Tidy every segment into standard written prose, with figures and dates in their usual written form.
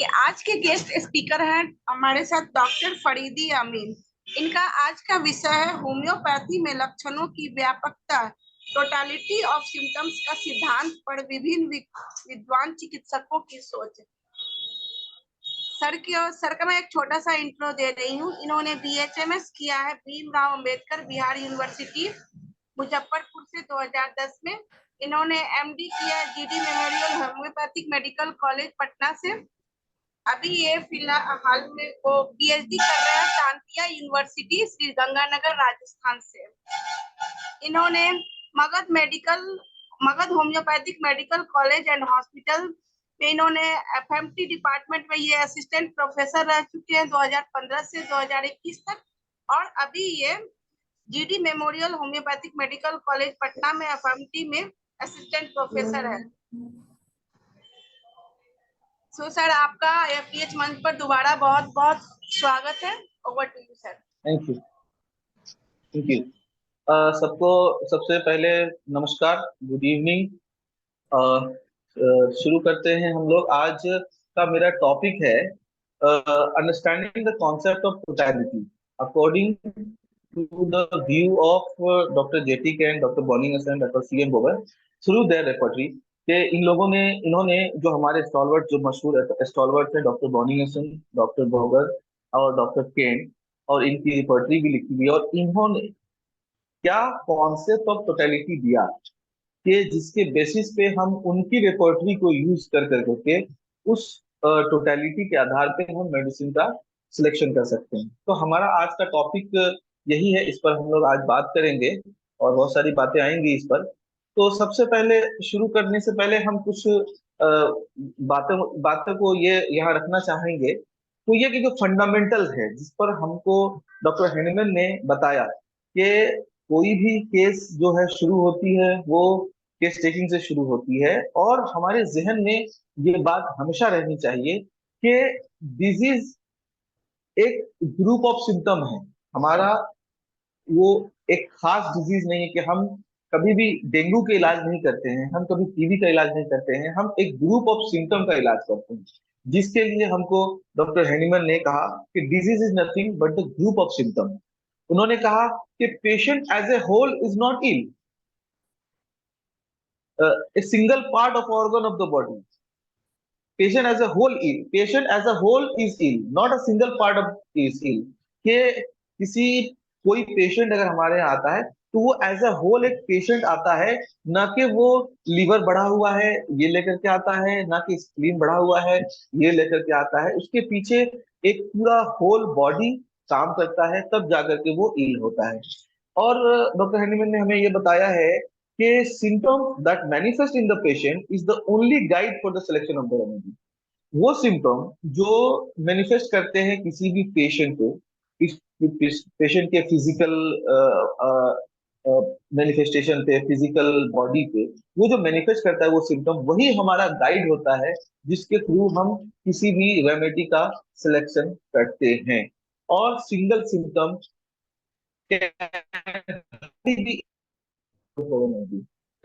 कि आज के गेस्ट स्पीकर हैं हमारे साथ डॉक्टर फरीदी अमीन। इनका आज का विषय है होम्योपैथी में लक्षणों की व्यापकता, टोटालिटी ऑफ सिम्टम्स का सिद्धांत पर विभिन्न विद्वान चिकित्सकों की सोच। सर का मैं एक छोटा सा इंट्रो दे रही हूँ। इन्होंने BHMS किया है भीमराव अंबेडकर बिहार यूनिवर्सिटी मुजफ्फरपुर से 2010 में। इन्होंने MD किया है GD memorial homeopathic medical college Patna से। अभी ये फिलहाल में वो PhD कर रहे हैं तांतिया यूनिवर्सिटी श्री गंगानगर राजस्थान से। इन्होंने Magadh homeopathic medical college and hospital में इन्होंने FMT डिपार्टमेंट में ये असिस्टेंट प्रोफेसर रह चुके हैं 2015 से 2021 तक। और अभी ये GD memorial homeopathic medical college Patna में FMT में असिस्टेंट प्रोफेसर है। सो सर, आपका FPH मंच पर दोबारा बहुत बहुत स्वागत है। Over to you sir. Thank you. Thank you सबको। सबसे पहले नमस्कार, गुड इवनिंग। शुरू करते हैं हम लोग। आज का मेरा टॉपिक है understanding the concept of totality according to the view of doctor J.T.Kent, doctor Boenninghausen, doctor C.N. Boger through their repertory. के इन्होंने जो हमारे स्टॉलवर्ट, जो मशहूर स्टॉलवर्ट है, डॉक्टर बोनिंगहसन, डॉक्टर बोगर और डॉक्टर केंट, और इनकी रिपोर्टरी भी लिखी हुई है। और इन्होंने क्या कॉन्सेप्ट ऑफ टोटलिटी दिया कि जिसके बेसिस पे हम उनकी रिपोर्टरी को यूज कर करके उस टोटलिटी के आधार पे हम मेडिसिन का सिलेक्शन कर सकते हैं। तो हमारा आज का टॉपिक यही है, इस पर हम लोग आज बात करेंगे और बहुत सारी बातें आएंगी इस पर। तो सबसे पहले शुरू करने से पहले हम कुछ बातों को ये यहाँ रखना चाहेंगे। तो ये कि जो फंडामेंटल है जिस पर हमको डॉक्टर हैनिमैन ने बताया कि कोई भी केस जो है शुरू होती है वो केस टेकिंग से शुरू होती है, और हमारे जहन में ये बात हमेशा रहनी चाहिए कि डिजीज एक ग्रुप ऑफ सिम्टम है हमारा। वो एक खास डिजीज नहीं है कि हम कभी भी डेंगू का इलाज नहीं करते हैं, हम कभी टीबी का इलाज नहीं करते हैं, हम एक ग्रुप ऑफ सिम्टम का इलाज करते हैं, जिसके लिए हमको डॉक्टर हैनिमैन ने कहा कि disease is nothing but the group of symptom. उन्होंने कहा कि patient as a whole is not ill, a single part of organ of the body. Patient as a whole ill. Patient as a whole is ill, not a single part of is ill. कि किसी कोई patient अगर हमारे यहाँ आता है तो वो एज अ होल एक पेशेंट आता है, ना कि वो लीवर बढ़ा हुआ है ये लेकर के आता है, ना कि स्प्लीन बढ़ा हुआ है ये लेकर के आता है। उसके पीछे एक पूरा होल बॉडी काम करता है, तब जाकर के वो इल होता है। और डॉक्टर हैनिमैन ने हमें ये बताया है कि symptom that manifest in the patient is the only guide for the selection of the remedy। वो सिम्टम जो मैनिफेस्ट करते हैं किसी भी पेशेंट को, इस पेशेंट के फिजिकल मैनिफेस्टेशन पे, फिजिकल बॉडी पे, वो जो मैनिफेस्ट करता है वो सिम्टम, वही हमारा गाइड होता है जिसके थ्रू हम किसी भी रेमेडी का सिलेक्शन करते हैं। और सिंगल सिम्टम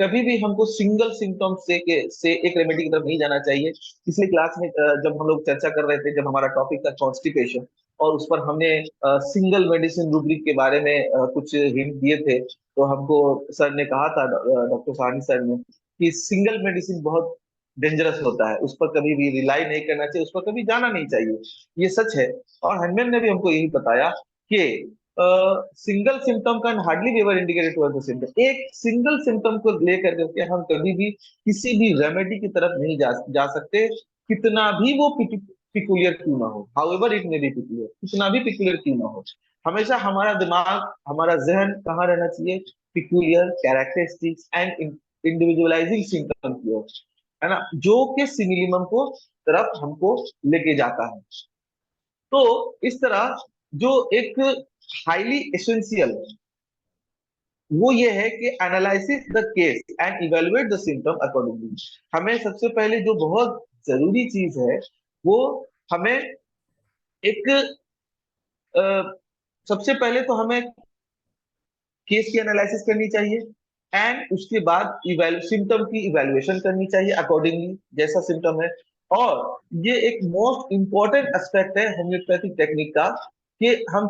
कभी भी हमको सिंगल सिम्टम से एक रेमेडी की तरफ नहीं जाना चाहिए। पिछले क्लास में जब हम लोग चर्चा कर रहे थे, जब हमारा टॉपिक था कॉन्स्टिपेशन, और उस पर हमने सिंगल मेडिसिन रूब्रिक के बारे में कुछ हिंट दिए थे, तो हमको सर ने कहा था, डॉक्टर साहनी सर ने, कि सिंगल मेडिसिन बहुत डेंजरस होता है, उस पर कभी भी रिलाई नहीं करना चाहिए, उस पर कभी जाना नहीं चाहिए। ये सच है। और हैनिमैन ने भी हमको यही बताया कि single symptom can hardly be ever indicated towards the symptom. एक सिंगल सिम्टम को लेकर करके हम कभी भी किसी भी रेमेडी की तरफ नहीं जा सकते, कितना भी वो पिकुलियर क्यों ना हो, however it may be peculiar, कितना भी पिकुलियर क्यों ना हो। हमेशा हमारा दिमाग, हमारा जहन कहाँ रहना चाहिए? Peculiar characteristics and individualising symptom की ओर, है ना, जो कि सिमिलिमम को तरफ हमको लेके जाता है। तो इस तरह जो एक हाईली एसेंशियल वो ये है कि analysis the case and evaluate the symptom accordingly. हमें सबसे पहले जो बहुत जरूरी चीज है वो हमें एक सबसे पहले तो हमें केस की एनालिसिस करनी चाहिए, एंड उसके बाद सिम्टम की इवेल्युएशन करनी चाहिए अकॉर्डिंगली, जैसा सिम्टम है। और ये एक मोस्ट इंपॉर्टेंट एस्पेक्ट है होम्योपैथिक टेक्निक का, कि हम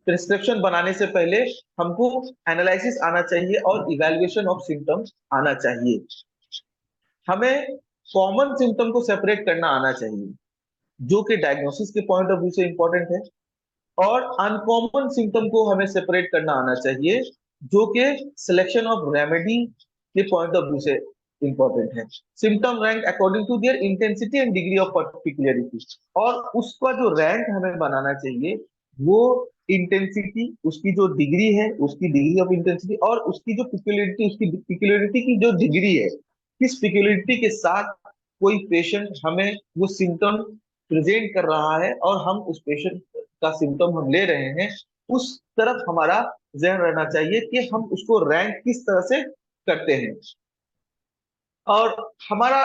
प्रिस्क्रिप्शन बनाने से पहले हमको एनालिसिस आना चाहिए और इवैल्यूएशन ऑफ सिम्टम्स आना चाहिए। हमें कॉमन सिम्टम को सेपरेट करना आना चाहिए, जो कि डायग्नोसिस के पॉइंट ऑफ व्यू से इंपॉर्टेंट है, और अनकॉमन सिम्टम को हमें सेपरेट करना आना चाहिए, जो कि सिलेक्शन ऑफ रेमेडी के पॉइंट ऑफ व्यू से इंपॉर्टेंट है। Symptom rank according to their intensity and degree of particularity, और उसका जो रैंक हमें बनाना चाहिए वो इंटेंसिटी, उसकी जो डिग्री है, उसकी डिग्री ऑफ इंटेंसिटी, और उसकी जो पिक्युलरिटी, उसकी पिक्युलरिटी की जो डिग्री है, किस पिक्युलरिटी के साथ कोई पेशेंट हमें वो सिम्टम प्रेजेंट कर रहा है और हम उस पेशेंट का सिम्टम हम ले रहे हैं, उस तरफ हमारा ध्यान रहना चाहिए कि हम उसको रैंक किस तरह से करते हैं। और हमारा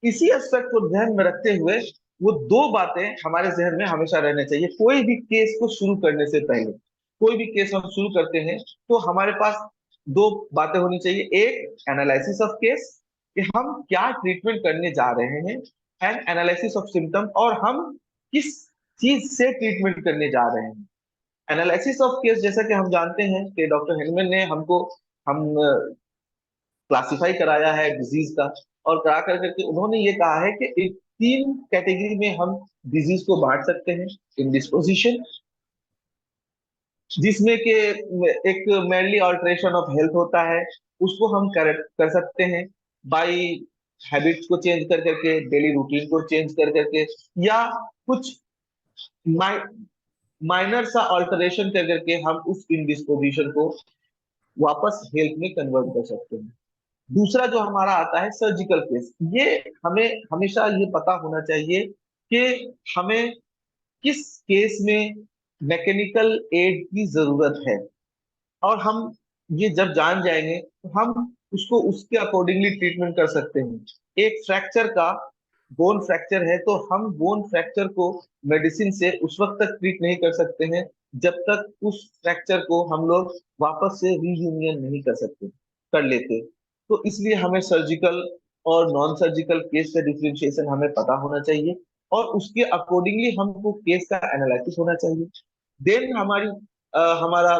इसी एस्पेक्ट को ध्यान में रखते हुए वो दो बातें हमारे जहन में हमेशा रहने चाहिए। कोई भी केस को शुरू करने से पहले, कोई भी केस हम शुरू करते हैं तो हमारे पास दो बातें होनी चाहिए। एक, एनालिसिस ऑफ केस, कि हम क्या ट्रीटमेंट करने जा रहे हैं, एंड एनालिसिस ऑफ सिम्टम, और हम किस चीज से ट्रीटमेंट करने जा रहे हैं। एनालिसिस ऑफ केस, जैसा कि हम जानते हैं कि डॉक्टर हेनमैन ने हमको हम क्लासिफाई कराया है डिजीज का, और करा कर करके उन्होंने ये कहा है कि एक तीन कैटेगरी में हम डिजीज को बांट सकते हैं। इंडिस्पोजिशन, जिसमें कि एक मेनली ऑल्टरेशन ऑफ हेल्थ होता है, उसको हम कर सकते हैं बाय हैबिट्स को चेंज कर करके, डेली रूटीन को चेंज कर करके, या कुछ माइनर सा ऑल्टरेशन कर करके हम उस इंडिस्पोजिशन को वापस हेल्थ में कन्वर्ट कर सकते हैं। दूसरा जो हमारा आता है सर्जिकल केस, ये हमें हमेशा ये पता होना चाहिए कि हमें किस केस में मैकेनिकल एड की जरूरत है, और हम ये जब जान जाएंगे तो हम उसको उसके अकॉर्डिंगली ट्रीटमेंट कर सकते हैं। एक फ्रैक्चर का, बोन फ्रैक्चर है तो हम बोन फ्रैक्चर को मेडिसिन से उस वक्त तक ट्रीट नहीं कर सकते हैं जब तक उस फ्रैक्चर को हम लोग वापस से रीयूनियन नहीं कर सकते, कर लेते। तो इसलिए हमें सर्जिकल और नॉन सर्जिकल केस का डिफरेंशिएशन हमें पता होना चाहिए, और उसके अकॉर्डिंगली हमको केस का एनालिसिस होना चाहिए। देन हमारा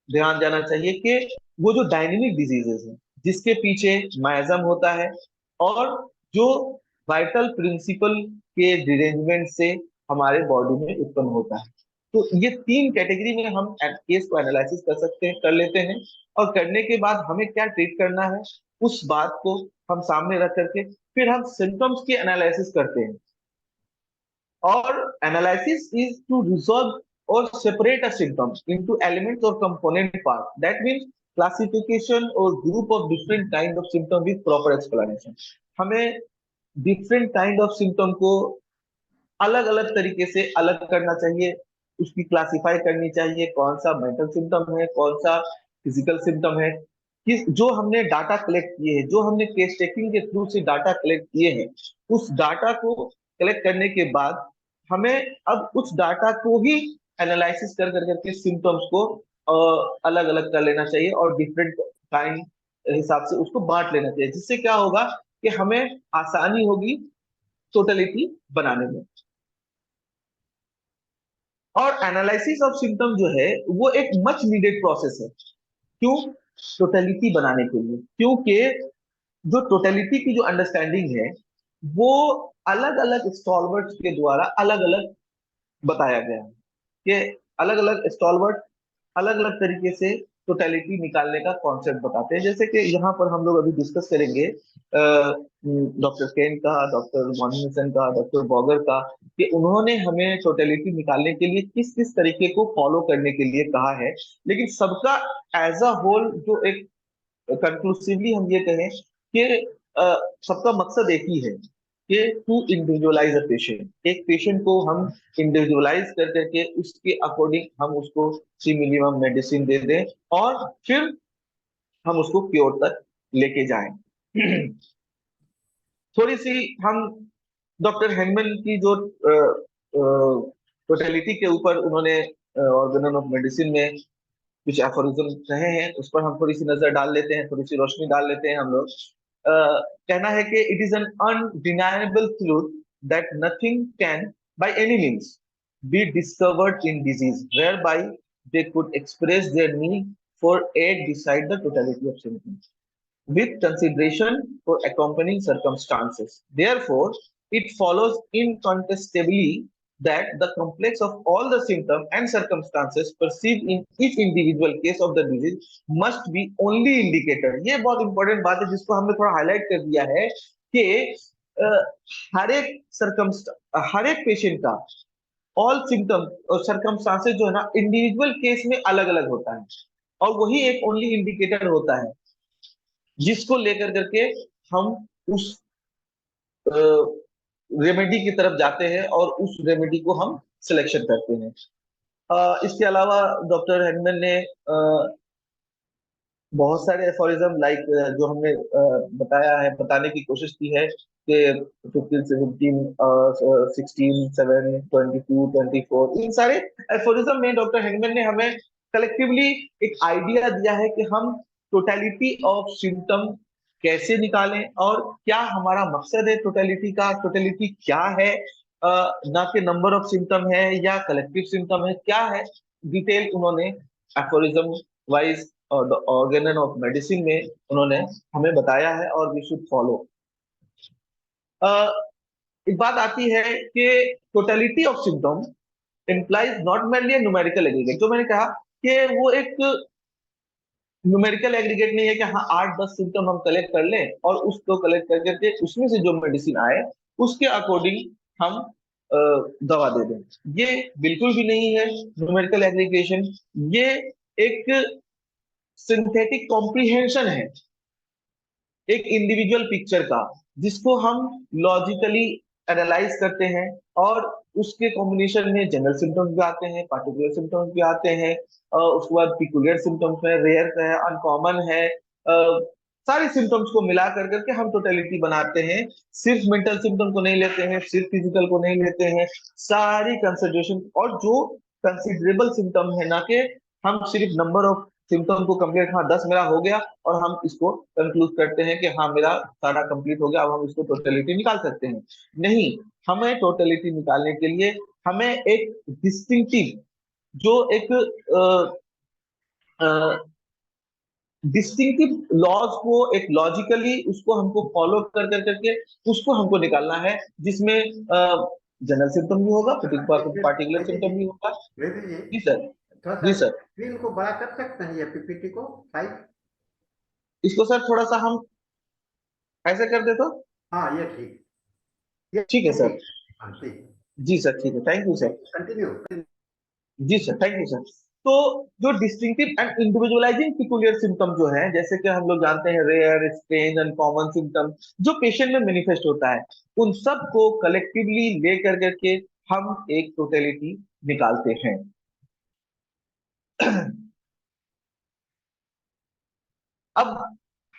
ध्यान जाना चाहिए कि वो जो डायनेमिक डिजीजेस हैं, जिसके पीछे माइजम होता है, और जो वाइटल प्रिंसिपल के डिरेंजमेंट से हमारे बॉडी में उत्पन्न होता है। तो ये तीन कैटेगरी में हम केस को एनालिसिस कर सकते हैं, कर लेते हैं, और करने के बाद हमें क्या ट्रीट करना है उस बात को हम सामने रख करके फिर हम सिम्टम्स की एनालिसिस करते हैं। और analysis is to resolve or separate a symptom into elements or component parts. That means classification or group of different kind of symptom with proper explanation. हमें different kind of symptom को अलग अलग तरीके से अलग करना चाहिए, उसकी क्लासिफाई करनी चाहिए, कौन सा मेंटल सिम्टम है, कौन सा फिजिकल सिम्टम है, किस जो हमने डाटा कलेक्ट किए हैं, जो हमने केस टेकिंग के थ्रू से डाटा कलेक्ट किए हैं, उस डाटा को कलेक्ट करने के बाद हमें अब उस डाटा को ही एनालिसिस कर कर करके सिम्टम्स को अलग अलग कर लेना चाहिए, और डिफरेंट काइंड हिसाब से उसको बांट लेना चाहिए, जिससे क्या होगा कि हमें आसानी होगी टोटलिटी बनाने में। और एनालिसिस ऑफ सिम्टम जो है वो एक मच नीडेड प्रोसेस है। क्यों? टोटलिटी बनाने के लिए, क्योंकि जो टोटलिटी की जो अंडरस्टैंडिंग है वो अलग अलग स्टॉलवर्ड्स के द्वारा अलग अलग बताया गया है, कि अलग अलग स्टॉलवर्ड अलग अलग तरीके से टोटलिटी निकालने का कॉन्सेप्ट बताते हैं। जैसे कि यहाँ पर हम लोग अभी डिस्कस करेंगे डॉक्टर केंट का, डॉक्टर बोनिहूसन का, डॉक्टर बॉगर का, कि उन्होंने हमें टोटलिटी निकालने के लिए किस किस तरीके को फॉलो करने के लिए कहा है। लेकिन सबका एज अ होल जो एक कंक्लूसिवली हम ये कहें कि सबका मकसद एक ही है, कि टू इंडिविजुअलाइज अ पेशेंट। एक पेशेंट को हम इंडिविजुअलाइज कर करके उसके अकॉर्डिंग हम उसको मिनिमम मेडिसिन दे दें, और फिर हम उसको क्योर तक लेके जाएं। थोड़ी सी हम डॉक्टर हेनमैन की जो टोटलिटी के ऊपर उन्होंने ऑर्गेनल ऑफ मेडिसिन में कुछ एफोरिज्म कहे हैं, उस पर हम थोड़ी सी नजर डाल लेते हैं, थोड़ी सी रोशनी डाल लेते हैं हम लोग। कहना है कि it is an undeniable truth that nothing can by any means be discovered in disease whereby they could express their need for aid beside the totality of symptoms with consideration for accompanying circumstances. Therefore, it follows incontestably that the complex of all the symptoms and circumstances perceived in each individual case of the disease must be only indicator. ये बहुत important बात है जिसको हमने थोड़ा highlight कर दिया है कि हर एक हर एक पेशेंट का ऑल सिम्टम और सर्कमस्टांसेस जो है ना इंडिविजुअल केस में अलग अलग होता है और वही एक ओनली इंडिकेटर होता है जिसको लेकर करके हम उस रेमेडी की तरफ जाते हैं और उस रेमेडी को हम सिलेक्शन करते हैं। इसके अलावा डॉक्टर हैनमैन ने बहुत सारे एफोरिज्म लाइक जो हमने बताया है बताने की कोशिश की है कि 15 17 16 7 22 24 इन सारे एफोरिज्म में डॉक्टर हैनमैन ने हमें कलेक्टिवली एक आइडिया दिया है कि हम टोटलिटी ऑफ सिम्टम कैसे निकालें और क्या हमारा मकसद है टोटलिटी का, टोटलिटी क्या है, ना कि नंबर ऑफ सिम्टम है या कलेक्टिव सिम्टम है, क्या है डिटेल उन्होंने एफोरिज्म वाइज और ऑर्गेनन ऑफ मेडिसिन में उन्होंने हमें बताया है और वी शुड फॉलो। एक बात आती है कि totality of symptom implies not mainly A numerical aggregate. जो मैंने कहा कि वो एक न्यूमेरिकल एग्रीगेट नहीं है कि हाँ 8-10 सिम्टम हम कलेक्ट कर लें और उसको कलेक्ट कर करके उसमें से जो मेडिसिन आए उसके अकॉर्डिंग हम दवा दे दें। ये बिल्कुल भी नहीं है न्यूमेरिकल एग्रीगेशन, ये एक सिंथेटिक कॉम्प्रिहेंशन है एक इंडिविजुअल पिक्चर का जिसको हम लॉजिकली एनालाइज करते हैं और उसके कॉम्बिनेशन में जनरल सिम्टम्स भी आते हैं, पार्टिकुलर सिम्टम्स भी आते हैं, उसके बाद पिकुलियर सिम्टम्स है, रेयर है, अनकॉमन है, सारे सिम्टम्स को मिला कर करके हम टोटलिटी बनाते हैं। सिर्फ मेंटल सिम्टम को नहीं लेते हैं, सिर्फ फिजिकल को नहीं लेते हैं, सारी कंसिडरेशन और जो कंसिडरेबल सिम्टम है ना कि हम सिर्फ नंबर ऑफ सिम्टम को कंप्लीट, हाँ 10 मेरा हो गया और हम इसको कंक्लूड करते हैं कि हाँ मेरा सारा कंप्लीट हो गया अब हम इसको टोटलिटी निकाल सकते हैं। नहीं, हमें टोटलिटी निकालने के लिए हमें एक डिस्टिंक्टिव जो एक डिस्टिंक्टिव लॉज को एक लॉजिकली उसको हमको फॉलो कर कर करके उसको हमको निकालना है जिसमें जनरल सिम्टम भी होगा, पार्टिकुलर सिम्टम भी होगा। जी सर, जी सर। स्क्रीन को बड़ा कर सकते हैं ये पीपीटी को साइज, इसको सर थोड़ा सा हम ऐसे कर दे तो हाँ ये ठीक, ठीक है सर। हाँ ठीक, जी सर ठीक है, थैंक यू सर। कंटिन्यू। जी सर, थैंक यू सर। तो जो distinctive and individualising peculiar symptom जो है जैसे कि हम लोग जानते हैं rare, strange and common symptom जो पेशेंट में मैनिफेस्ट होता है उन सब को कलेक्टिवली लेकर करके हम एक टोटलिटी निकालते हैं। अब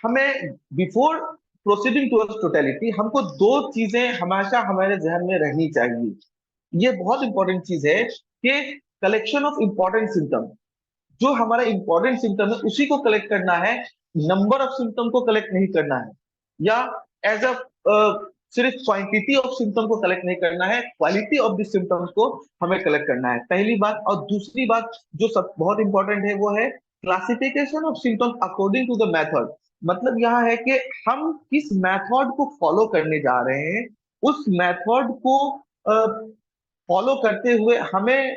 हमें बिफोर प्रोसीडिंग टुवर्ड्स टोटलिटी हमको दो चीजें हमेशा हमारे जहन में रहनी चाहिए। ये बहुत इंपॉर्टेंट चीज है कि कलेक्शन ऑफ इंपॉर्टेंट सिम्टम, जो हमारा इंपॉर्टेंट सिम्टम है उसी को कलेक्ट करना है, नंबर ऑफ सिम्टम को कलेक्ट नहीं करना है या एज अ सिर्फ क्वांटिटी ऑफ सिम्टम को कलेक्ट नहीं करना है, क्वालिटी ऑफ द सिम्टम्स को हमें कलेक्ट करना है, पहली बात। और दूसरी बात जो सब बहुत इंपॉर्टेंट है वो है classification of symptoms according to the method. मतलब यह है कि हम किस मेथड को फॉलो करने जा रहे हैं, उस मेथड को फॉलो करते हुए हमें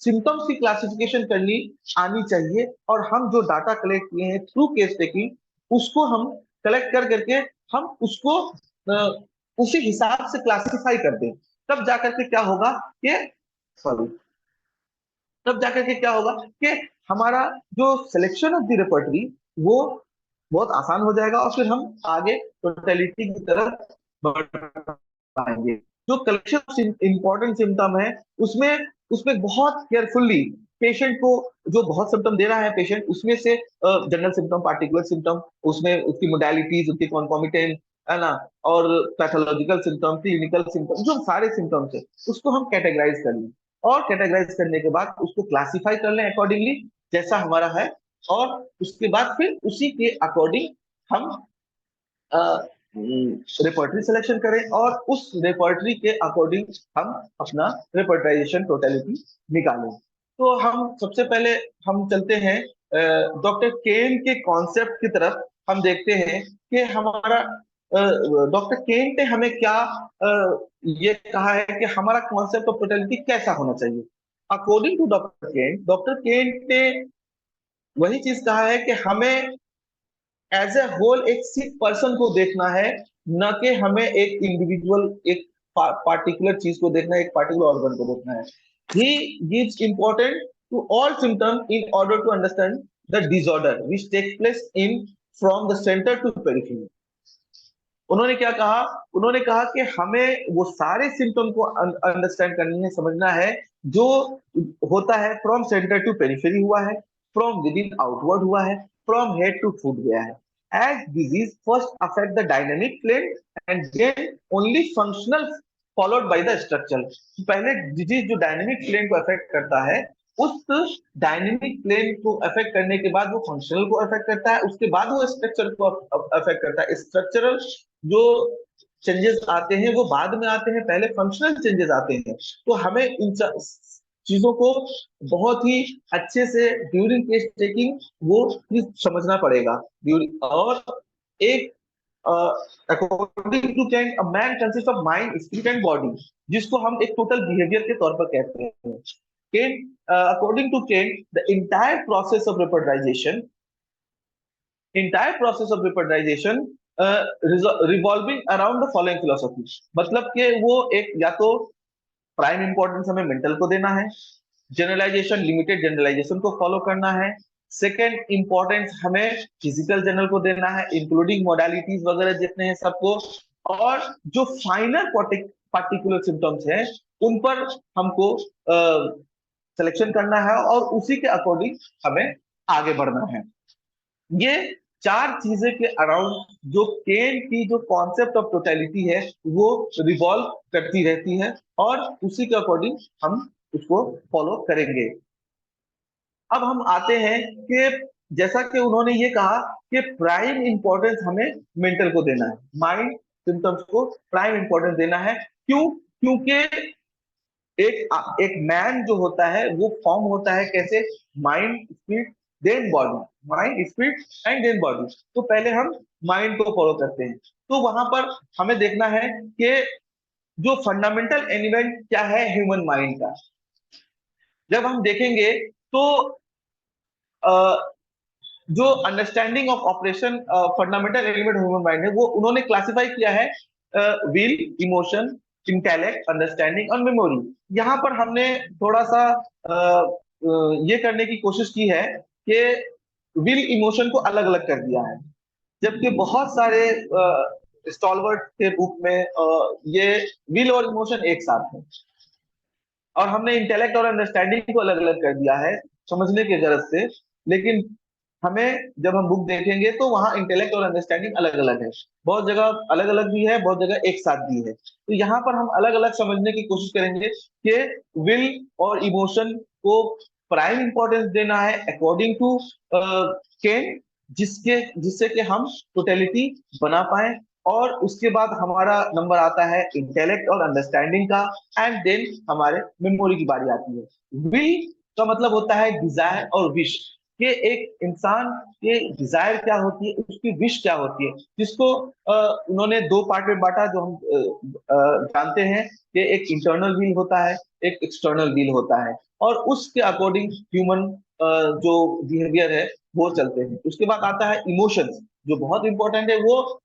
सिम्टम्स की क्लासिफिकेशन करनी आनी चाहिए और हम जो डाटा कलेक्ट किए हैं थ्रू केस टेकिंग उसको हम कलेक्ट कर करके हम उसको उसी हिसाब से क्लासिफाई कर दें। तब जाकर के क्या होगा कि सॉरी तब जाकर के क्या होगा कि हमारा जो सिलेक्शन ऑफ द रेपर्टरी वो बहुत आसान हो जाएगा और फिर हम आगे टोटलिटी की तरफ बढ़ पाएंगे। जो कलेक्शन इंपॉर्टेंट सिम्टम है उसमें उसमें बहुत केयरफुल्ली पेशेंट को जो बहुत सिम्टम दे रहा है पेशेंट उसमें से जनरल सिम्टम, पार्टिकुलर सिम्टम, उसमें उसकी मोडालिटीज, उसकी कॉन्कॉमिटेंट है ना, और पैथोलॉजिकल सिम्टम, क्लिनिकल सिम्टम, जो सारे सिम्टम्स है उसको हम कैटेगराइज कर लें और कैटेगराइज करने के बाद उसको क्लासिफाई कर लें अकॉर्डिंगली जैसा हमारा है और उसके बाद फिर उसी के अकॉर्डिंग हम रेपर्टरी सिलेक्शन करें और उस रेपर्टरी के अकॉर्डिंग हम अपना रेपर्टराइजेशन टोटलिटी निकालें। तो हम सबसे पहले हम चलते हैं डॉक्टर केन के कॉन्सेप्ट की तरफ। हम देखते हैं कि हमारा डॉक्टर केन ने हमें क्या ये कहा है कि हमारा कॉन्सेप्ट ऑफ टोटलिटी कैसा होना चाहिए। अकॉर्डिंग टू डॉक्टर केन ने वही चीज कहा है कि हमें एज ए होल एक सिक पर्सन को देखना है, न कि हमें एक इंडिविजुअल एक पार्टिकुलर चीज को देखना है, एक पार्टिकुलर ऑर्गन को देखना है। He gives important to all symptoms in order to understand the disorder which takes place in from the centre to periphery. उन्होंने क्या कहा? उन्होंने कहा कि हमें वो सारे सिम्टम को अंडरस्टैंड करनी है, समझना है जो होता है फ्रॉम सेंटर टू पेरिफेरी हुआ है, फ्रॉम विद इन आउटवर्ड हुआ है, फ्रॉम हेड टू फुट गया है। As disease first affect the dynamic plane and then only functional followed by the structure. पहले डिजीज जो डायनेमिक प्लेन को अफेक्ट करता है, उस डायनेमिक प्लेन को अफेक्ट करने के बाद वो फंक्शनल को अफेक्ट करता है, उसके बाद वो स्ट्रक्चर को अफेक्ट करता है। स्ट्रक्चरल जो चेंजेस आते हैं वो बाद में आते हैं, पहले फंक्शनल चेंजेस आते हैं। तो हमें इन चीजों को बहुत ही अच्छे से ड्यूरिंग केस टेकिंग वो समझना पड़ेगा। और एक according to Kant a man consist of mind, spirit and body, जिसको हम एक टोटल बिहेवियर के तौर पर कहते हैं। Kent, according to Kent, the entire process of repertorization revolving around the following philosophy। मतलब कि वो एक या तो प्राइम इंपॉर्टेंस हमें मेंटल को देना है, जनरलाइजेशन लिमिटेड जनरलाइजेशन को फॉलो करना है, सेकेंड इंपॉर्टेंस हमें फिजिकल जनरल को देना है इंक्लूडिंग मोडालिटीज वगैरह जितने हैं सबको, और जो फाइनल पार्टिकुलर सिम्टम्स हैं उन पर हमको सिलेक्शन करना है और उसी के अकॉर्डिंग हमें आगे बढ़ना है। ये चार चीजें के अराउंड जो केन की जो कॉन्सेप्ट ऑफ टोटलिटी है वो रिवॉल्व करती रहती है और उसी के अकॉर्डिंग हम उसको फॉलो करेंगे। अब हम आते हैं कि जैसा कि उन्होंने ये कहा कि प्राइम इंपॉर्टेंस हमें मेंटल को देना है, माइंड सिम्टम्स को प्राइम इंपॉर्टेंस देना है। क्यों? क्योंकि एक मैन जो होता है वो फॉर्म होता है कैसे? Mind spirit then body, mind spirit and then body. तो पहले हम माइंड को फॉलो करते हैं। तो वहां पर हमें देखना है कि जो फंडामेंटल एलिमेंट क्या है ह्यूमन माइंड का। जब हम देखेंगे तो जो understanding of operation fundamental element human mind है वो उन्होंने क्लासिफाई किया है विल, इमोशन, इंटेलेक्ट, अंडरस्टैंडिंग और मेमोरी। यहाँ पर हमने थोड़ा सा ये करने की कोशिश की है कि विल इमोशन को अलग अलग कर दिया है, जबकि बहुत सारे स्टॉलवर्ट के रूप में ये विल और इमोशन एक साथ है, और हमने इंटेलेक्ट और अंडरस्टैंडिंग को अलग अलग कर दिया है समझने की गरज से। लेकिन हमें जब हम बुक देखेंगे तो वहां इंटेलेक्ट और अंडरस्टैंडिंग अलग अलग है, बहुत जगह अलग अलग भी है, बहुत जगह एक साथ भी है। तो यहाँ पर हम अलग अलग समझने की कोशिश करेंगे कि विल और इमोशन को प्राइम इंपॉर्टेंस देना है अकॉर्डिंग टू केन, जिससे कि हम टोटलिटी बना पाए। और उसके बाद हमारा नंबर आता है इंटेलेक्ट और अंडरस्टैंडिंग का, एंड देन हमारे मेमोरी की बारी आती है। विल का मतलब होता है डिजायर और विश, कि एक इंसान के डिजायर क्या होती है, उसकी विश क्या होती है, जिसको उन्होंने दो पार्ट में बांटा जो हम जानते हैं कि एक इंटरनल व्हील होता है, एक एक्सटर्नल व्हील होता है, और उसके अकॉर्डिंग ह्यूमन जो बिहेवियर है वो चलते हैं। उसके बाद आता है इमोशंस, जो बहुत इंपॉर्टेंट है। वो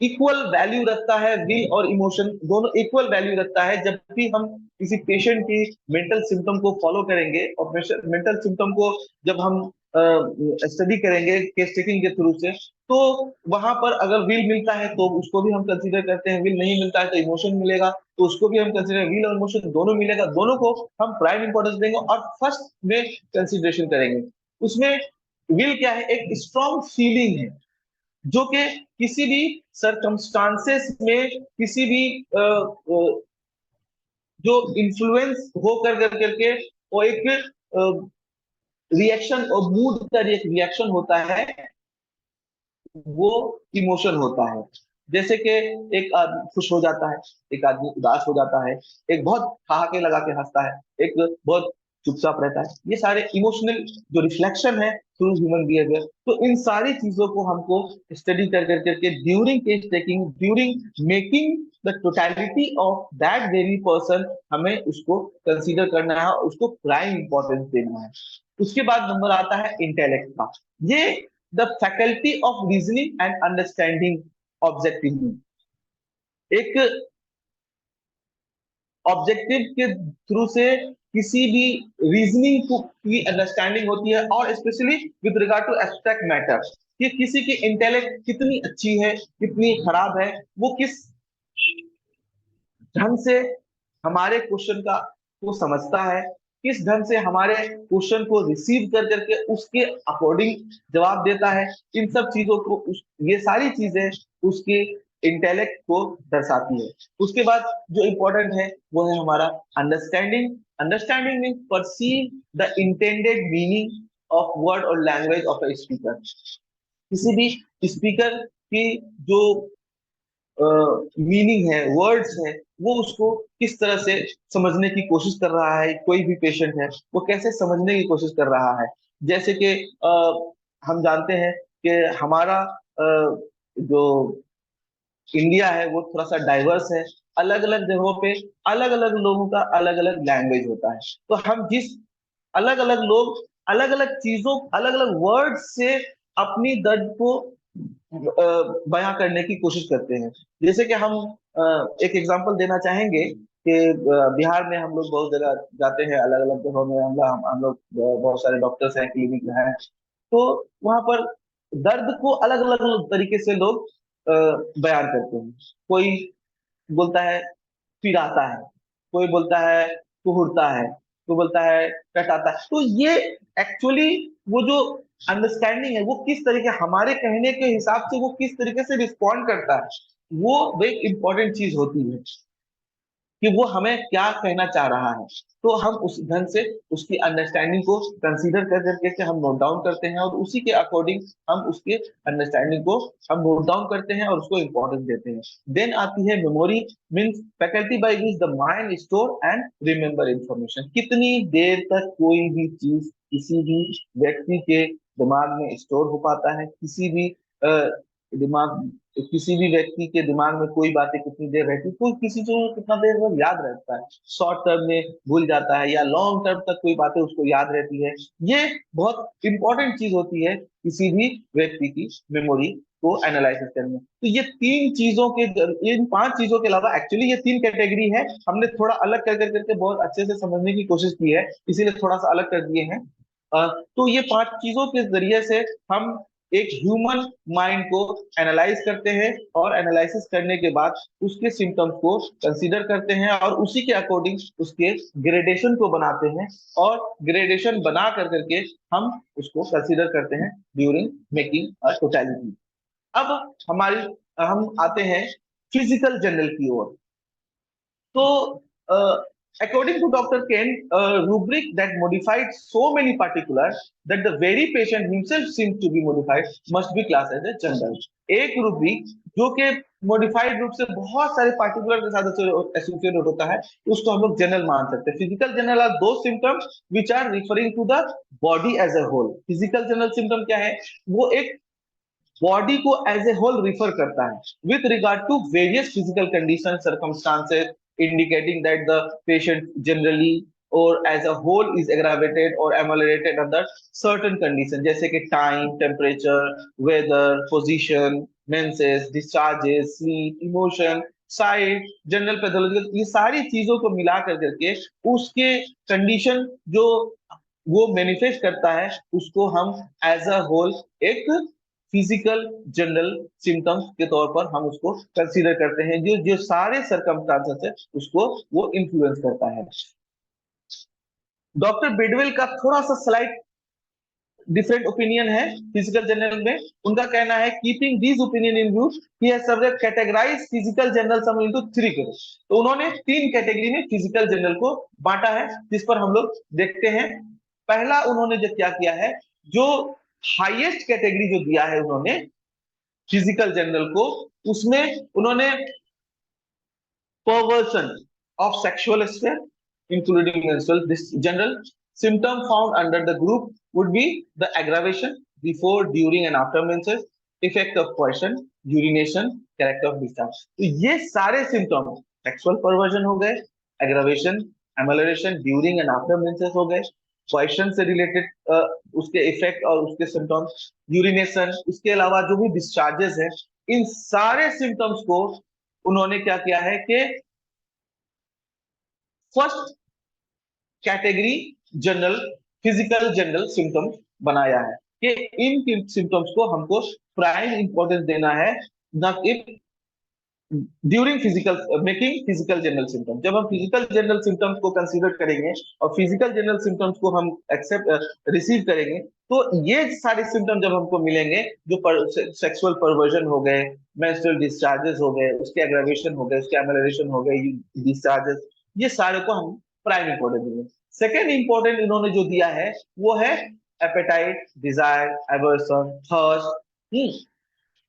इक्वल वैल्यू रखता है, विल और इमोशन दोनों इक्वल वैल्यू रखता है। जब भी हम किसी पेशेंट की मेंटल सिम्टम को फॉलो करेंगे और मेंटल सिम्टम को जब हम स्टडी करेंगे केस टेकिंग के थ्रू से, तो वहां पर अगर विल मिलता है तो उसको भी हम कंसीडर करते हैं, विल नहीं मिलता है तो इमोशन मिलेगा तो उसको भी हम कंसीडर, विल और इमोशन दोनों मिलेगा, दोनों को हम प्राइम इंपॉर्टेंस देंगे और फर्स्ट में कंसिडरेशन करेंगे। उसमें विल क्या है? एक स्ट्रॉन्ग फीलिंग है जो कि किसी भी सरकमस्टांसेस में किसी भी जो इन्फ्लुएंस हो कर करके वो एक रिएक्शन और मूड का एक रिएक्शन होता है, वो इमोशन होता है। जैसे कि एक आदमी खुश हो जाता है, एक आदमी उदास हो जाता है, एक बहुत ठहाके लगा के हंसता है, एक बहुत चुपचाप रहता है। ये सारे इमोशनल जो रिफ्लेक्शन है थ्रू ह्यूमन बिहेवियर। तो इन सारी चीजों को हमको स्टडी कर कर करके during case taking, during making the totality of that very person, हमें उसको कंसीडर करना है और उसको प्राइम इंपॉर्टेंस देना है। उसके बाद नंबर आता है इंटेलेक्ट का। ये the faculty of reasoning and understanding objectively. एक ऑब्जेक्टिव के थ्रू से किसी भी रीजनिंग की अंडरस्टैंडिंग होती है, और specially with regard to abstract matter, कि किसी की इंटेलेक्ट कितनी अच्छी है, कितनी खराब है, वो किस ढंग से हमारे क्वेश्चन का को समझता है, किस ढंग से हमारे क्वेश्चन को रिसीव कर करके उसके अकॉर्डिंग जवाब देता है। इन सब चीजों को ये सारी चीजें उसके इंटेलेक्ट को दर्शाती है। उसके बाद जो इंपॉर्टेंट है वो है हमारा understanding. Understanding means perceive the intended meaning of word और लैंग्वेज ऑफ अ स्पीकर। किसी भी स्पीकर की जो मीनिंग है, वर्ड्स है, वो उसको किस तरह से समझने की कोशिश कर रहा है, कोई भी पेशेंट है वो कैसे समझने की कोशिश कर रहा है। जैसे कि हम जानते हैं कि हमारा जो इंडिया है वो थोड़ा सा डाइवर्स है। अलग अलग जगहों पे अलग अलग लोगों का अलग अलग लैंग्वेज होता है। तो हम जिस अलग अलग लोग अलग अलग चीजों, अलग अलग वर्ड से अपनी दर्द को बयां करने की कोशिश करते हैं। जैसे कि हम एक एग्जांपल देना चाहेंगे कि बिहार में हम लोग बहुत जगह जाते हैं, अलग अलग जगहों में हम लोग बहुत सारे डॉक्टर्स हैं, क्लिनिक हैं। तो वहां पर दर्द को अलग अलग तरीके से लोग बयान करते हैं। कोई बोलता है पिराता है, कोई बोलता है कुहरता है, कोई बोलता है कटाता है। तो ये एक्चुअली वो जो अंडरस्टैंडिंग है वो किस तरीके, हमारे कहने के हिसाब से वो किस तरीके से रिस्पॉन्ड करता है, वो एक इंपॉर्टेंट चीज होती है कि वो हमें क्या कहना चाह रहा है। तो हम उस ढंग से उसकी अंडरस्टैंडिंग को कंसीडर कर करके के हम नोट डाउन करते हैं, और उसी के अकॉर्डिंग हम उसके अंडरस्टैंडिंग को हम नोट डाउन करते हैं और उसको इंपॉर्टेंस देते हैं। देन आती है memory, means faculty by which the mind store and remember information. कितनी देर तक कोई भी चीज किसी भी व्यक्ति के दिमाग में स्टोर हो पाता है, किसी भी दिमाग किसी भी व्यक्ति के दिमाग में कोई बातें कितनी देर रहती है, कोई किसी को कितना देर वो याद रहता है, शॉर्ट टर्म में भूल जाता है या लॉन्ग टर्म तक कोई बातें उसको याद रहती है। ये बहुत इंपॉर्टेंट चीज होती है किसी भी व्यक्ति की मेमोरी को एनालिसिस करने में। तो ये तीन चीजों के, इन पांच चीजों के अलावा एक्चुअली ये तीन कैटेगरी है, हमने थोड़ा अलग कर करके बहुत अच्छे से समझने की कोशिश की है, इसीलिए थोड़ा सा अलग कर दिए हैं। तो ये पांच चीजों के जरिए से हम एक ह्यूमन माइंड को एनालाइज करते हैं, और एनालिसिस करने के बाद उसके सिम्टम्स को कंसीडर करते हैं और उसी के अकॉर्डिंग उसके ग्रेडेशन को बनाते हैं, और ग्रेडेशन बना कर करके हम उसको कंसीडर करते हैं ड्यूरिंग मेकिंग अ टोटलिटी। अब हमारी हम आते हैं फिजिकल जनरल की ओर। So, according to Dr. Kent, a rubric that modified so many particulars that the very patient himself seems to be modified must be classed as a general. एक rubric जो कि modified रूप से बहुत सारे particular के साथ एसोसिएट होता है, उसको हम लोग जनरल मान सकते हैं। फिजिकल जनरल आर दो symptoms which are referring to the body as a whole. Physical general symptom क्या है? वो एक बॉडी को एज ए होल रिफर करता है with regard to various physical condition circumstances indicating that the patient generally or as a whole is aggravated or ameliorated under certain conditions, जैसे कि time, temperature, weather, position, menses, discharges, sleep, emotion, sight, general pathological, ये सारी चीजों को मिला कर करके उसके कंडीशन जो वो मैनिफेस्ट करता है उसको हम एज अ होल एक फिजिकल जनरल सिम्टम्स के तौर पर हम उसको कंसीडर करते हैं, जो जो सारे सरकमस्टांसेस है उसको वो इन्फ्लुएंस करता है। डॉक्टर बिडवेल का थोड़ा सा स्लाइड डिफरेंट ओपिनियन है फिजिकल जनरल में। उनका कहना है keeping this opinion in view he has categorize physical general some into three groups. तो उन्होंने तीन कैटेगरी में फिजिकल जनरल को बांटा है, जिस पर हम लोग देखते हैं। पहला उन्होंने जो क्या किया है, जो हाईएस्ट कैटेगरी जो दिया है उन्होंने, फिजिकल जनरल को, उसमें उन्होंने perversion of sexual sphere, including menstrual. This general symptom found under the group would be the aggravation before, during, and after menses, effect of poison, urination, character of discharge. तो ये सारे symptom sexual perversion हो गए, aggravation, amelioration during and after menses हो गए, question से related उसके effect और उसके सिम्टम्स, यूरिनेशन, उसके अलावा जो भी डिस्चार्जेस है, इन सारे सिम्टम्स को उन्होंने क्या किया है कि first category general physical general symptom बनाया है कि इन सिम्टम्स को हमको प्राइम इंपॉर्टेंस देना है, न कि during physical making physical general symptom. जब हम फिजिकल जनरल सिम्टम्स को कंसीडर करेंगे और फिजिकल जनरल सिम्टम्स को हम एक्सेप्ट रिसीव करेंगे, तो ये सारे सिम्टम जब हमको मिलेंगे, जो सेक्सुअल परवर्जन हो गए, मेंस्ट्रुअल डिस्चार्जेस हो गए, उसके एग्रावेशन हो गए, उसके एमलरेशन हो गए, डिस्चार्जेस, ये सारे को हम प्राइम इंपॉर्टेंट देंगे। सेकेंड इंपॉर्टेंट इन्होंने जो दिया है वो है एपेटाइट, डिजायर, एवर्सन, थर्स्ट।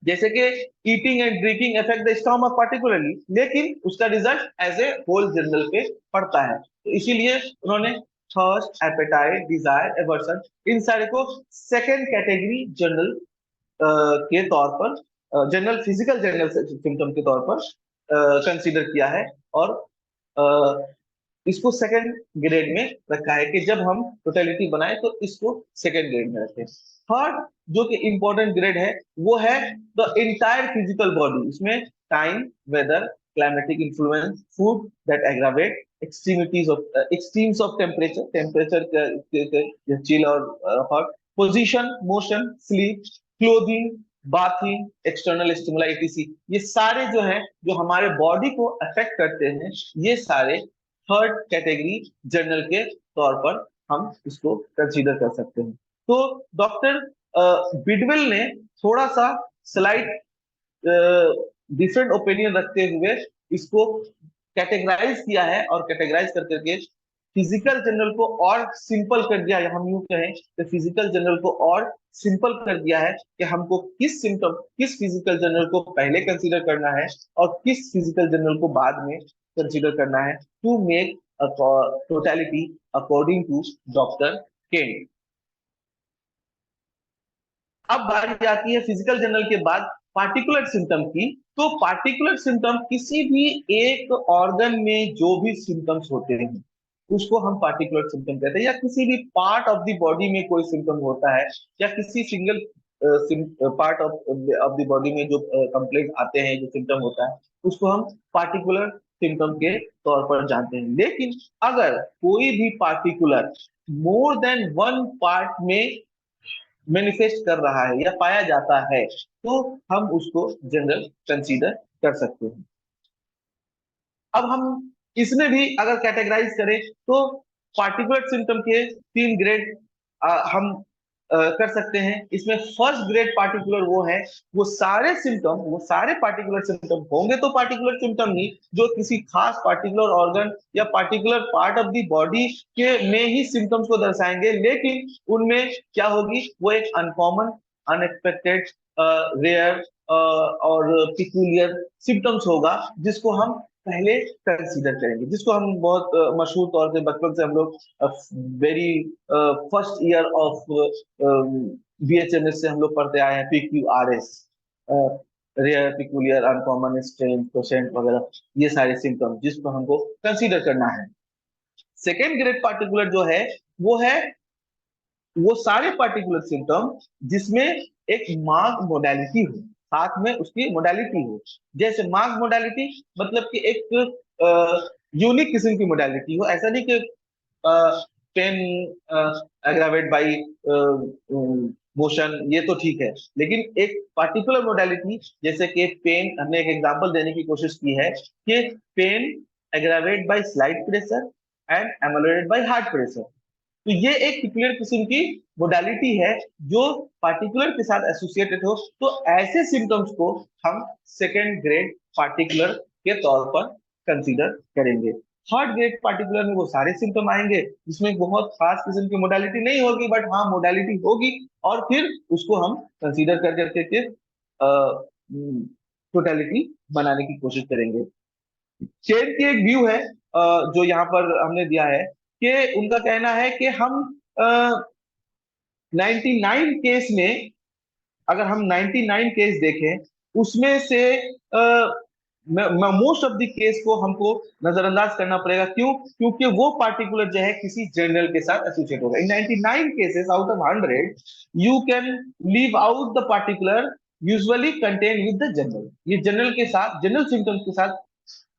जैसे कि eating and drinking affect the stomach particularly, लेकिन उसका result as a whole general पे पड़ता है, तो इसीलिए उन्होंने थर्स्ट, एपेटाइट, डिजायर, एवर्सन, इन सारे को सेकेंड कैटेगरी जनरल के तौर पर, जनरल फिजिकल जनरल सिम्टम के तौर पर कंसीडर किया है, और इसको सेकेंड ग्रेड में रखा है कि जब हम टोटलिटी बनाए तो इसको सेकेंड ग्रेड में रखें। थर्ड जो कि इंपॉर्टेंट ग्रेड है वो है द इंटायर फिजिकल बॉडी। इसमें time, weather, climatic influence, food that aggravate, extremes of temperature chill और hot, position, motion, sleep, clothing, bathing, external stimuli etc, ये सारे जो है जो हमारे बॉडी को अफेक्ट करते हैं, ये सारे थर्ड कैटेगरी जर्नल के तौर पर हम इसको कंसीडर कर सकते हैं। तो डॉक्टर बिडवेल ने थोड़ा सा स्लाइड डिफरेंट ओपिनियन रखते हुए इसको कैटेगराइज किया है, और कैटेगराइज कर करके फिजिकल जनरल को और सिंपल कर दिया है। हम यूं कहें कि फिजिकल जनरल को और सिंपल कर दिया है कि हमको किस सिम्टम, किस फिजिकल जनरल को पहले कंसीडर करना है और किस फिजिकल जनरल को बाद में कंसीडर करना है, to make totality according to doctor Kent. अब बारी आती है फिजिकल जनरल के बाद पार्टिकुलर सिम्टम की। तो पार्टिकुलर सिम्टम किसी भी एक ऑर्गन में जो भी सिम्टम्स होते हैं उसको हम पार्टिकुलर सिम्टम कहते हैं, या किसी भी पार्ट ऑफ द बॉडी में कोई सिम्टम होता है, या किसी single part of the body में जो कंप्लेंट आते हैं, जो सिम्टम होता है, उसको हम पार्टिकुलर सिम्टम के तौर पर जानते हैं। लेकिन अगर कोई भी particular more than one part में मैनिफेस्ट कर रहा है या पाया जाता है, तो हम उसको जनरल कंसीडर कर सकते हैं। अब हम इसमें भी अगर कैटेगराइज करें तो पार्टिकुलर सिम्टम के 3 ग्रेड हम कर सकते हैं। इसमें फर्स्ट ग्रेड पार्टिकुलर वो है, वो सारे सिम्टम, वो सारे पार्टिकुलर सिम्टम होंगे तो पार्टिकुलर सिम्टम नहीं, जो किसी खास पार्टिकुलर ऑर्गन या particular part of the body के में ही सिम्टम्स को दर्शाएंगे, लेकिन उनमें क्या होगी, वो एक अनकॉमन, अनएक्सपेक्टेड, रेयर और पिक्यूलियर सिम्टम्स होगा, जिसको हम पहले कंसीडर करेंगे, जिसको हम बहुत मशहूर तौर से बचपन से हम लोग very first year of BHMS से हम लोग पढ़ते आए हैं, PQRS, rare, peculiar, uncommon, strange, quotient वगैरह, ये सारे सिम्टम जिसको हमको कंसीडर करना है। सेकेंड ग्रेड पार्टिकुलर जो है वो सारे पार्टिकुलर सिम्टम जिसमें एक मार्क मोडालिटी हो, साथ में उसकी मोडालिटी हो। जैसे मार्क मोडालिटी मतलब कि एक यूनिक किस्म की मोडालिटी हो, ऐसा नहीं कि पेन एग्रावेट बाई मोशन, ये तो ठीक है, लेकिन एक पार्टिकुलर मोडालिटी, जैसे कि पेन, हमने एक एग्जांपल देने की कोशिश की है कि pain aggravate by slight pressure and ameliorated by hard pressure. तो ये एक पर्टिकुलर किस्म की मोडालिटी है जो पार्टिकुलर के साथ एसोसिएटेड हो, तो ऐसे सिम्टम्स को हम सेकेंड ग्रेड पार्टिकुलर के तौर पर कंसीडर करेंगे। थर्ड ग्रेड पार्टिकुलर में वो सारे सिम्टम आएंगे जिसमें बहुत खास किस्म की मोडालिटी नहीं होगी, बट हाँ मोडालिटी होगी, और फिर उसको हम कंसीडर कर करके टोटलिटी बनाने की कोशिश करेंगे। शेर की एक व्यू है जो यहाँ पर हमने दिया है कि उनका कहना है कि हम 99 केस में, अगर हम 99 केस देखें उसमें से मोस्ट ऑफ द केस को हमको नजरअंदाज करना पड़ेगा। क्यों? क्योंकि वो पार्टिकुलर जो है किसी जनरल के साथ एसोसिएट होगा। इन 99 cases out of 100 you can leave out the particular usually contain with the general. ये जनरल के साथ, जनरल सिम्टम्स के साथ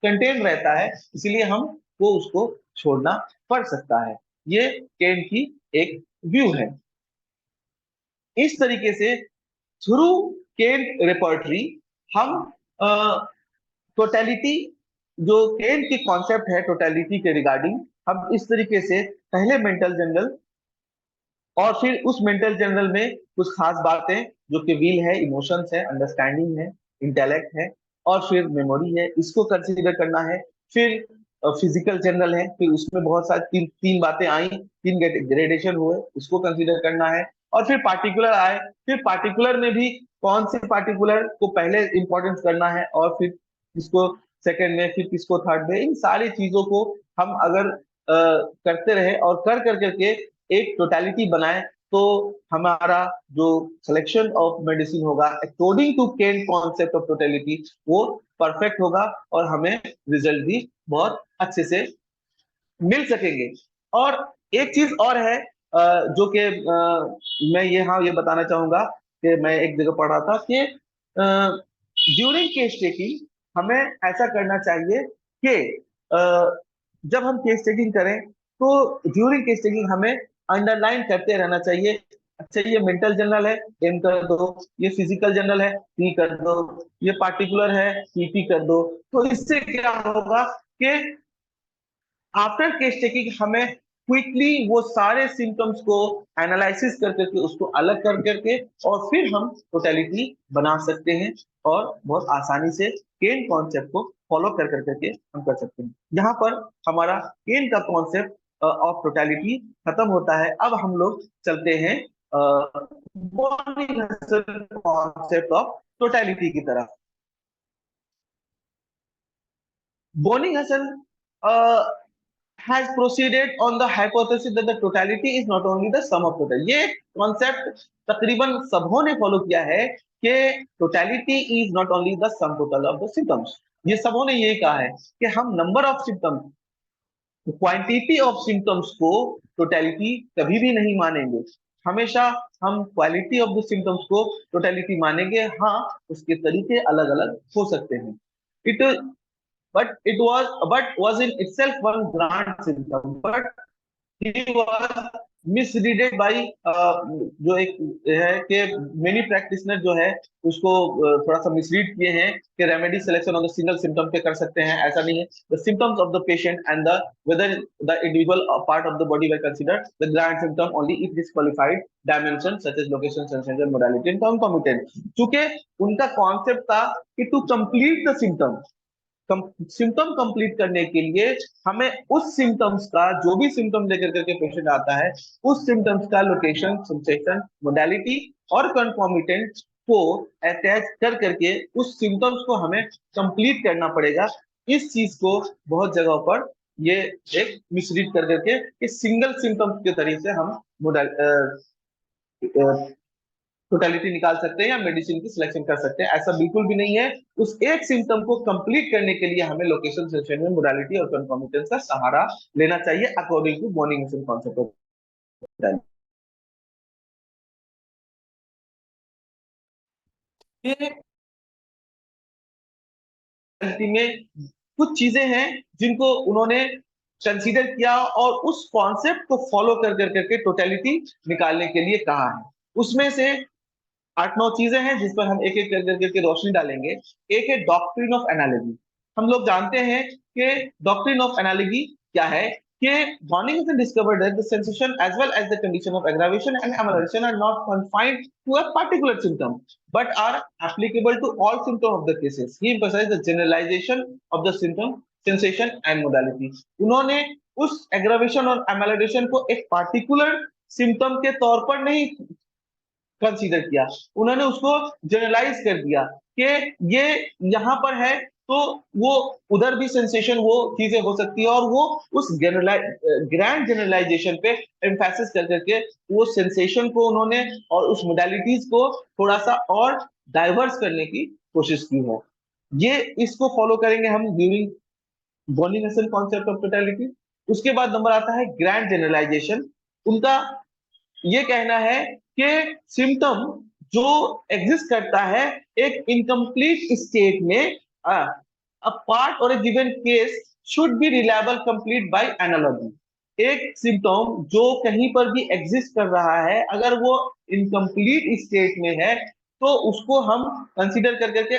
कंटेन रहता है, इसलिए हमको उसको छोड़ना पड़ सकता है। ये केंट की एक व्यू है। इस तरीके से थ्रू केंट रेपर्टरी हम टोटलिटी, जो केंट की कॉन्सेप्ट है टोटलिटी के रिगार्डिंग, हम इस तरीके से पहले मेंटल जनरल और फिर उस मेंटल जनरल में कुछ खास बातें जो कि विल है, इमोशंस है, अंडरस्टैंडिंग है, इंटेलेक्ट है और फिर मेमोरी है, इसको कंसीडर करना है। फिर फिजिकल जनरल है, फिर उसमें बहुत सारी तीन बातें आई, तीन ग्रेडेशन हुए, उसको कंसीडर करना है। और फिर पार्टिकुलर आए, फिर पार्टिकुलर में भी कौन से पार्टिकुलर को पहले इंपॉर्टेंस करना है और फिर किसको सेकंड में, फिर किसको थर्ड में। इन सारी चीजों को हम अगर करते रहे और कर करके एक टोटलिटी बनाए तो हमारा जो सिलेक्शन ऑफ मेडिसिन होगा according to Kent concept of totality वो परफेक्ट होगा और हमें रिजल्ट भी बहुत अच्छे से मिल सकेंगे। और एक चीज और है जो कि मैं ये बताना चाहूंगा कि मैं एक जगह पढ़ रहा था कि ड्यूरिंग केस टेकिंग हमें ऐसा करना चाहिए कि जब हम केस टेकिंग करें तो ड्यूरिंग केस टेकिंग हमें अंडरलाइन करते रहना चाहिए। अच्छा, ये मेंटल जनरल है, एम कर दो, ये फिजिकल जनरल है, पी कर दो, ये पार्टिकुलर है, पीपी कर दो। तो इससे क्या होगा कि आफ्टर केस टेकिंग हमें क्विकली वो सारे सिम्टम्स को एनालिसिस कर करके उसको अलग कर करके और फिर हम टोटलिटी बना सकते हैं और बहुत आसानी से केन कॉन्सेप्ट को फॉलो कर करके हम कर सकते हैं। यहाँ पर हमारा केन का कॉन्सेप्ट ऑफ टोटलिटी खत्म होता है। अब हम लोग चलते हैं कॉन्सेप्ट ऑफ टोटलिटी की तरफ। बोनिंगहसन has proceeded on the hypothesis that the totality is not only the sum of total। ये कॉन्सेप्ट तकरीबन सबों ने फॉलो किया है कि totality is not only the sum total of the symptoms. ये सबों ने यही कहा है कि हम number of symptoms, quantity of symptoms को टोटलिटी कभी भी नहीं मानेंगे। हमेशा हम क्वालिटी ऑफ द सिम्टम्स को टोटलिटी मानेंगे। हाँ, उसके तरीके अलग अलग हो सकते हैं। It was in itself one grand symptom, but he was misreaded by जो एक है कि मेनी प्रैक्टिशनर जो है उसको थोड़ा सा मिसरीड किए हैं कि remedy selection of the single symptom पे कर सकते हैं। ऐसा नहीं है। The symptoms of the patient and the whether the individual part of the body were considered the grand symptom only if disqualified dimension such as location, sensation, modality and concomitant. चूंकि उनका concept था कि to complete the symptom, symptom complete करने के लिए हमें उस symptoms का, जो भी सिम्टम लेकर करके पेशेंट आता है, उस सिम्टम्स का लोकेशन, सेंसेशन, मोडालिटी और कंकॉमिटेंट को अटैच कर करके उस सिम्टम्स को हमें कंप्लीट करना पड़ेगा। इस चीज को बहुत जगह पर ये एक मिसरीड कर करके कि सिंगल सिम्टम्स के तरीके से हम टोटलिटी निकाल सकते हैं या मेडिसिन की सिलेक्शन कर सकते हैं। ऐसा बिल्कुल भी नहीं है। उस एक सिम्टम को कंप्लीट करने के लिए हमें लोकेशन, सेंसेशन, मोडालिटी और कंकॉमिटेंस का सहारा लेना चाहिए according to Boenninghausen concept of totality. में कुछ चीजें हैं जिनको उन्होंने कंसीडर किया और उस कॉन्सेप्ट को फॉलो कर करके टोटलिटी निकालने के लिए कहा है। उसमें से 8-9 चीजें हैं जिस पर हम एक एक करके रोशनी डालेंगे। एक है डॉक्ट्रिन ऑफ एनालॉजी। हम लोग जानते हैं कि डॉक्ट्रिन ऑफ एनालॉजी क्या है कि Boeninhousan discovered that the sensation as well as the condition of aggravation and amelioration are not confined to a particular symptom but are applicable to all symptoms of the cases. He emphasized the generalization of the symptom, sensation and modality। उन्होंने उस aggravation और amelioration को एक particular symptom के तौर पर नहीं consider किया, उन्होंने उसको जनरलाइज कर दिया कि ये यहाँ पर है तो वो उधर भी सेंसेशन वो चीजें हो सकती है, और वो उस ग्रैंड जनरलाइजेशन पे एम्फेसिस कर करके वो सेंसेशन को उन्होंने और उस मोडालिटीज को थोड़ा सा और डाइवर्स करने की कोशिश की है। ये इसको फॉलो करेंगे हम ड्यूरिंग बोनिंगहसन कॉन्सेप्ट ऑफ टोटलिटी। उसके बाद नंबर आता है ग्रैंड जनरलाइजेशन। उनका ये कहना है कि सिम्टम जो एग्जिस्ट करता है एक इनकम्प्लीट स्टेट में, अ पार्ट और a given case should be reliable complete by analogy. एक सिम्टम जो कहीं पर भी एग्जिस्ट कर रहा है, अगर वो इनकम्प्लीट स्टेट में है तो उसको हम कंसीडर कर करके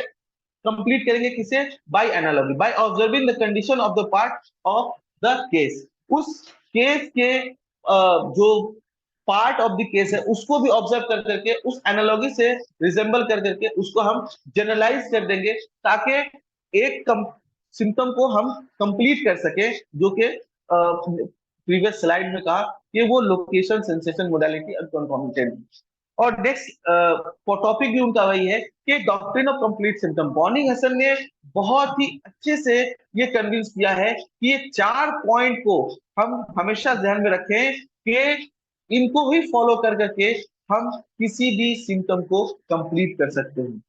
कंप्लीट करेंगे किसे, by analogy, by observing the condition of the part of the case. उस केस के जो पार्ट ऑफ द केस है उसको भी ऑब्जर्व कर करके उस एनालॉजी से रिजेंबल कर करके उसको हम जनरलाइज कर देंगे, ताकि एक सिम्टम को हम कंप्लीट कर सके, जो कि प्रीवियस स्लाइड में कहा कि वो लोकेशन, सेंसेशन, मोडालिटी और कॉन्कॉमिटेंट। और नेक्स्ट टॉपिक भी उनका वही है कि डॉक्ट्रिन ऑफ कंप्लीट सिम्टम। बोनिंगहसन ने बहुत ही अच्छे से ये कन्विंस किया है कि ये 4 पॉइंट को हम हमेशा ध्यान में रखें कि इनको ही फॉलो कर करके हम किसी भी सिम्टम को कंप्लीट कर सकते हैं।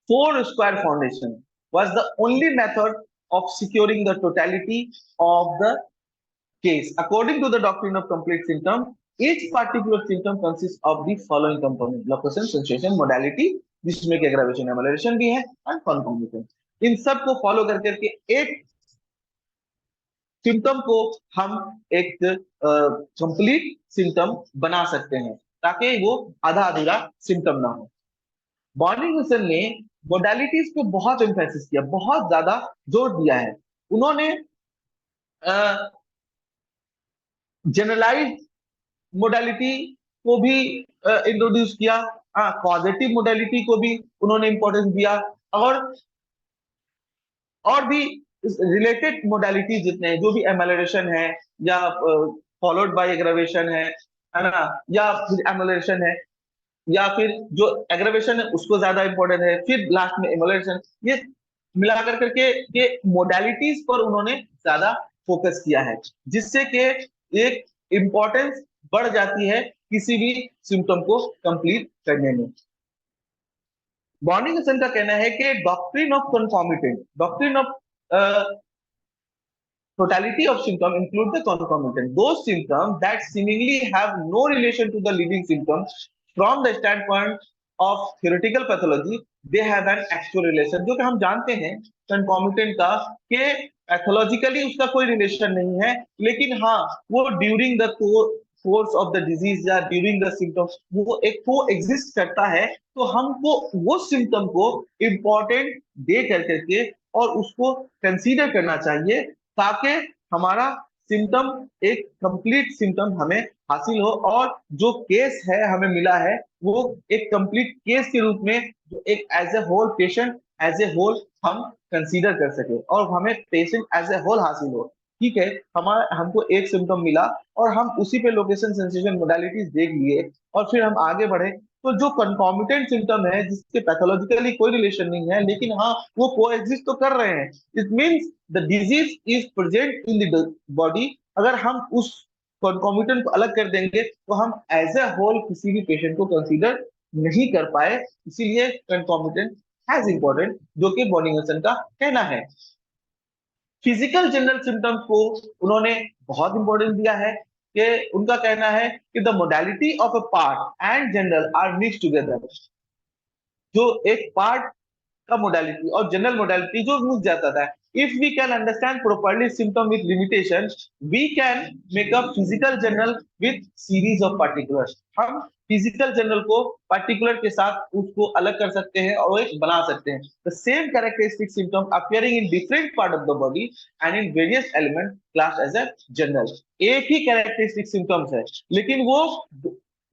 4 square foundation was the only method of securing the totality of the case. According to the doctrine of complete symptom, each particular symptom consists of the following component: location, sensation, modality, जिसमें कि aggravation, amelioration भी है, and concomitant। इन सब को follow कर करके एक symptom को हम एक कंप्लीट सिम्टम बना सकते हैं, ताकि वो आधा अधूरा सिम्टम ना हो। बोनिंगहसन ने मोडालिटीज पे बहुत एम्फेसिस किया, बहुत ज्यादा जोर दिया है। उन्होंने जनरलाइज मोडालिटी को भी इंट्रोड्यूस किया, पॉजिटिव मोडालिटी को भी उन्होंने इंपॉर्टेंस दिया, और भी रिलेटेड मोडालिटी जितने हैं, जो भी एमेलोरेशन है या फॉलोड बाय एग्रावेशन है ना, या फिर एमेलोरेशन है, या फिर जो एग्रावेशन है उसको ज्यादा इंपॉर्टेंट है, फिर लास्ट में एमेलोरेशन, ये मिलाकर करके ये मोडालिटीज पर उन्होंने ज्यादा फोकस किया है, जिससे कि एक इंपॉर्टेंस बढ़ जाती है किसी भी सिम्टम को कंप्लीट करने में। बोनिंगहसन का कहना है कि doctrine of concomitant, doctrine of totality of symptom include the concomitant, those symptoms that seemingly have no relation to the leading symptoms from the standpoint of theoretical pathology, they have an actual relation। जो कि हम जानते हैं concomitant का कि pathologically उसका कोई relation नहीं है, लेकिन हाँ वो during the course of the disease या ड्यूरिंग द सिम्टम्स वो एक को एग्जिस्ट करता है, तो हमको वो सिम्टम को इंपॉर्टेंट दे करके और उसको कंसीडर करना चाहिए, ताकि हमारा सिम्टम एक कंप्लीट सिम्टम हमें हासिल हो, और जो केस है हमें मिला है वो एक कंप्लीट केस के रूप में जो एक as a whole patient as a whole हम कंसीडर कर सके, और हमें पेशेंट एज ए होल हासिल हो। ठीक है, हमारा हमको एक सिम्टम मिला और हम उसी पे लोकेशन, सेंसेशन, मोडालिटीज देख लिए और फिर हम आगे बढ़े, तो जो कंकॉमिटेंट सिम्टम है जिसके पैथोलॉजिकली कोई रिलेशन नहीं है, लेकिन हाँ वो कोएग्जिस्ट तो कर रहे हैं, it means the disease is present in the body. अगर हम उस कंकॉमिटेंट को अलग कर देंगे तो हम एज ए होल किसी भी पेशेंट को कंसीडर नहीं कर पाए, इसीलिए कंकॉमिटेंट एज इंपॉर्टेंट, जो कि बोनिंगहसन का कहना है। फिजिकल जनरल सिम्टम्स को उन्होंने बहुत इंपॉर्टेंस दिया है, कि उनका कहना है कि the modality of a part and general R mixed together. जो एक पार्ट का मोडालिटी और जनरल मोडालिटी जो मिल जाता था, if we can understand properly symptom with limitation, we can make a physical general with series of particulars. हम physical general को पार्टिकुलर के साथ उसको अलग कर सकते हैं और एक बना सकते हैं। The same characteristic symptom appearing in different part of the body and in various element class as a general. एक ही कैरेक्टरिस्टिक सिम्टम्स है, लेकिन वो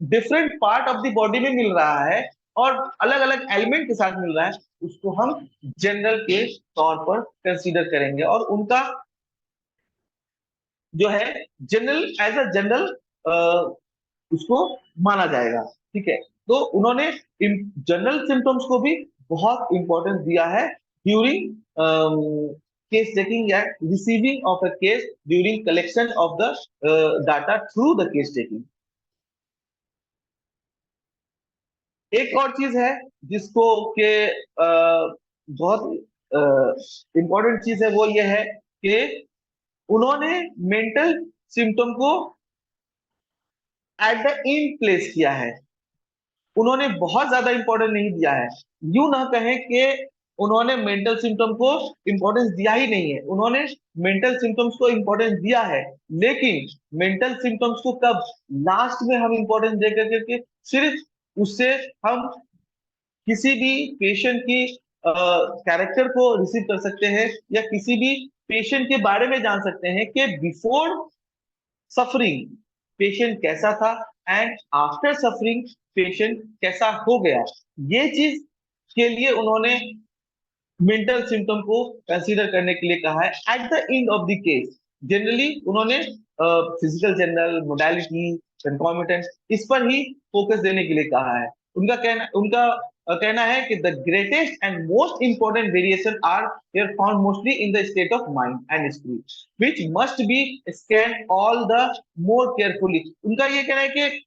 different part of the body में मिल रहा है और अलग अलग एलिमेंट के साथ मिल रहा है, उसको हम जनरल के तौर पर कंसीडर करेंगे, और उनका जो है जनरल एज अ जनरल उसको माना जाएगा। ठीक है, तो उन्होंने जनरल सिम्टम्स को भी बहुत इंपॉर्टेंस दिया है ड्यूरिंग केस टेकिंग या receiving of a case during collection of the data through the case taking. एक और चीज है जिसको के बहुत इंपॉर्टेंट चीज है, वो ये है कि उन्होंने मेंटल सिम्टम को एट द इन प्लेस किया है। उन्होंने बहुत ज्यादा इंपॉर्टेंट नहीं दिया है। यूं ना कहें कि उन्होंने मेंटल सिम्टम को इंपॉर्टेंस दिया ही नहीं है, उन्होंने मेंटल सिम्टम्स को इंपॉर्टेंस दिया है, लेकिन मेंटल सिम्टम्स को कब लास्ट में हम इंपॉर्टेंस दे करके सिर्फ उससे हम किसी भी पेशेंट की कैरेक्टर को रिसीव कर सकते हैं या किसी भी पेशेंट के बारे में जान सकते हैं कि बिफोर सफरिंग पेशेंट कैसा था एंड आफ्टर सफरिंग पेशेंट कैसा हो गया। ये चीज के लिए उन्होंने मेंटल सिम्टम को कंसीडर करने के लिए कहा है at the end of the case. Generally उन्होंने फिजिकल जनरल मोडालिटी कंकॉमिटेंस इस पर ही फोकस देने के लिए कहा है। उनका कहना है कि the greatest and most important variation are here found mostly in the state of mind and spirit which must be scan all the more carefully. उनका ये कहना है कि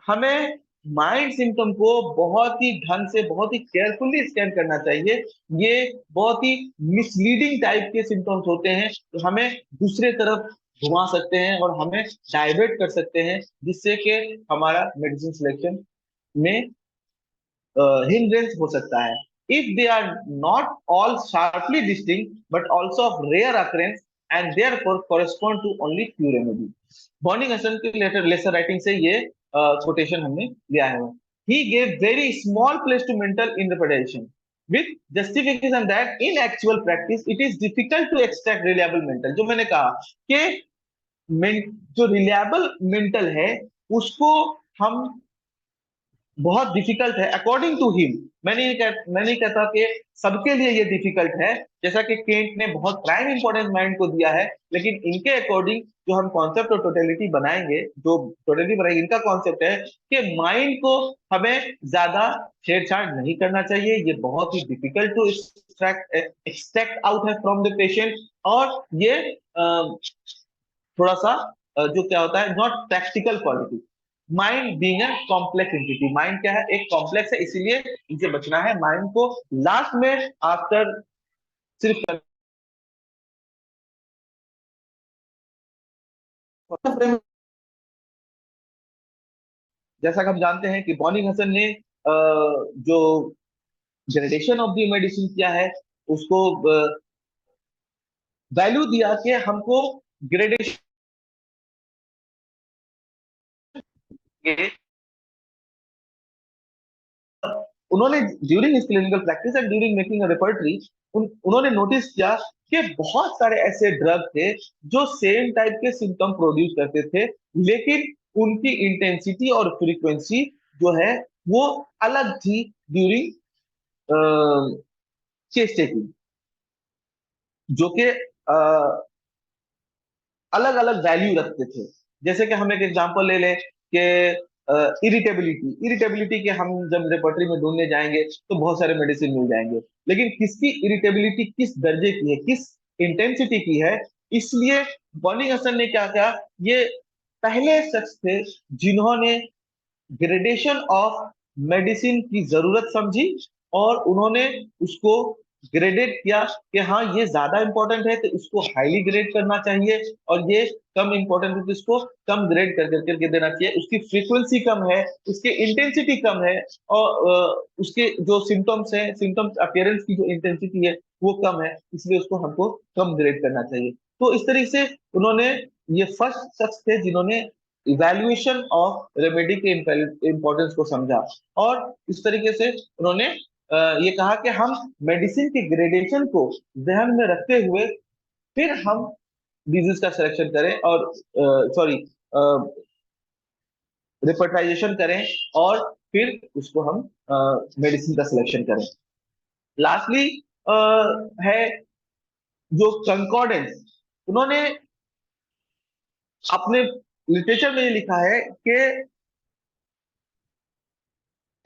हमें माइंड सिम्टम को बहुत ही ढंग से बहुत ही केयरफुली स्कैन करना चाहिए। ये बहुत ही मिसलीडिंग टाइप के सिम्टम्स होते हैं तो हमें दूसरे तरफ घुमा सकते हैं और हमें डाइवर्ट कर सकते हैं, जिससे कि हमारा मेडिसिन सिलेक्शन में hindrance हो सकता है। If they are not all sharply distinct but also of rare occurrence and therefore correspond to only few remedies। बॉर्निंगहसन के लेटर राइटिंग से ये कोटेशन हमने लिया है। He gave very small place to mental interpretation with justification that in actual practice it is difficult to extract reliable mental। जो मैंने कहा कि जो रिलायबल मेंटल है उसको हम बहुत डिफिकल्ट है अकॉर्डिंग टू हिम। मैं नहीं कहता कि सबके लिए ये डिफिकल्ट है, जैसा कि केंट ने बहुत प्राइम इंपॉर्टेंस माइंड को दिया है, लेकिन इनके अकॉर्डिंग जो हम कॉन्सेप्ट ऑफ टोटलिटी बनाएंगे, जो टोटलिटी बनाएंगे, इनका कॉन्सेप्ट है कि माइंड को हमें ज्यादा छेड़छाड़ नहीं करना चाहिए। ये बहुत ही डिफिकल्ट टू एक्सट्रैक्ट आउट है फ्रॉम द पेशेंट, और ये थोड़ा सा जो क्या होता है not practical quality. Mind being a complex entity, mind क्या है, एक कॉम्प्लेक्स है, इसीलिए इनसे बचना है। माइंड को लास्ट में आफ्टर सिर्फ जैसा कि हम जानते हैं कि बॉर्निंगहसन ने जो ग्रेडेशन ऑफ द मेडिसिन किया है उसको वैल्यू दिया कि हमको ग्रेडेशन के उन्होंने during his clinical practice and during making a repertory उन्होंने नोटिस किया कि बहुत सारे ऐसे ड्रग थे जो सेम टाइप के सिम्टम प्रोड्यूस करते थे, लेकिन उनकी इंटेंसिटी और फ्रीक्वेंसी जो है वो अलग थी ड्यूरिंग केस टेकिंग, जो कि अलग अलग वैल्यू रखते थे। जैसे कि हम एक एग्जांपल ले लें कि इरिटेबिलिटी इरिटेबिलिटी के हम जब रेपर्टरी में ढूंढने जाएंगे तो बहुत सारे मेडिसिन मिल जाएंगे, लेकिन किसकी इरिटेबिलिटी किस दर्जे की है, किस इंटेंसिटी की है। इसलिए बॉर्निंगहसन ने क्या किया, ये पहले शख्स थे जिन्होंने ग्रेडेशन ऑफ मेडिसिन की जरूरत समझी और उन्होंने उसको ग्रेडेड किया कि हाँ ये ज्यादा इंपॉर्टेंट है तो इसको हाईली ग्रेड करना चाहिए, और ये कम इंपॉर्टेंट है तो इसको कम ग्रेड करके देना चाहिए। उसकी फ्रीक्वेंसी कम है, उसकी इंटेंसिटी कम है, और उसके जो सिम्टम्स है, सिम्टम्स अपीयरेंस की जो इंटेंसिटी है वो कम है, इसलिए उसको हमको कम ग्रेड करना चाहिए। तो इस तरीके से उन्होंने, ये फर्स्ट शख्स थे जिन्होंने इवैल्यूएशन ऑफ रेमेडी के इंपॉर्टेंस को समझा, और इस तरीके से उन्होंने ये कहा कि हम मेडिसिन के ग्रेडेशन को ध्यान में रखते हुए फिर हम डिजीज का सिलेक्शन करें और सॉरी रिपर्टाइजेशन करें और फिर उसको हम मेडिसिन का सिलेक्शन करें। लास्टली है जो कंकॉर्डेंस, उन्होंने अपने लिटरेचर में ये लिखा है कि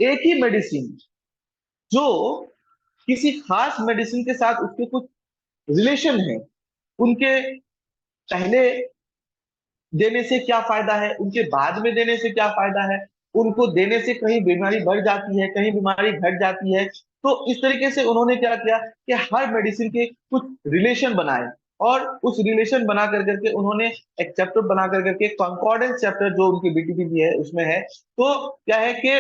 एक ही मेडिसिन जो किसी खास मेडिसिन के साथ उसके कुछ रिलेशन है, उनके पहले देने से क्या फायदा है, उनके बाद में देने से क्या फायदा है, उनको देने से कहीं बीमारी बढ़ जाती है, कहीं बीमारी घट जाती है। तो इस तरीके से उन्होंने क्या किया कि हर मेडिसिन के कुछ रिलेशन बनाए, और उस रिलेशन बना कर करके उन्होंने एक चैप्टर बना कर करके कंकॉर्डेंस चैप्टर जो उनकी बीटीपी है उसमें है। तो क्या है कि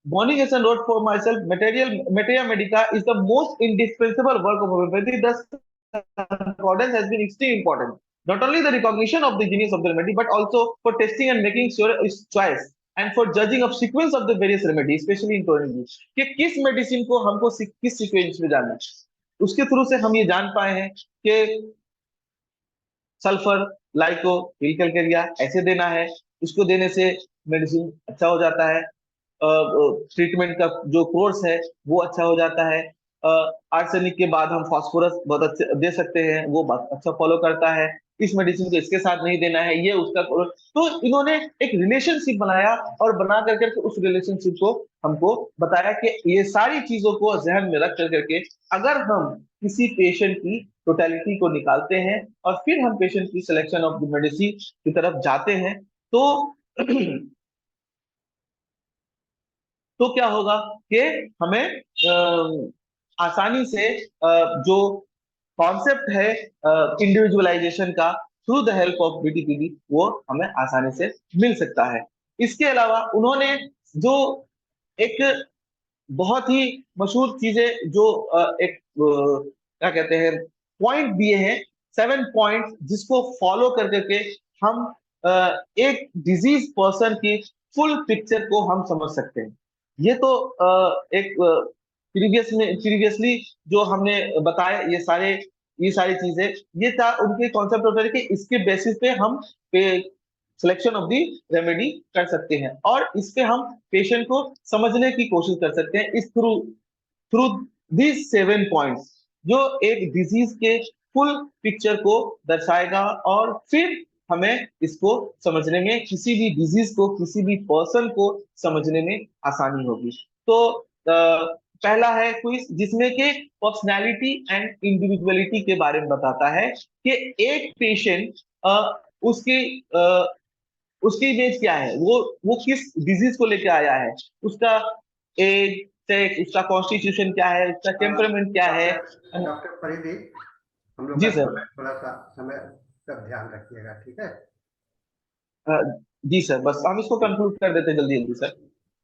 Boeninhousan wrote for myself, materia medica is the most indispensable work of homeopathy. Thus, concordance has been extremely important. Not only the recognition of the genius of the remedy, but also for testing and making sure its choice, and for judging of sequence of the various remedies, especially in totality. कि किस medicine को हमको किस sequence में जाना है, उसके through से हम ये जान पाए हैं कि सल्फर लाइको हिल कैलकेरिया ऐसे देना है, उसको देने से मेडिसिन अच्छा हो जाता है, ट्रीटमेंट का जो कोर्स है वो अच्छा हो जाता है। आर्सेनिक के बाद हम फास्फोरस बहुत अच्छे दे सकते हैं, वो बहुत अच्छा फॉलो करता है। इस मेडिसिन को इसके साथ नहीं देना है, ये उसका। तो इन्होंने एक रिलेशनशिप बनाया, और बना करके उस रिलेशनशिप को हमको बताया कि ये सारी चीजों को जहन में रख करके अगर हम किसी पेशेंट की टोटलिटी को निकालते हैं और फिर हम पेशेंट की सिलेक्शन ऑफ द मेडिसिन की तरफ जाते हैं, तो तो क्या होगा कि हमें आसानी से जो कॉन्सेप्ट है इंडिविजुअलाइजेशन का थ्रू द हेल्प ऑफ बीटीपीडी, वो हमें आसानी से मिल सकता है। इसके अलावा उन्होंने जो एक बहुत ही मशहूर चीजें जो क्या कहते हैं पॉइंट दिए हैं, 7 पॉइंट, जिसको फॉलो कर करके हम एक डिजीज पर्सन की फुल पिक्चर को हम समझ सकते हैं। ये तो एक प्रीवियसली जो हमने बताया ये सारी चीजें, ये था उनके कॉन्सेप्ट होता है कि इसके बेसिस पे हम सिलेक्शन ऑफ दी रेमेडी कर सकते हैं, और इस पे हम पेशेंट को समझने की कोशिश कर सकते हैं इस थ्रू थ्रू दीज 7 पॉइंट्स, जो एक डिजीज के फुल पिक्चर को दर्शाएगा, और फिर हमें इसको समझने में, किसी भी डिजीज को, किसी भी पर्सन को समझने में आसानी होगी। तो पहला है क्विज, जिसमें कि पर्सनैलिटी एंड इंडिविजुअलिटी के बारे में बताता है कि एक पेशेंट उसकी उसकी इमेज क्या है, वो किस डिजीज को लेकर आया है, उसका एज, सेक्स, उसका कॉन्स्टिट्यूशन क्या है, उसका टेम्परामेंट क्या है। डॉक्टर फरीदी, हम लोग जी का सर। थोड़ा सा समय का ध्यान रखिएगा, ठीक है? जी सर, बस हम इसको कंक्लूड कर देते हैं जल्दी जल्दी सर।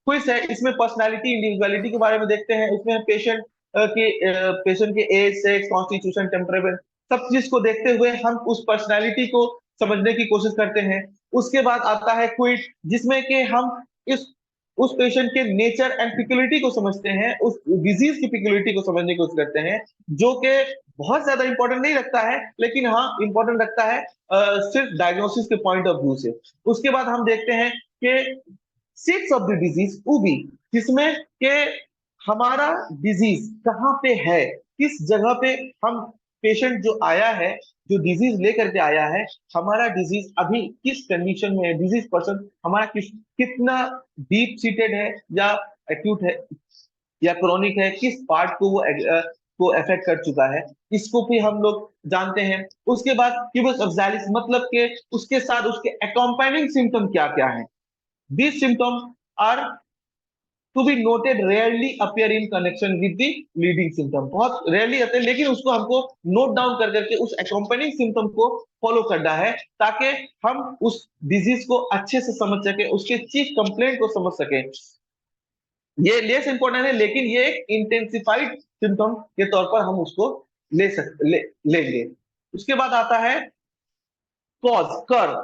क्विज है, इसमें पर्सनालिटी इंडिविजुअलिटी के बारे में देखते हैं। इसमें पेशेंट के एज, सेक्स, कॉन्स्टिट्यूशन, टेम्परामेंट, सब चीज को देखते हुए हम उस पर्सनालिटी को समझने की कोशिश करते हैं। उसके बाद आता है क्विज, जिसमें कि हम इस उस पेशेंट के नेचर एंड पिक्युलिटी को समझते हैं, उस डिजीज की पिक्युलिटी को समझने की कोशिश करते हैं, जो कि बहुत ज्यादा इंपॉर्टेंट नहीं रखता है, लेकिन हाँ इंपॉर्टेंट रखता है सिर्फ डायग्नोसिस के पॉइंट ऑफ व्यू से। उसके बाद हम देखते हैं कि सीड्स ऑफ द डिजीज उबी, जिसमें कि हमारा डिजीज कहाँ पे है, किस जगह पे हम पेशेंट जो आया है, जो डिजीज लेकर के आया है, हमारा डिजीज अभी किस कंडीशन में है, डिजीज पर्सन हमारा कितना डीप सीटेड है, या एक्यूट है, या क्रोनिक है, किस पार्ट को को अफेक्ट कर चुका है, इसको भी हम लोग जानते हैं। उसके बाद क्यूबस ऑफ मतलब के उसके साथ उसके अकॉम्पाइनिंग सिम्टम क्या क्या है। These symptoms are to be noted rarely appear in connection with the leading symptom, बहुत रेयरली आते हैं, लेकिन उसको हमको नोट डाउन कर करके उस अकॉम्पाइनिंग सिम्टम को फॉलो करना है, ताकि हम उस डिजीज को अच्छे से समझ सके, उसके चीफ कंप्लेंट को समझ सके। ये लेस इंपॉर्टेंट है, लेकिन ये एक इंटेंसिफाइड सिम्टम के तौर पर हम उसको लेंगे। उसके बाद आता है कॉज, कर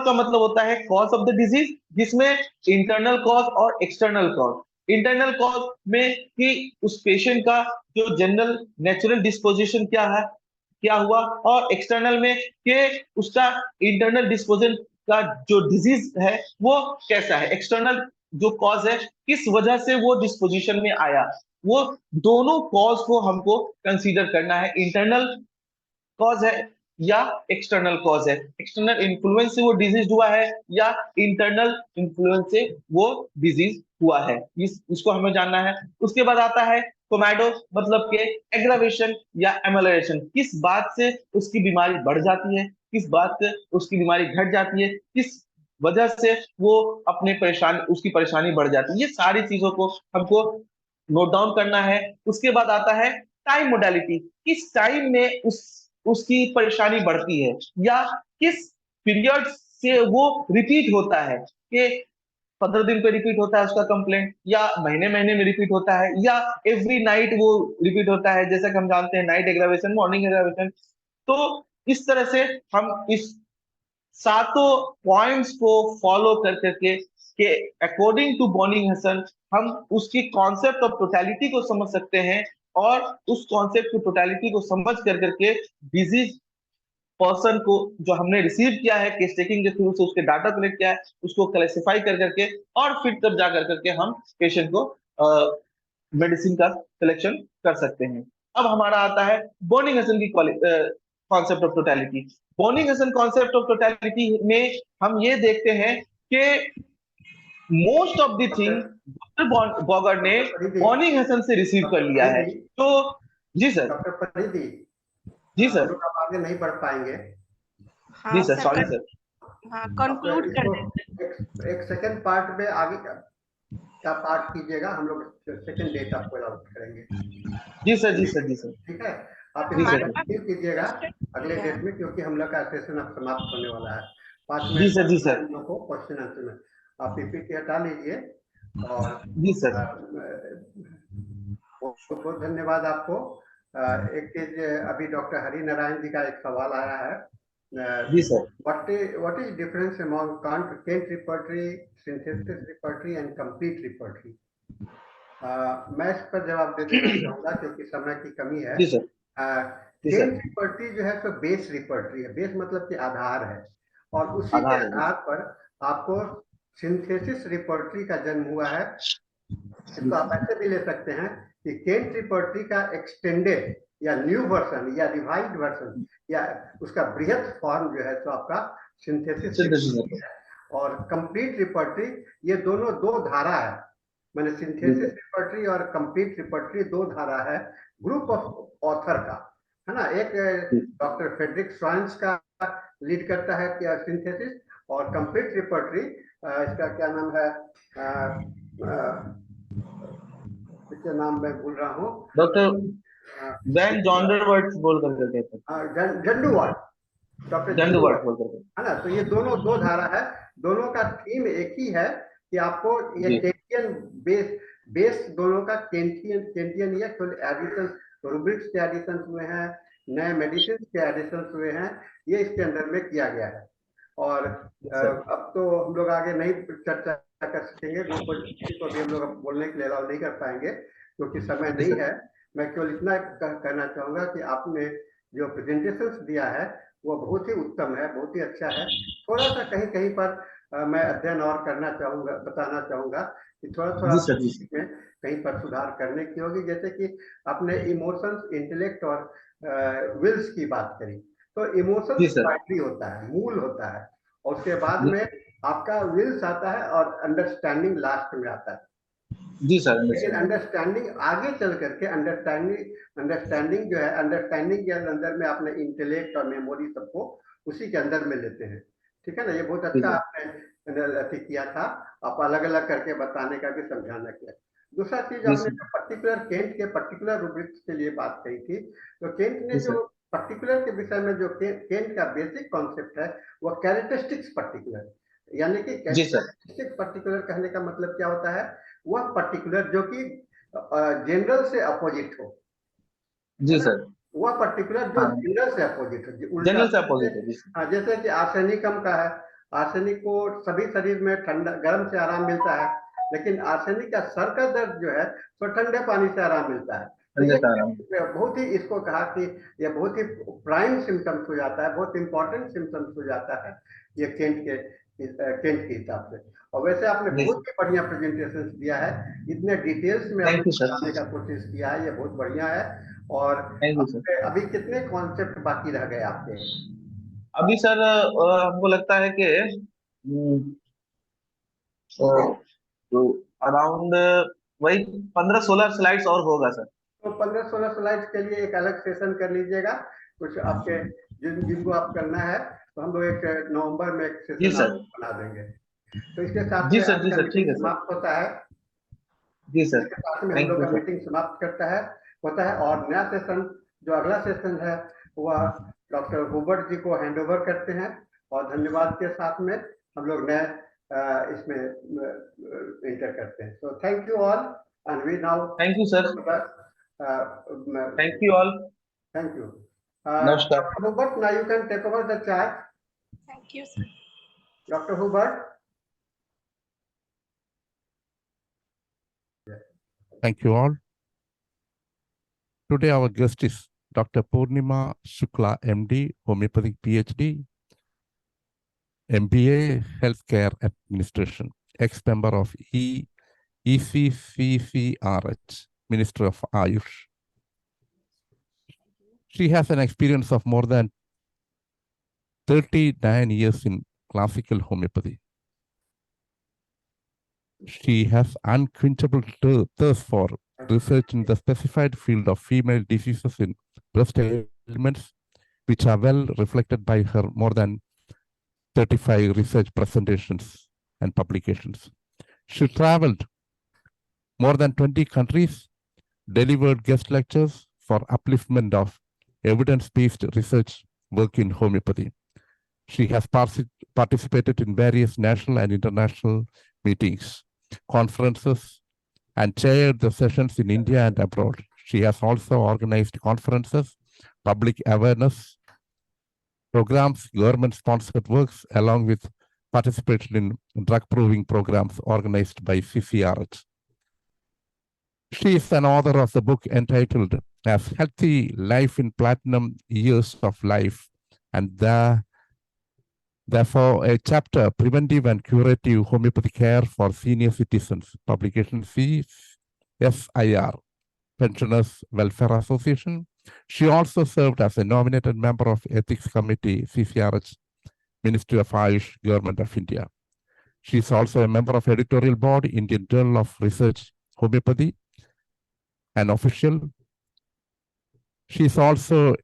का मतलब होता है कॉज ऑफ द डिजीज, जिसमें इंटरनल कॉज और एक्सटर्नल कॉज। इंटरनल कॉज में कि उस पेशेंट का जो जनरल नेचुरल डिस्पोजिशन क्या है, क्या हुआ, और एक्सटर्नल में कि उसका इंटरनल डिस्पोजिशन का जो डिजीज है वो कैसा है, एक्सटर्नल जो कॉज है किस वजह से वो डिस्पोजिशन में आया, वो दोनों कॉज को हमको कंसीडर करना है। इंटरनल कॉज है या एक्सटर्नल कॉज है, एक्सटर्नल इन्फ्लुएंस से वो डिजीज हुआ है या इंटरनल इन्फ्लुएंस से वो डिजीज हुआ है, इसको हमें जानना है। उसके बाद आता है कोमैडो, मतलब के एग्रावेशन या एमलेशन, किस बात से उसकी बीमारी बढ़ जाती है, किस बात से उसकी बीमारी घट जाती है, किस वजह से वो अपने परेशानी उसकी परेशानी बढ़ जाती है, ये सारी चीजों को हमको नोट डाउन करना है। उसके बाद आता है टाइम मोडालिटी, किस टाइम में उसकी परेशानी बढ़ती है, या किस पीरियड से वो रिपीट होता है, कि 15 दिन पे रिपीट होता है उसका कंप्लेंट, या महीने महीने में रिपीट होता है, या एवरी नाइट वो रिपीट होता है, जैसा कि हम जानते हैं नाइट एग्रावेशन, मॉर्निंग एग्रावेशन। तो इस तरह से हम इस सातों पॉइंट्स को फॉलो कर करके के अकॉर्डिंग टू बोनिंगहसन हम उसकी कॉन्सेप्ट ऑफ टोटलिटी को समझ सकते हैं, और उस कॉन्सेप्ट की टोटलिटी को समझ कर करके डिजीज पर्सन को जो हमने रिसीव किया है केस टेकिंग के थ्रू से, उसके डाटा कलेक्ट किया है, उसको क्लासिफाई कर करके, और फिर तब जा कर करके हम पेशेंट को मेडिसिन का सिलेक्शन कर सकते हैं। अब हमारा आता है बोनिंगहसन की concept of totality. Boenninghausen concept of totality में हम ये देखते हैं कि most of the thing doctor Boger ने बोनिंगहसन से रिसीव कर लिया है। तो जी सर। डॉक्टर फरीदी, जी हम सर। लोग अब आगे नहीं बढ़ पाएंगे। जी सर, सॉरी सर। हाँ, कंक्लूड कर देते। एक सेकंड पार्ट में आगे का पार्ट कीजिएगा, हम लोग सेकंड डेट आपको अलाउट करेंगे। जी सर, जी सर, जी सर। ठीक है, आप जी इसको सर। कंटिन्यू कीजिएगा अगले डेट में, क्योंकि हम लोग का सेशन अब समाप्त होने वाला है। 5 जी मिनट सर, जी सर। हम लोग को क्वेश्चन आंसर में आप पीपीटी हटा लीजिए। और जी सर। बहुत बहुत धन्यवाद आपको। एक चीज, अभी डॉक्टर हरि नारायण जी का एक सवाल आया है। जी sir. What is difference among Kent repertory, synthesis repertory and complete repertory? मैं इस पर जवाब दे देना चाहूंगा क्योंकि समय की कमी है। जी सर। जी सर। केंट रिपर्टरी जो है तो बेस रिपर्टरी है, बेस मतलब कि आधार है, और उसी के आधार है। आधार पर आपको सिंथेसिस रिपर्टरी का जन्म हुआ है। इसको आप ऐसे भी ले सकते हैं कि केंट रिपर्टरी का एक्सटेंडेड या न्यू वर्जन या रिवाइज्ड वर्जन या उसका बृहत फॉर्म जो है तो आपका सिंथेसिस रिपर्टरी है। और कंप्लीट रिपर्टरी, ये दोनों दो धारा है, मैंने सिंथेसिस रिपर्टरी और कंप्लीट रिपर्टरी दो धारा है ग्रुप ऑफ ऑथर का, है ना। एक डॉक्टर फ्रेडरिक स्वाइन्स का लीड करता है क्या सिंथेसिस, और कंप्लीट रिपर्टरी इसका क्या नाम है, इसके नाम मैं भूल रहा हूँ, डॉक्टर वैन जॉन्डरवर्ट्स बोल करके कहते हैं, जंडूवार्ट, डॉक्टर जंडूवर्ट जंडूवार्ट, बोल करके, है ना। तो ये दोनों दो धारा है, दोनों का थीम एक ही है कि आपको ये केंटियन बेस दोनों का केंटियन या एडिशन, रूब्रिक्स के एडिशन हुए हैं, नए मेडिसिन के एडिशन हुए हैं, ये इसके अंदर में किया गया है। और अब तो हम लोग आगे नहीं चर्चा कर सकेंगे, को भी हम लोग बोलने के लिए अलाउ नहीं कर पाएंगे क्योंकि समय नहीं है। मैं केवल इतना कहना चाहूंगा कि आपने जो प्रेजेंटेशन दिया है वो बहुत ही उत्तम है, बहुत ही अच्छा है। थोड़ा सा कहीं कहीं पर मैं अध्ययन और करना चाहूंगा, बताना चाहूंगा कि थोड़ा में कहीं पर सुधार करने की होगी। जैसे कि आपने इमोशंस, इंटेलेक्ट और विल्स की बात करी, तो इमोशंस प्राइमरी होता है, मूल होता है, और उसके बाद में आपका विल्स आता है और अंडरस्टैंडिंग लास्ट में आता है। जी सर। लेकिन अंडरस्टैंडिंग आगे चल करके अंडरस्टैंडिंग जो है, अंडरस्टैंडिंग के अंदर में आपने इंटेलेक्ट और मेमोरी सबको उसी के अंदर में लेते हैं, ठीक है ना। ये बहुत अच्छा आपने किया था, आप अलग अलग करके बताने का भी समझाना किया। दूसरा चीज, आपने पर्टिकुलर केंट के पर्टिकुलर रूब्रिक्स के लिए बात कही थी, तो केंट ने जो पर्टिकुलर के विषय में जो केंट का बेसिक कॉन्सेप्ट है वो कैरेक्टरिस्टिक्स पर्टिकुलर, यानी कि कैरेक्टरिस्टिक्स पर्टिकुलर कहने का मतलब क्या होता है, वह पर्टिकुलर जो कि जनरल से अपोजिट हो। जी सर। वह पर्टिकुलर जो जनरल से अपोजिट हो, जनरल से अपोजिट है। जैसे कि आर्सेनिकम का है, आर्सेनिक को सभी शरीर में ठंडा गर्म से आराम मिलता है, लेकिन आर्सेनिक का सर का दर्द जो है तो ठंडे पानी से आराम मिलता है। तो ये बहुत ही, इसको कहा कि ये बहुत ही प्राइम सिम्टम्स हो जाता है, बहुत इंपॉर्टेंट सिम्टम्स हो जाता है ये केंट के हिसाब से। और वैसे आपने बहुत ही बढ़िया प्रेजेंटेशन दिया है, इतने डिटेल्स में आपने बताने का कोशिश किया है, ये बहुत बढ़िया है। और अभी कितने कॉन्सेप्ट बाकी रह गए आपके? अभी सर हमको लगता है कि तो अराउंड वही 15-16 स्लाइड्स और होगा सर। तो 15-16 स्लाइड्स के लिए एक अलग सेशन कर लीजिएगा, कुछ आपके जिनको आप करना है, तो हम लोग एक नवंबर में एक जी सेशन सर। आपको बना देंगे। तो इसके साथ जी में सर, आज जी का सर, ठीक मीटिंग है सर। समाप्त होता है। जी सर, इसके साथ में हम थैंक लोग यू का सर। मीटिंग समाप्त करता है होता है, और नया सेशन, जो अगला सेशन है, वह डॉक्टर हुबर्ट जी को हैंड ओवर करते हैं, और धन्यवाद के साथ में हम लोग नए इसमें एंटर करते हैं। So thank you all, and we now thank you sir. Thank you all. Thank you. नमस्कार। Dr. Hubert, now you can take over the chat. Thank you, sir. Dr. Hubert. Thank you all. Today our guest is Dr. Purnima Shukla, MD, Homeopathic PhD, MBA, Healthcare Administration, ex-member of ECCCRH, Minister of Ayush. She has an experience of more than 39 years in classical homeopathy. She has unquenchable thirst for research in the specified field of female diseases in breast ailments, which are well reflected by her more than 35 research presentations and publications. She traveled more than 20 countries, delivered guest lectures for upliftment of evidence-based research work in homeopathy. She has participated in various national and international meetings, conferences, and chaired the sessions in India and abroad. She has also organized conferences, public awareness programs, government-sponsored works, along with participation in drug-proving programs organized by CCRH. She is an author of the book entitled as Healthy Life in Platinum Years of Life, and therefore a chapter, Preventive and Curative Homeopathy Care for Senior Citizens, publication CSIR, Pensioners Welfare Association. She also served as a nominated member of Ethics Committee, CCRH, Ministry of Ayush, Government of India. She is also a member of editorial board, Indian Journal of Research, Homeopathy, an official. She is also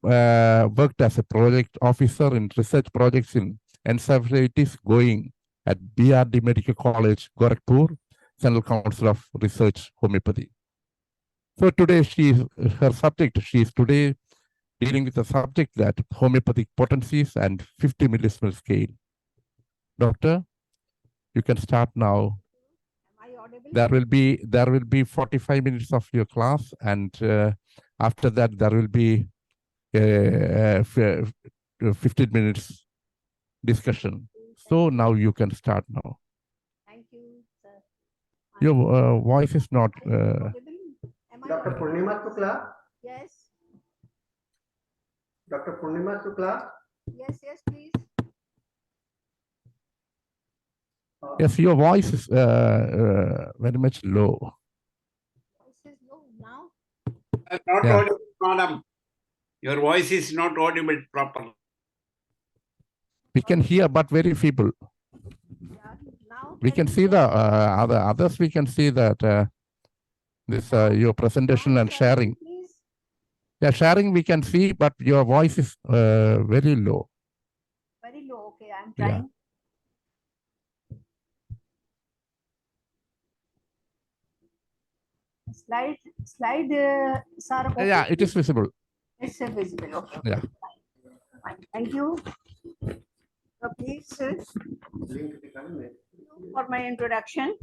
worked as a project officer in research projects in encephalitis going at BRD Medical College, Gorakhpur, Central Council of Research, Homeopathy. So today she is today dealing with the subject that homeopathic potencies and 50 millisimal scale. Doctor, you can start now. Am I audible? There will be 45 minutes of your class, and after that there will be 15 minutes discussion. So now you can start now. Thank you, sir. Your voice is not. Audible? Am I Dr. audible? Purnima Shukla. Yes. Dr. Purnima Shukla. Yes, yes, please. Yes, your voice is very much low. Voice is low now. Not Yeah. audible, madam. Your voice is not audible properly. We can hear, but very feeble. Yeah, now We can see the hear me? others. We can see that this your presentation Now and it's audible, sharing. please. Yeah, sharing we can see, but your voice is very low. Very low. Okay, I'm Yeah. trying. Slide, sir. Okay, Yeah, it is please? visible. It's visible. Okay. Yeah. Fine. Thank you. So please, for my introduction,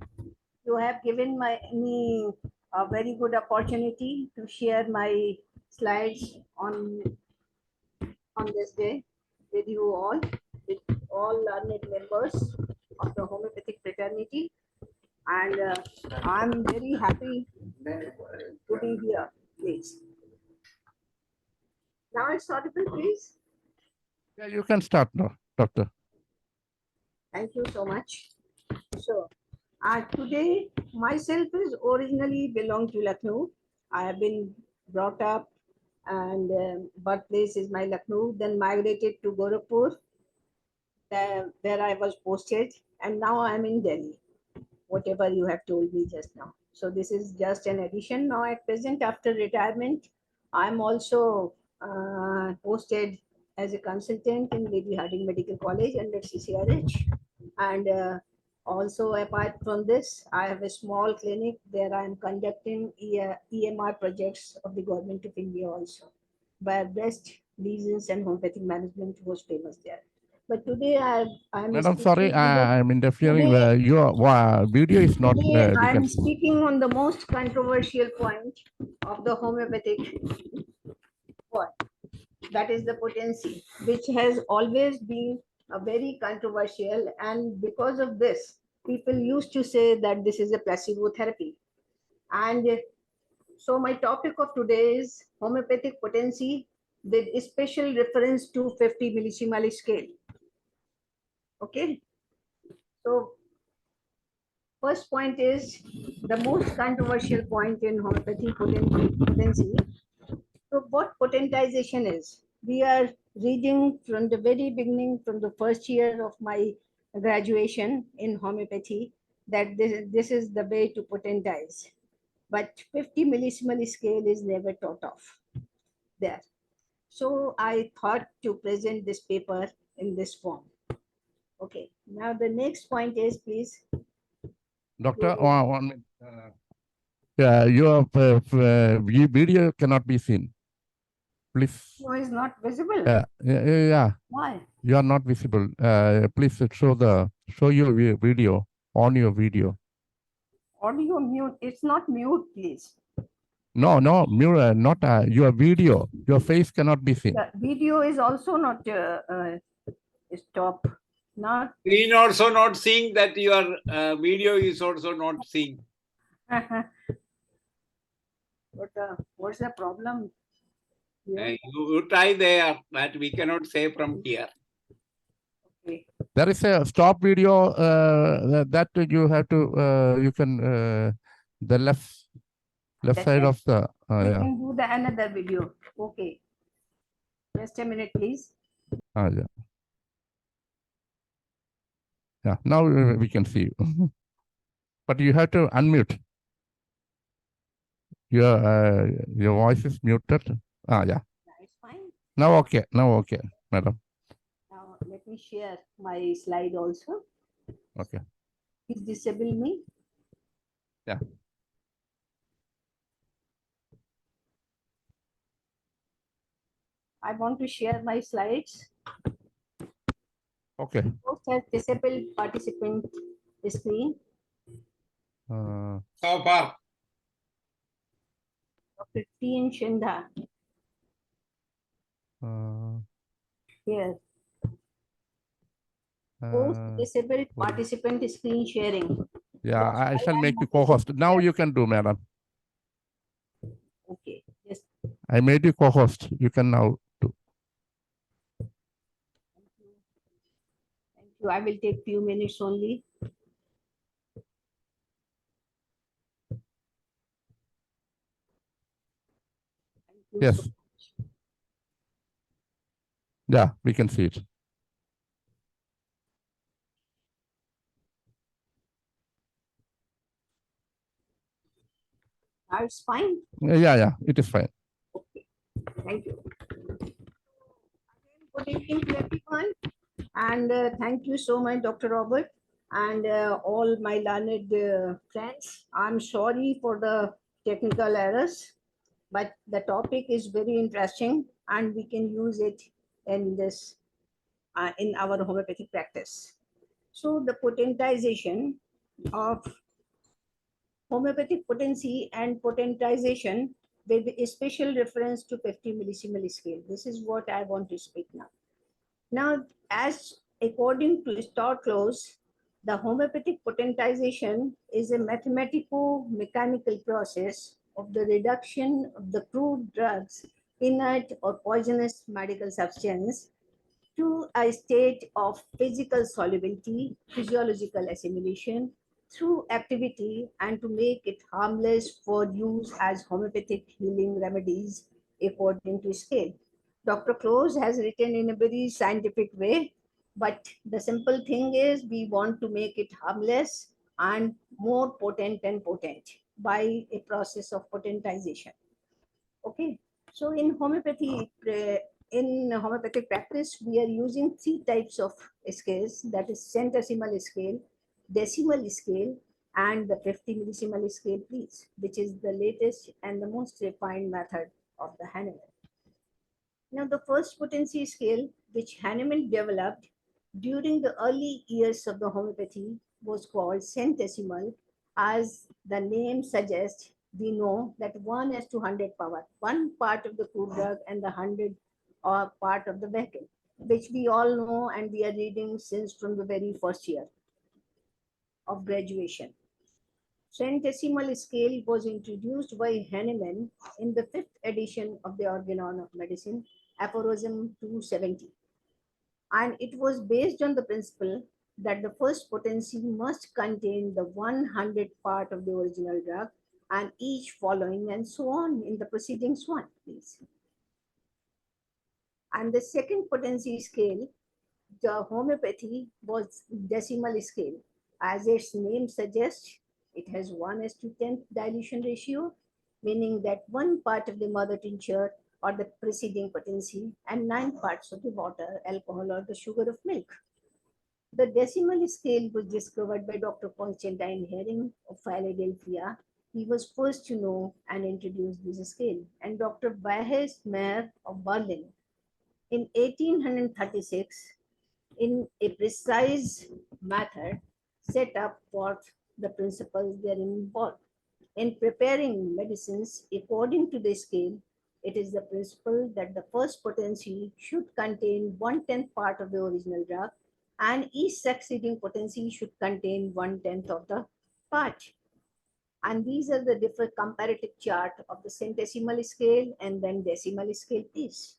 you have given me a very good opportunity to share my slides on this day with you all, with all learned members of the homeopathic fraternity, and I'm very happy to be here. Please. Now it's audible, please. Yeah, you can start now, doctor. Thank you so much. So, today myself is originally belong to Lucknow. I have been brought up and birthplace is my Lucknow, then migrated to Gorakhpur, where I was posted, and now I'm in Delhi. whatever you have told me just now. So this is just an addition. Now at present, after retirement, I'm also posted as a consultant in Lady Harding Medical College under CCRH. And also apart from this, I have a small clinic where I am conducting EMR projects of the government of India also, where breast lesions and homeopathic management was famous there. But today I'm Madam, speaking sorry, on the, I'm interfering. today, Your video is not. today We I'm can. speaking on the most controversial point of the homeopathic point. That is the potency, which has always been a very controversial, and because of this, people used to say that this is a placebo therapy. And so my topic of today is homeopathic potency with a special reference to 50 millisimal scale. Okay. So first point is the most controversial point in homeopathic potency. So what potentization is? We are reading from the very beginning, from the first year of my graduation in homeopathy, that this is the way to potentize. But 50 millisimal scale is never taught of there. So I thought to present this paper in this form. Okay, now the next point is, please. Doctor, one minute. Your video cannot be seen. Please. No, is not visible. Yeah. Why? You are not visible. Please show your video on your video. Audio mute. It's not mute, please. No, mirror, not your video. Your face cannot be seen. The video is also not stop. Not. Screen also not seeing that your video is also not seeing. What's the problem? Yeah. You try there, but we cannot say from here. Okay. There is a stop video that you have to. You can the left side of the. We Yeah. can do the another video. Okay. Just a minute, please. Yeah. Yeah. Now we can see you, but you have to unmute. Your voice is muted. Yeah. It's fine. Now okay. Now okay, madam. Now let me share my slide also. Okay. Please disable me. Yeah. I want to share my slides. Okay. First, has disabled participant screen. So far. Dr. T. Shinda. Here. Post disabled participant screen sharing. Yeah, I shall make you co-host. Now you can do, madam. Okay. Yes. I made you co-host. You can now do. Thank you. I will take few minutes only. Yes. So yeah, we can see it. It's fine. Yeah, it is fine. Okay. Thank you. Good evening to everyone, and thank you so much, Dr. Robert, and all my learned friends. I'm sorry for the technical errors, but the topic is very interesting, and we can use it in this in our homeopathic practice. So the potentization of homeopathic potency and potentization with a special reference to 50 millisimal scale. This is what I want to speak now. Now, as according to Clause, the homeopathic potentization is a mathematico-mechanical process of the reduction of the crude drugs, inert or poisonous medical substance, to a state of physical solubility, physiological assimilation, through activity, and to make it harmless for use as homeopathic healing remedies according to scale. Dr. Close has written in a very scientific way, but the simple thing is we want to make it harmless and more potent and potent by a process of potentization. Okay, so in homeopathic practice, we are using three types of scales, that is centesimal scale, decimal scale, and the 50 millisimal scale, please, which is the latest and the most refined method of the Hahnemann. Now, the first potency scale which Hahnemann developed during the early years of the homeopathy was called centesimal. As the name suggests, we know that 1 is to 100 power, one part of the crude drug and the 100 or part of the vehicle, which we all know and we are reading since from the very first year of graduation. Centesimal scale was introduced by Hahnemann in the 5th edition of the Organon of Medicine, aphorism 270. And it was based on the principle that the first potency must contain the 100 part of the original drug and each following and so on in the preceding one, please. And the second potency scale, the homeopathy, was decimal scale. As its name suggests, it has 1:10 dilution ratio, meaning that one part of the mother tincture or the preceding potency and 9 parts of the water, alcohol, or the sugar of milk. The decimal scale was discovered by Dr. Constantine Hering of Philadelphia. He was first to know and introduce this scale. And Dr. Boger of Berlin in 1836, in a precise method, set up forth the principles therein involved. In preparing medicines according to the scale, it is the principle that the first potency should contain 1/10 part of the original drug and each succeeding potency should contain 1/10 of the part. And these are the different comparative chart of the centesimal scale and then decimal scale is.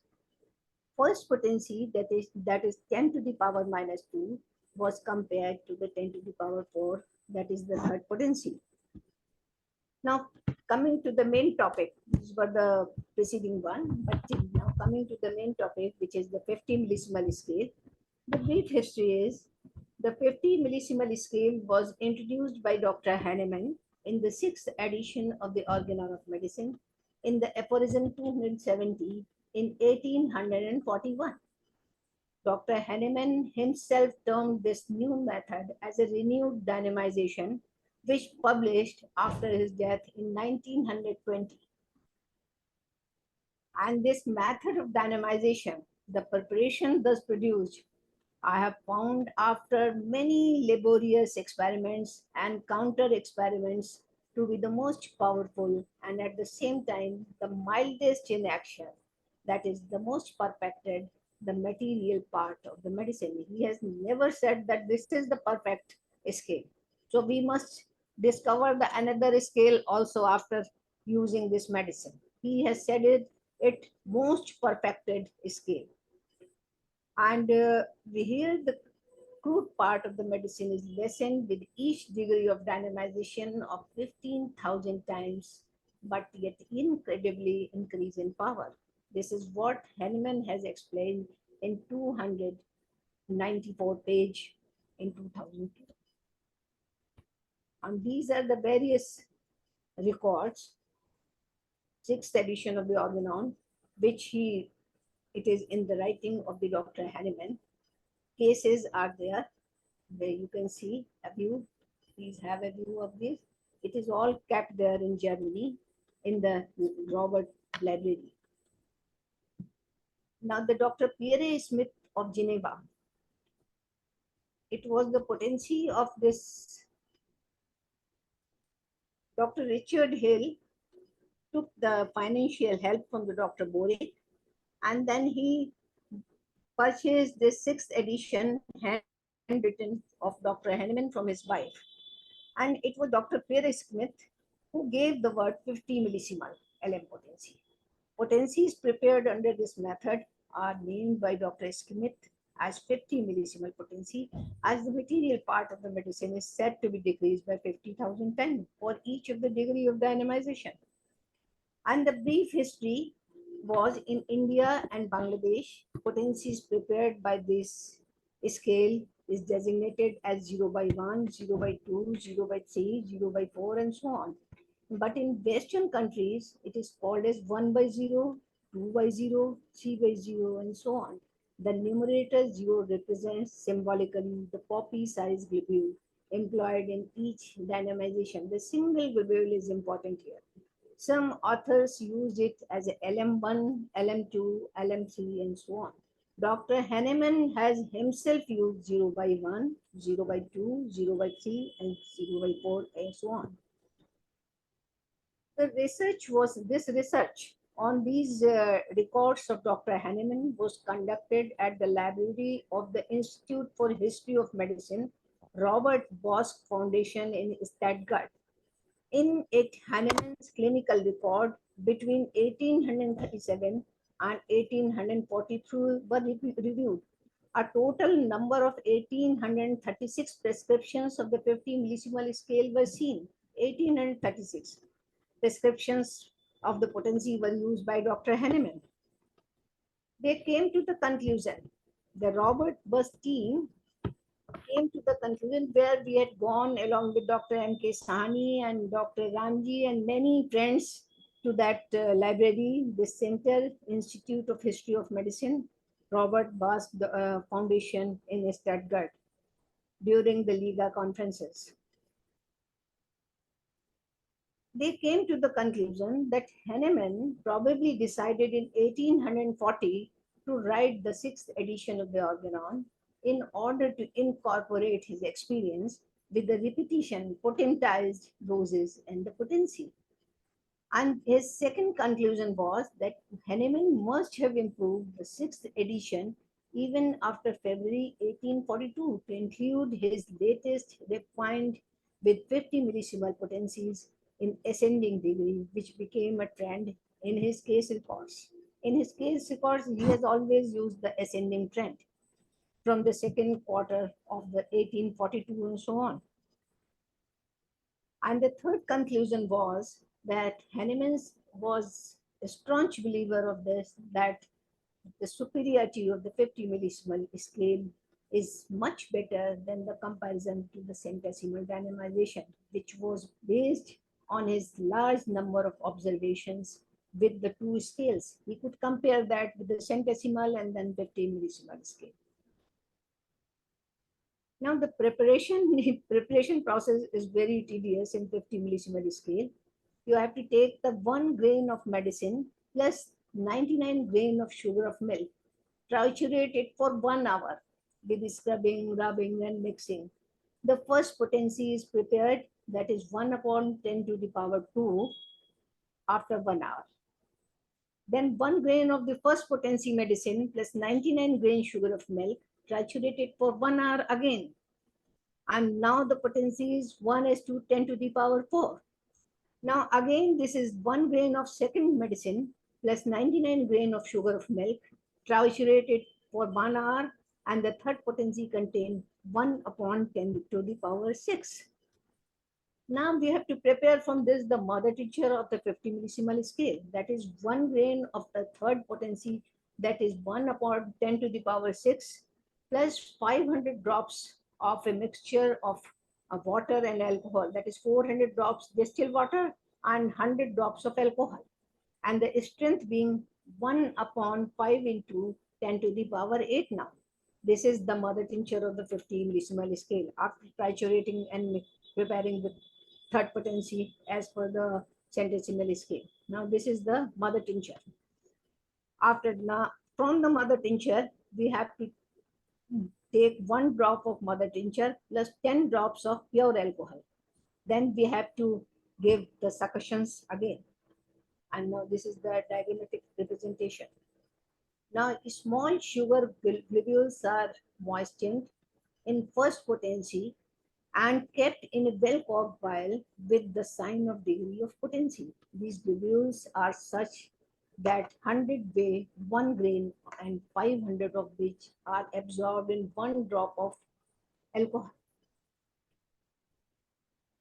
First potency, that is 10 to the power minus 2, was compared to the 10 to the power 4, that is the third potency. Now, coming to the main topic, this is for the preceding one, but now coming to the main topic, which is the 50 millisimal scale. The brief history is the 50 millisimal scale was introduced by Dr. Hahnemann in the 6th edition of the Organon of Medicine in the aphorism 270 in 1841. Dr. Hahnemann himself termed this new method as a renewed dynamization, which published after his death in 1920. And this method of dynamization, the preparation thus produced, I have found after many laborious experiments and counter experiments to be the most powerful and at the same time the mildest in action, that is the most perfected, the material part of the medicine. He has never said that this is the perfect scale. So we must discover the another scale also after using this medicine. He has said it most perfected scale. And here the crude part of the medicine is lessened with each degree of dynamization of 15,000 times, but yet incredibly increase in power. This is what Hahnemann has explained in 294 page in 2002. And these are the various records, 6th edition of the Organon, which it is in the writing of the Dr. Hahnemann. Cases are there where you can see a view. Please have a view of this. It is all kept there in Germany in the Robert Library. Now the Dr. Pierre Smith of Geneva, it was the potency of this. Dr. Richard Hill took the financial help from the Dr. Boger, and then he purchased this 6th edition handwritten of Dr. Hahnemann from his wife. And it was Dr. Pierre Smith who gave the word 50 millisimal LM potency. Potencies prepared under this method are named by Dr. Smith as 50 millisimal potency, as the material part of the medicine is said to be decreased by 50,000 times for each of the degree of dynamization. And the brief history was in India and Bangladesh, potencies prepared by this scale is designated as 0/1, 0/2, 0/3, 0/4, and so on. But in Western countries, it is called as 1/0, 2/0, 3/0, and so on. The numerator 0 represents symbolically the poppy size globule employed in each dynamization. The single globule is important here. Some authors used it as a LM1, LM2, LM3, and so on. Dr. Hahnemann has himself used 0/1, 0/2, 0/3, and 0/4, and so on. This research on these records of Dr. Hahnemann was conducted at the library of the Institute for History of Medicine, Robert Bosch Foundation in Stuttgart. In it, Hahnemann's clinical record between 1837 and 1843 were reviewed. A total number of 1836 prescriptions of the 50 millisimal scale were seen. 1836 prescriptions of the potency were used by Dr. Hahnemann. They came to the conclusion, the Robert Bosch team came to the conclusion where we had gone along with Dr. M.K. Sahni and Dr. Ramji and many friends to that library, the Center Institute of History of Medicine, Robert Bosch Foundation in Stuttgart during the Liga conferences. They came to the conclusion that Hahnemann probably decided in 1840 to write the 6th edition of the Organon in order to incorporate his experience with the repetition, potentized doses, and the potency. And his second conclusion was that Hahnemann must have improved the 6th edition even after February 1842 to include his latest refined with 50 millisimal potencies in ascending degree, which became a trend in his case records. In his case records, he has always used the ascending trend from the second quarter of the 1842 and so on. And the third conclusion was that Hahnemann was a staunch believer of this, that the superiority of the 50 millisimal scale is much better than the comparison to the centesimal dynamization, which was based on his large number of observations with the two scales. He could compare that with the centesimal and then 50 millisimal scale. Now the preparation process is very tedious in 50 millisimal scale. You have to take the 1 grain of medicine plus 99 grain of sugar of milk, triturate it for 1 hour with scrubbing, rubbing, and mixing. The first potency is prepared, that is 1/10⁻², after 1 hour. Then 1 grain of the first potency medicine plus 99 grain sugar of milk, triturated for 1 hour again. And now the potency is 1:10⁴. Now again, this is 1 grain of second medicine plus 99 grain of sugar of milk, triturated for 1 hour, and the third potency contains 1/10⁶. Now we have to prepare from this the mother tincture of the 50 millisimal scale. That is 1 grain of the third potency, that is 1/10⁶, plus 500 drops of a mixture of water and alcohol. That is 400 drops distilled water and 100 drops of alcohol. And the strength being 1/5 into 10⁸ now. This is the mother tincture of the 50 millisimal scale after triturating and preparing the third potency as per the centesimal scale. Now this is the mother tincture. From the mother tincture, we have to take 1 drop of mother tincture plus 10 drops of pure alcohol. Then we have to give the succussions again. And now this is the diagrammatic representation. Now small sugar globules are moistened in first potency and kept in a well-corked vial with the sign of degree of potency. These globules are such that 100 weigh 1 grain and 500 of which are absorbed in 1 drop of alcohol.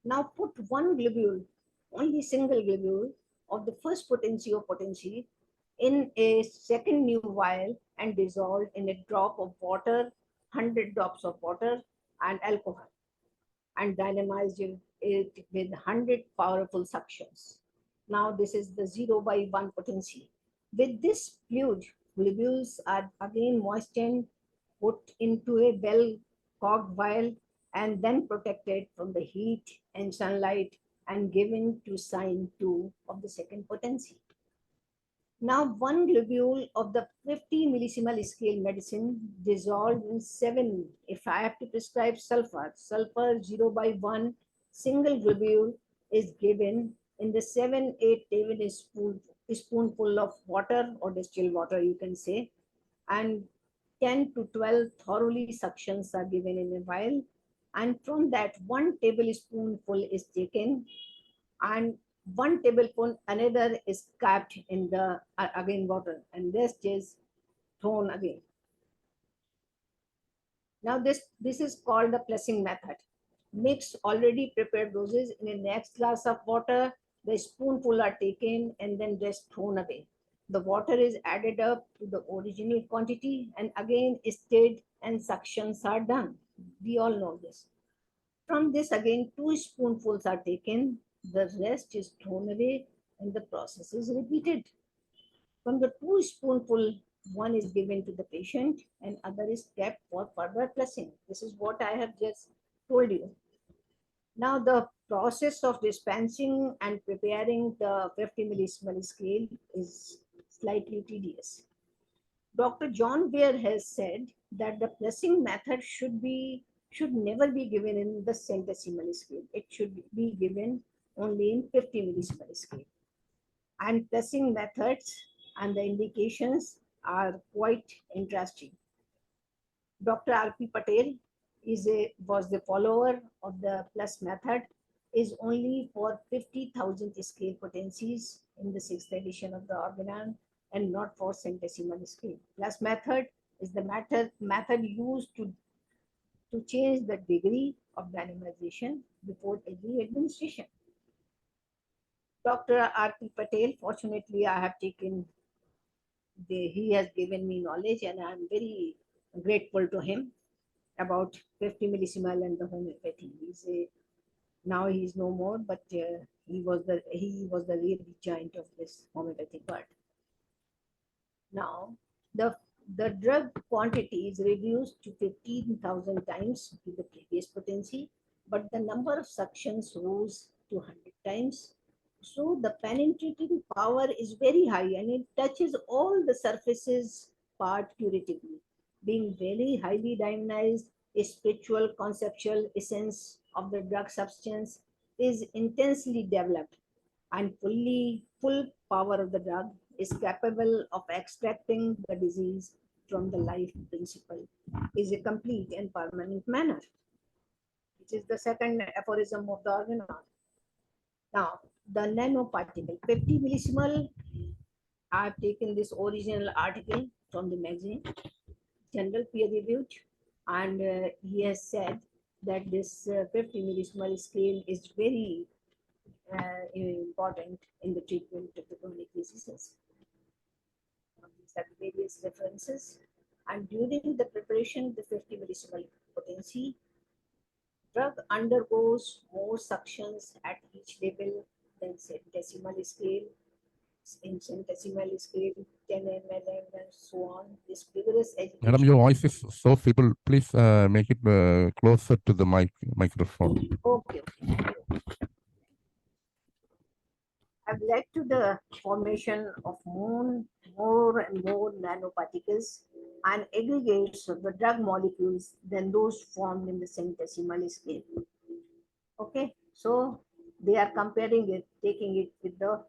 Now put 1 globule, only single globule of the first potency or potency in a second new vial and dissolve in a drop of water 100 drops of water and alcohol and dynamized it with 100 powerful suctions. Now this is the 0/1 potency. With this fluid, globules are again moistened, put into a well-corked vial, and then protected from the heat and sunlight and given to sign 2 of the second potency. Now, one globule of the 50 millisimal scale medicine dissolved in 7. If I have to prescribe sulfur, 0/1 single globule is given in the 7-8 tablespoonful of water or distilled water, you can say, and 10 to 12 thoroughly suctions are given in a vial. And from that, 1 tablespoonful is taken and 1 tablespoon another is capped in the again water, and this is thrown again. Now this is called the pressing method. Mix already prepared doses in a next glass of water. The spoonful are taken and then just thrown away. The water is added up to the original quantity and again stirred and suctions are done. We all know this. From this again 2 spoonfuls are taken, the rest is thrown away and the process is repeated. From the 2 spoonful, one is given to the patient and other is kept for further pressing. This is what I have just told you. Now the process of dispensing and preparing the 50 millisimal scale is slightly tedious. Dr. John Baer has said that the pressing method should never be given in the centesimal scale. It should be given only in 50 millisimal scale. And pressing methods and the indications are quite interesting. Dr. R.P. Patel was the follower of the plus method, is only for 50,000 scale potencies in the 6th edition of the Organon and not for centesimal scale. Plus method is the method used to change the degree of dynamization before every administration. Dr. R.P. Patel, fortunately, I have taken, he has given me knowledge and I am very grateful to him about 50 millisimal and the homeopathy. Now he is no more, but he was the real giant of this homeopathic part. Now, the drug quantity is reduced to 15,000 times to the previous potency, but the number of suctions rose to 100 times. So the penetrating power is very high and it touches all the surfaces part curatively. Being very highly diamondized, a spiritual conceptual essence of the drug substance is intensely developed and full power of the drug is capable of extracting the disease from the life principle is a complete and permanent manner, which is the second aphorism of the Organon. Now, the nanoparticle, 50 millisimal, I have taken this original article from the magazine, general peer reviewed, and he has said that this 50 millisimal scale is very important in the treatment of the chronic diseases. These are various references. And during the preparation of the 50 millisimal potency, drug undergoes more suctions at each level than centesimal scale. In centesimal scale, 10 ml and so on. This vigorous education. Madam, your voice is so feeble. Please make it closer to the microphone. Okay. Have led to the formation of more and more nanoparticles and aggregates of the drug molecules than those formed in the centesimal scale. Okay, so they are comparing it, taking it with the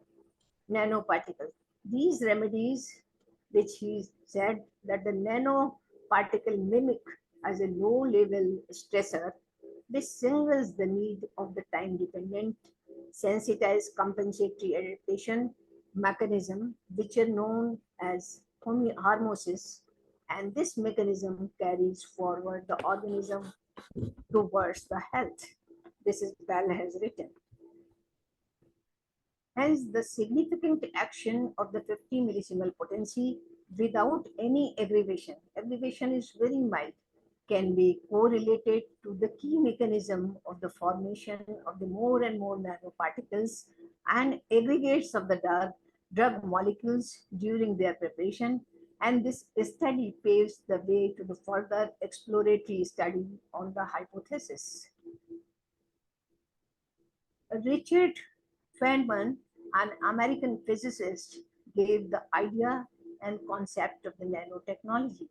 nanoparticle. These remedies, which he said that the nanoparticle mimic as a low-level stressor, this singles the need of the time-dependent sensitized compensatory adaptation mechanism, which are known as hormesis, and this mechanism carries forward the organism towards the health. This is Bell has written. Hence, the significant action of the 50 millisimal potency without any aggravation. Aggravation is very mild. can be correlated to the key mechanism of the formation of the more and more nanoparticles and aggregates of the drug molecules during their preparation. And this study paves the way to the further exploratory study on the hypothesis. Richard Feynman, an American physicist, gave the idea and concept of the nanotechnology.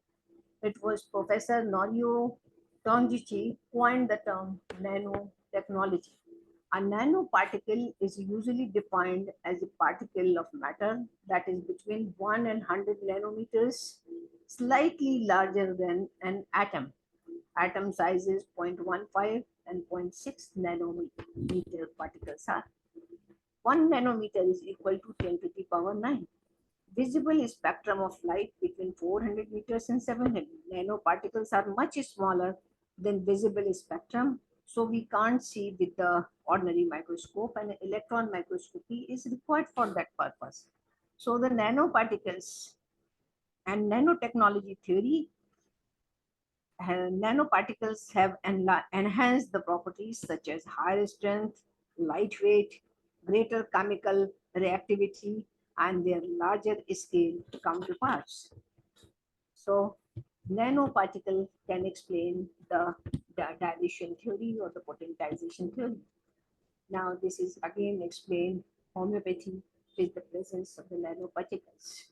It was Professor Norio Tongichi coined the term nanotechnology. A nanoparticle is usually defined as a particle of matter that is between 1 and 100 nanometers, slightly larger than an atom. Atom sizes 0.15 and 0.6 nanometer particles are. 1 nanometer is equal to 10 to the power 9. Visible spectrum of light between 400 meters and 700. Nanoparticles are much smaller than visible spectrum, so we can't see with the ordinary microscope, and electron microscopy is required for that purpose. So the nanoparticles and nanotechnology theory, nanoparticles have enhanced the properties such as higher strength, lightweight, greater chemical reactivity, and their larger scale counterparts. So nanoparticle can explain the dilution theory or the potentization theory. Now this is again explained homeopathy with the presence of the nanoparticles.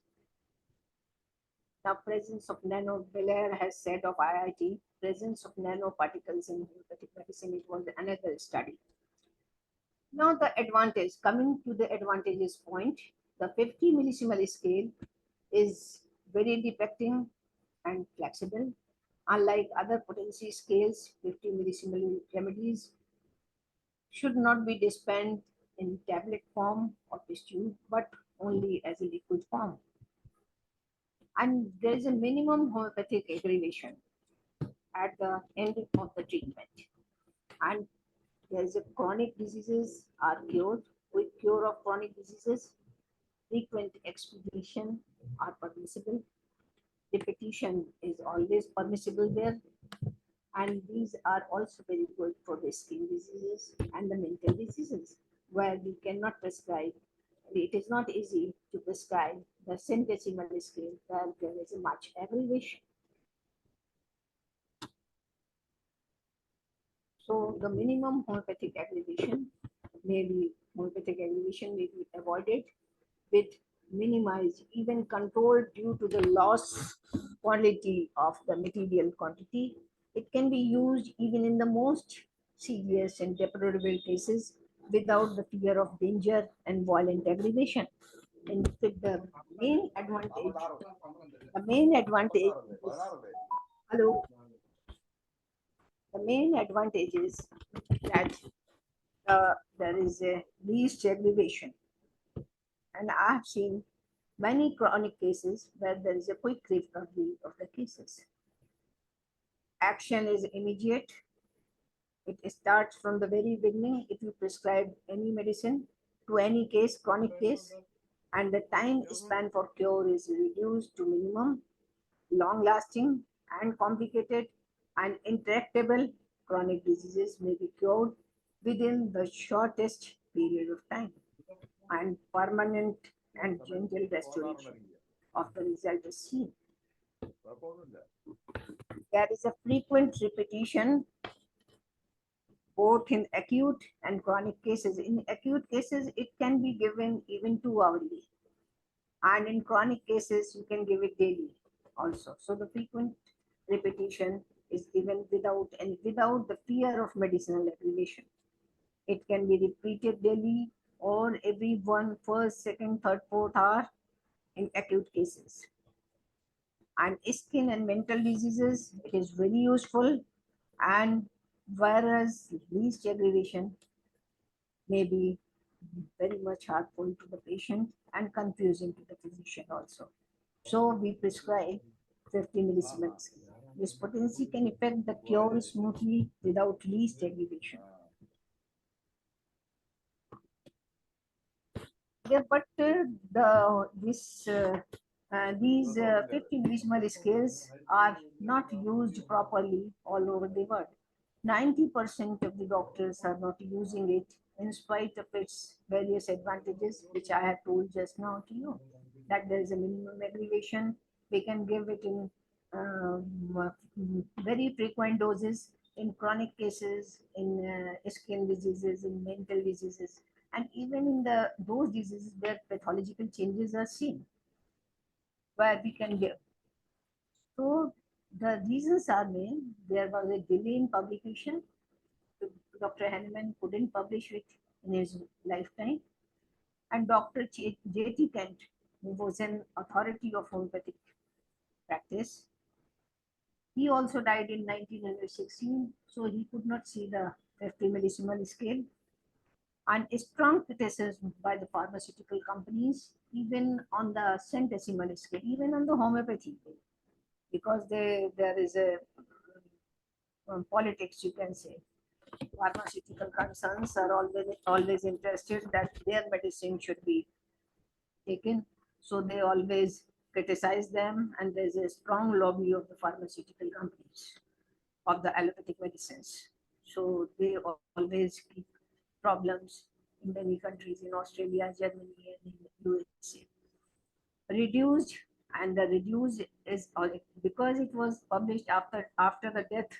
Now, presence of Boger has said of IIT, presence of nanoparticles in homeopathic medicine, it was another study. Now the advantage, coming to the advantages point, the 50 millisimal scale is very depicting and flexible. Unlike other potency scales, 50 millisimal remedies should not be dispensed in tablet form or tissue, but only as a liquid form. And there is a minimum homeopathic aggravation at the end of the treatment. And there is a chronic diseases are cured. With cure of chronic diseases, frequent expedition are permissible. Repetition is always permissible there. And these are also very good for the skin diseases and the mental diseases, where we cannot prescribe. It is not easy to prescribe the centesimal scale where there is a much aggravation. So the minimum homeopathic aggravation may be avoided with minimized, even controlled due to the loss quality of the material quantity. It can be used even in the most serious and deplorable cases without the fear of danger and violent aggravation. And with the main advantage is, hello, the main advantage is that there is a least aggravation. And I have seen many chronic cases where there is a quick recovery of the cases. Action is immediate. It starts from the very beginning. If you prescribe any medicine to any case, chronic case, and the time span for cure is reduced to minimum, long-lasting and complicated and intractable chronic diseases may be cured within the shortest period of time, and permanent and gentle restoration of the result is seen. There is a frequent repetition both in acute and chronic cases. In acute cases, it can be given even 2 hourly, and in chronic cases, you can give it daily also. So the frequent repetition is given without the fear of medicinal aggravation. It can be repeated daily or every 1, 1st, 2nd, 3rd, 4th hour in acute cases. And skin and mental diseases, it is very useful, and whereas least aggravation may be very much harmful to the patient and confusing to the physician also. So we prescribe 50 millisieverts. This potency can affect the cure smoothly without least aggravation. Yeah, but this these 50 millismal scales are not used properly all over the world. 90% of the doctors are not using it in spite of its various advantages, which I have told just now to you, that there is a minimum aggregation. We can give it in very frequent doses in chronic cases, in skin diseases, in mental diseases, and even in those diseases where pathological changes are seen, where we can give. So the reasons are main. There was a delay in publication. Dr. Henneman couldn't publish it in his lifetime. And Dr. J.T. Kent, who was an authority of homeopathic practice, he also died in 1916, so he could not see the 50 millisimal scale. And strong criticism by the pharmaceutical companies, even on the centesimal scale, even on the homeopathy, because there is a politics, you can say. Pharmaceutical concerns are always interested that their medicine should be taken, so they always criticize them, and there's a strong lobby of the pharmaceutical companies of the allopathic medicines. So they always keep problems in many countries, in Australia, Germany, and in the USA. Reduced, and the reduced is because it was published after the death,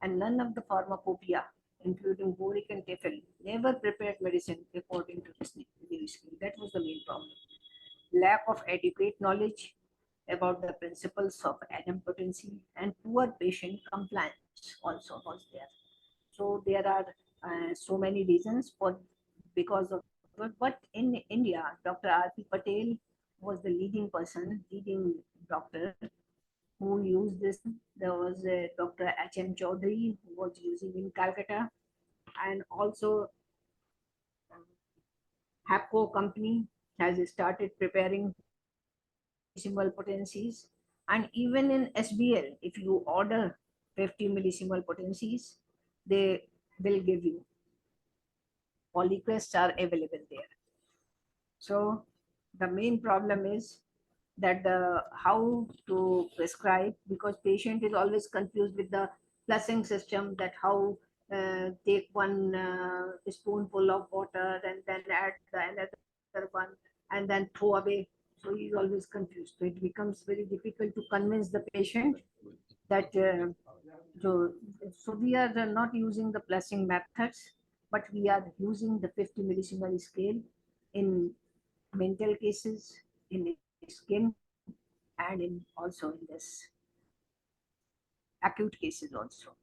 and none of the pharmacopoeia, including boric and tefel, never prepared medicine according to this new scale. That was the main problem. Lack of adequate knowledge about the principles of idempotency and poor patient compliance also was there. So there are so many reasons because of, but in India, Dr. R.P. Patel was the leading doctor who used this. There was Dr. H.M. Chaudhary who was using in Calcutta, and also HAPCO company has started preparing millisimal potencies. And even in SBL, if you order 50 millisimal potencies, they will give you. Polycrests are available there. So the main problem is that how to prescribe, because patient is always confused with the flushing system, that how take one spoonful of water and then add the another one and then throw away. So he's always confused. So it becomes very difficult to convince the patient that so we are not using the flushing methods, but we are using the 50 millisimal scale in mental cases, in skin, and in also in this acute cases also.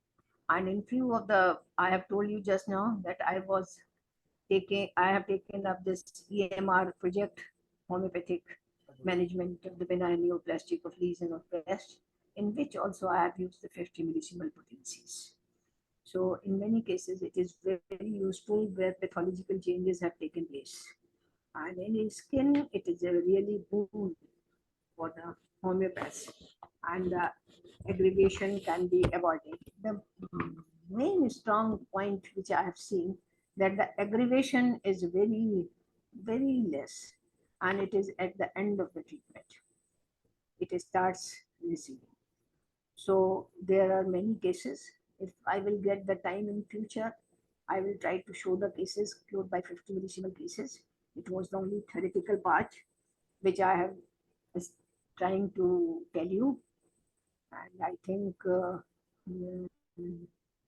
And in few of I have told you just now that I have taken up this EMR project, homeopathic management of the benign neoplastic of lesion of breast, in which also I have used the 50 millisimal potencies. So in many cases, it is very useful where pathological changes have taken place. And in skin, it is a really boon for the homeopaths, and the aggregation can be avoided. The main strong point which I have seen, that the aggregation is very, very less, and it is at the end of the treatment. It starts receding. So there are many cases. If I will get the time in future, I will try to show the cases cured by 50 millisimal cases. It was the only theoretical part which I have is trying to tell you. And I think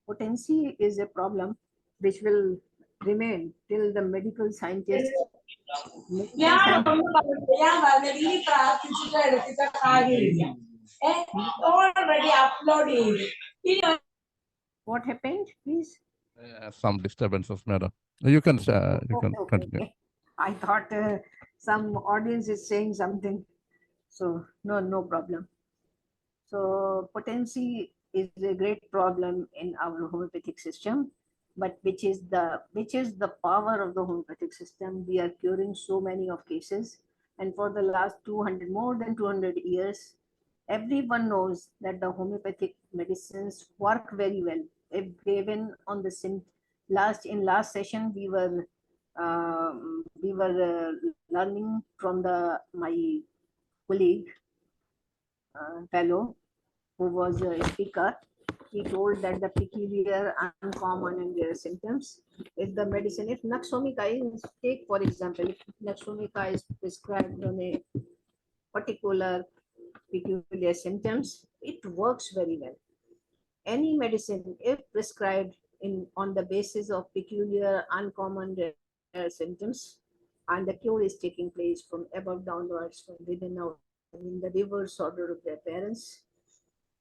potency is a problem which will remain till the medical scientists. Already uploaded. What happened, please? Some disturbances, madam. You can continue. Okay. I thought some audience is saying something. So no problem. So potency is a great problem in our homeopathic system, but which is the power of the homeopathic system. We are curing so many of cases, and for the last more than 200 years, everyone knows that the homeopathic medicines work very well. If given on the last session, we were learning from my colleague fellow who was a speaker. He told that the peculiar, uncommon, and rare symptoms is the medicine. If Naxomica is, take for example, if Naxomica is prescribed on a particular peculiar symptoms, it works very well. Any medicine, if prescribed on the basis of peculiar, uncommon, rare symptoms, and the cure is taking place from above downwards, from within out, in the reverse order of their parents,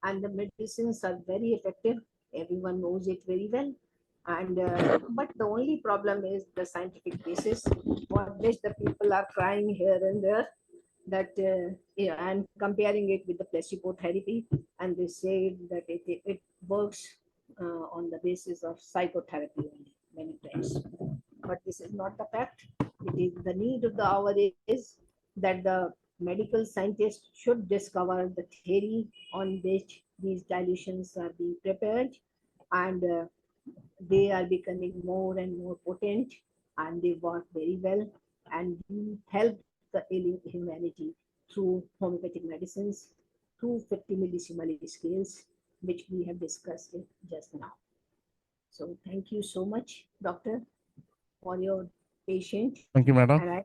and the medicines are very effective. Everyone knows it very well. And but the only problem is the scientific basis, for which the people are crying here and there, that yeah, and comparing it with the placebo therapy, and they say that it works on the basis of psychotherapy only many times. But this is not the fact. It is the need of the hour is that the medical scientists should discover the theory on which these dilutions are being prepared, and they are becoming more and more potent, and they work very well, and we help the ailing humanity through homeopathic medicines, through 50 millisimal scales, which we have discussed it just now. So thank you so much, doctor, for your patience. Thank you, madam. And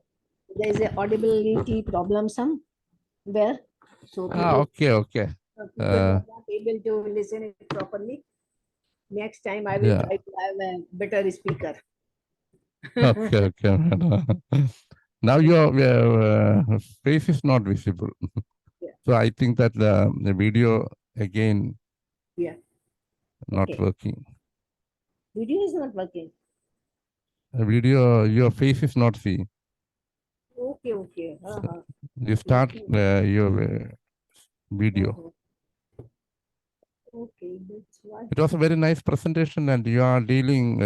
there is a audibility problem somewhere. So people, Okay. people are not able to listen it properly. Next time I will Yeah. try to have a better speaker. Okay, madam. Now your face is not visible. Yeah. So I think that the video again Yeah. not Okay. working. Video is not working. The video, your face is not seen. Okay. You start your video. Okay, that's why. It was a very nice presentation, and you are dealing.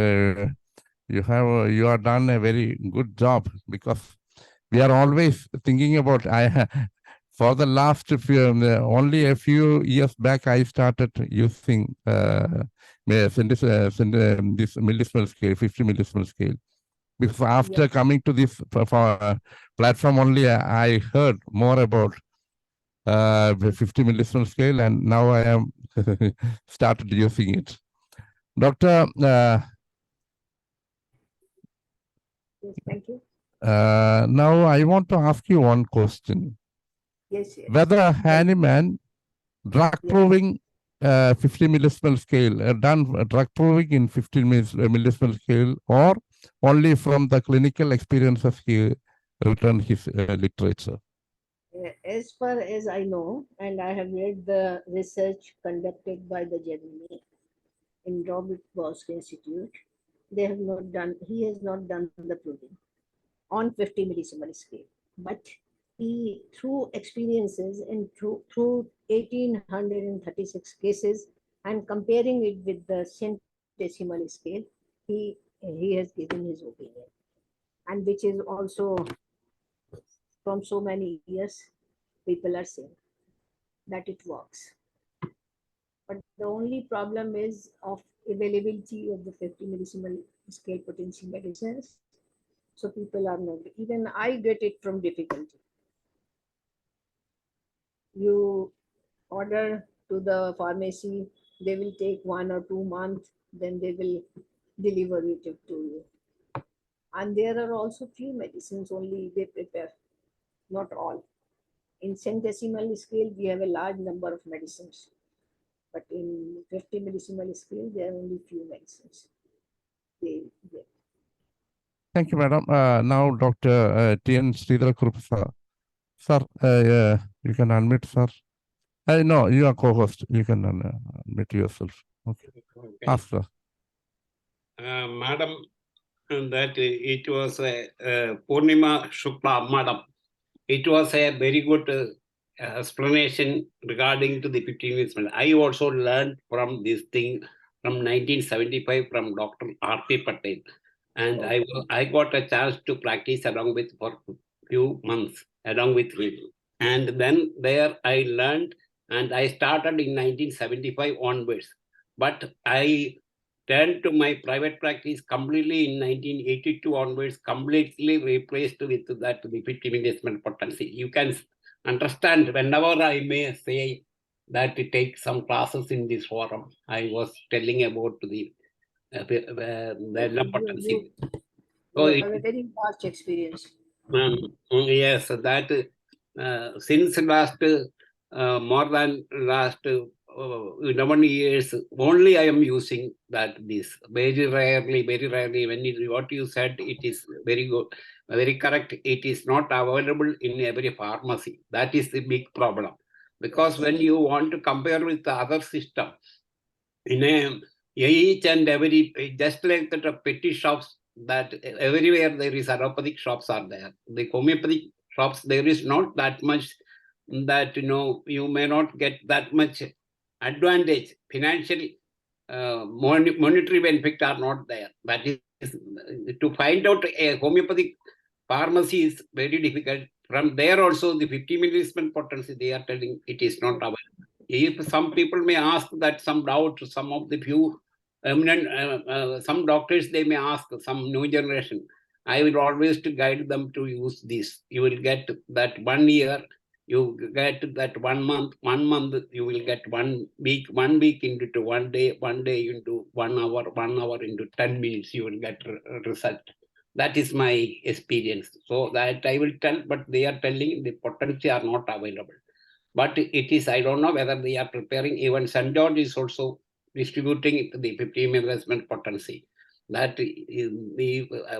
You are done a very good job, because we are always thinking about. For the last few, only a few years back, I started using this millisimal scale, 50 millisimal scale. Because after coming to this platform only, I heard more about 50 millisimal scale, and now I am started using it. Doctor, Yes, thank you. now I want to ask you one question. Yes. Whether Hahnemann drug proving 50 millisimal scale, done drug proving in 15 millisimal scale, or only from the clinical experiences he written his literature? As far as I know, and I have read the research conducted by the Germany in Robert Bosch Institute, they have not done. He has not done the proving on 50 millisimal scale, but he, through experiences and through 1836 cases, and comparing it with the centesimal scale, he has given his opinion, and which is also from so many years people are saying that it works. But the only problem is of availability of the 50 millisimal scale potency medicines. So people are not, even I get it from difficulty. You order to the pharmacy, they will take 1 or 2 months, then they will deliver it to you. And there are also few medicines only they prepare, not all. In centesimal scale, we have a large number of medicines, but in 50 millisimal scale, there are only few medicines. Thank you, madam. Now, Dr. T.N. Sridhar Kurupasa. Sir, you can unmute, sir. No, you are co-host. You can unmute yourself. Okay. Ask, sir. Madam, that it was a PURNIMA SHUKLA, madam. It was a very good explanation regarding to the 15 minutes. I also learned from this thing from 1975 from Dr. R.P. Patel. And I got a chance to practice along with for a few months along with him. And then there I learned, and I started in 1975 onwards. But I turned to my private practice completely in 1982 onwards, completely replaced with that the 50 millisimal potency. You can understand whenever I may say that it takes some classes in this forum. I was telling about the potency. You have a very vast experience. Yes, that since last more than last 11 years, only I am using that this. Very rarely, when what you said, it is very good, very correct. It is not available in every pharmacy. That is the big problem. Because when you want to compare with the other system, in each and every, just like the petty shops, that everywhere there is allopathic shops are there. The homeopathic shops, there is not that much that, you may not get that much advantage. Financial, monetary benefit are not there. That is, to find out a homeopathic pharmacy is very difficult. From there also, the 50 millisimal potency, they are telling it is not available. If some people may ask that some doubt, some of the few eminent, some doctors, they may ask, some new generation, I will always to guide them to use this. You will get that 1 year, you get that 1 month, you will get 1 week into 1 day, 1 day into 1 hour, 1 hour into 10 minutes, you will get result. That is my experience. So that I will tell, but they are telling the potency are not available. But it is, I don't know whether they are preparing. Even St. George is also distributing the 50 millisimal potency. That is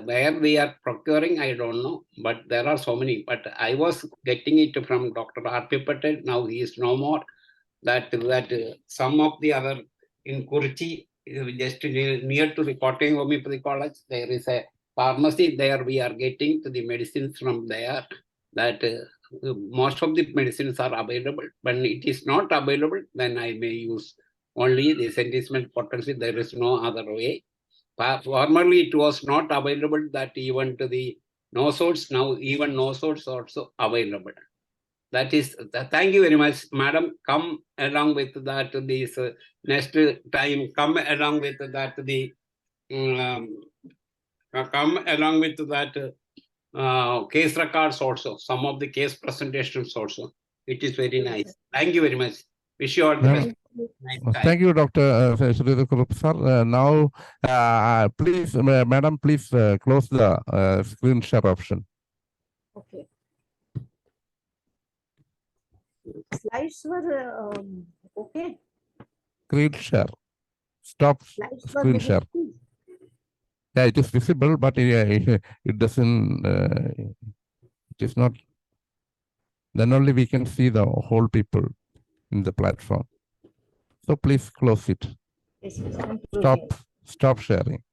where they are procuring, I don't know. But there are so many. But I was getting it from Dr. R.P. Patel. Now he is no more. That some of the other in Kurchi, just near to the Kottayam Homeopathy College, there is a pharmacy there. We are getting to the medicines from there. That most of the medicines are available. When it is not available, then I may use only the centesimal potency. There is no other way. Formerly, it was not available, that even to the no source. Now even no source also available. That is, thank you very much, madam. Come along with that, this next time, come along with that, come along with that case records also, some of the case presentations also. It is very nice. Thank you very much. Wish you all the best. Thank you, Dr. Sridhar sir. Now, please, madam, please close the screen share option. Okay. Slides were okay. Screen share. Stop screen share. Yeah, it is visible, but it doesn't, it is not, then only we can see the whole people in the platform. So please close it. Yes, Stop sharing.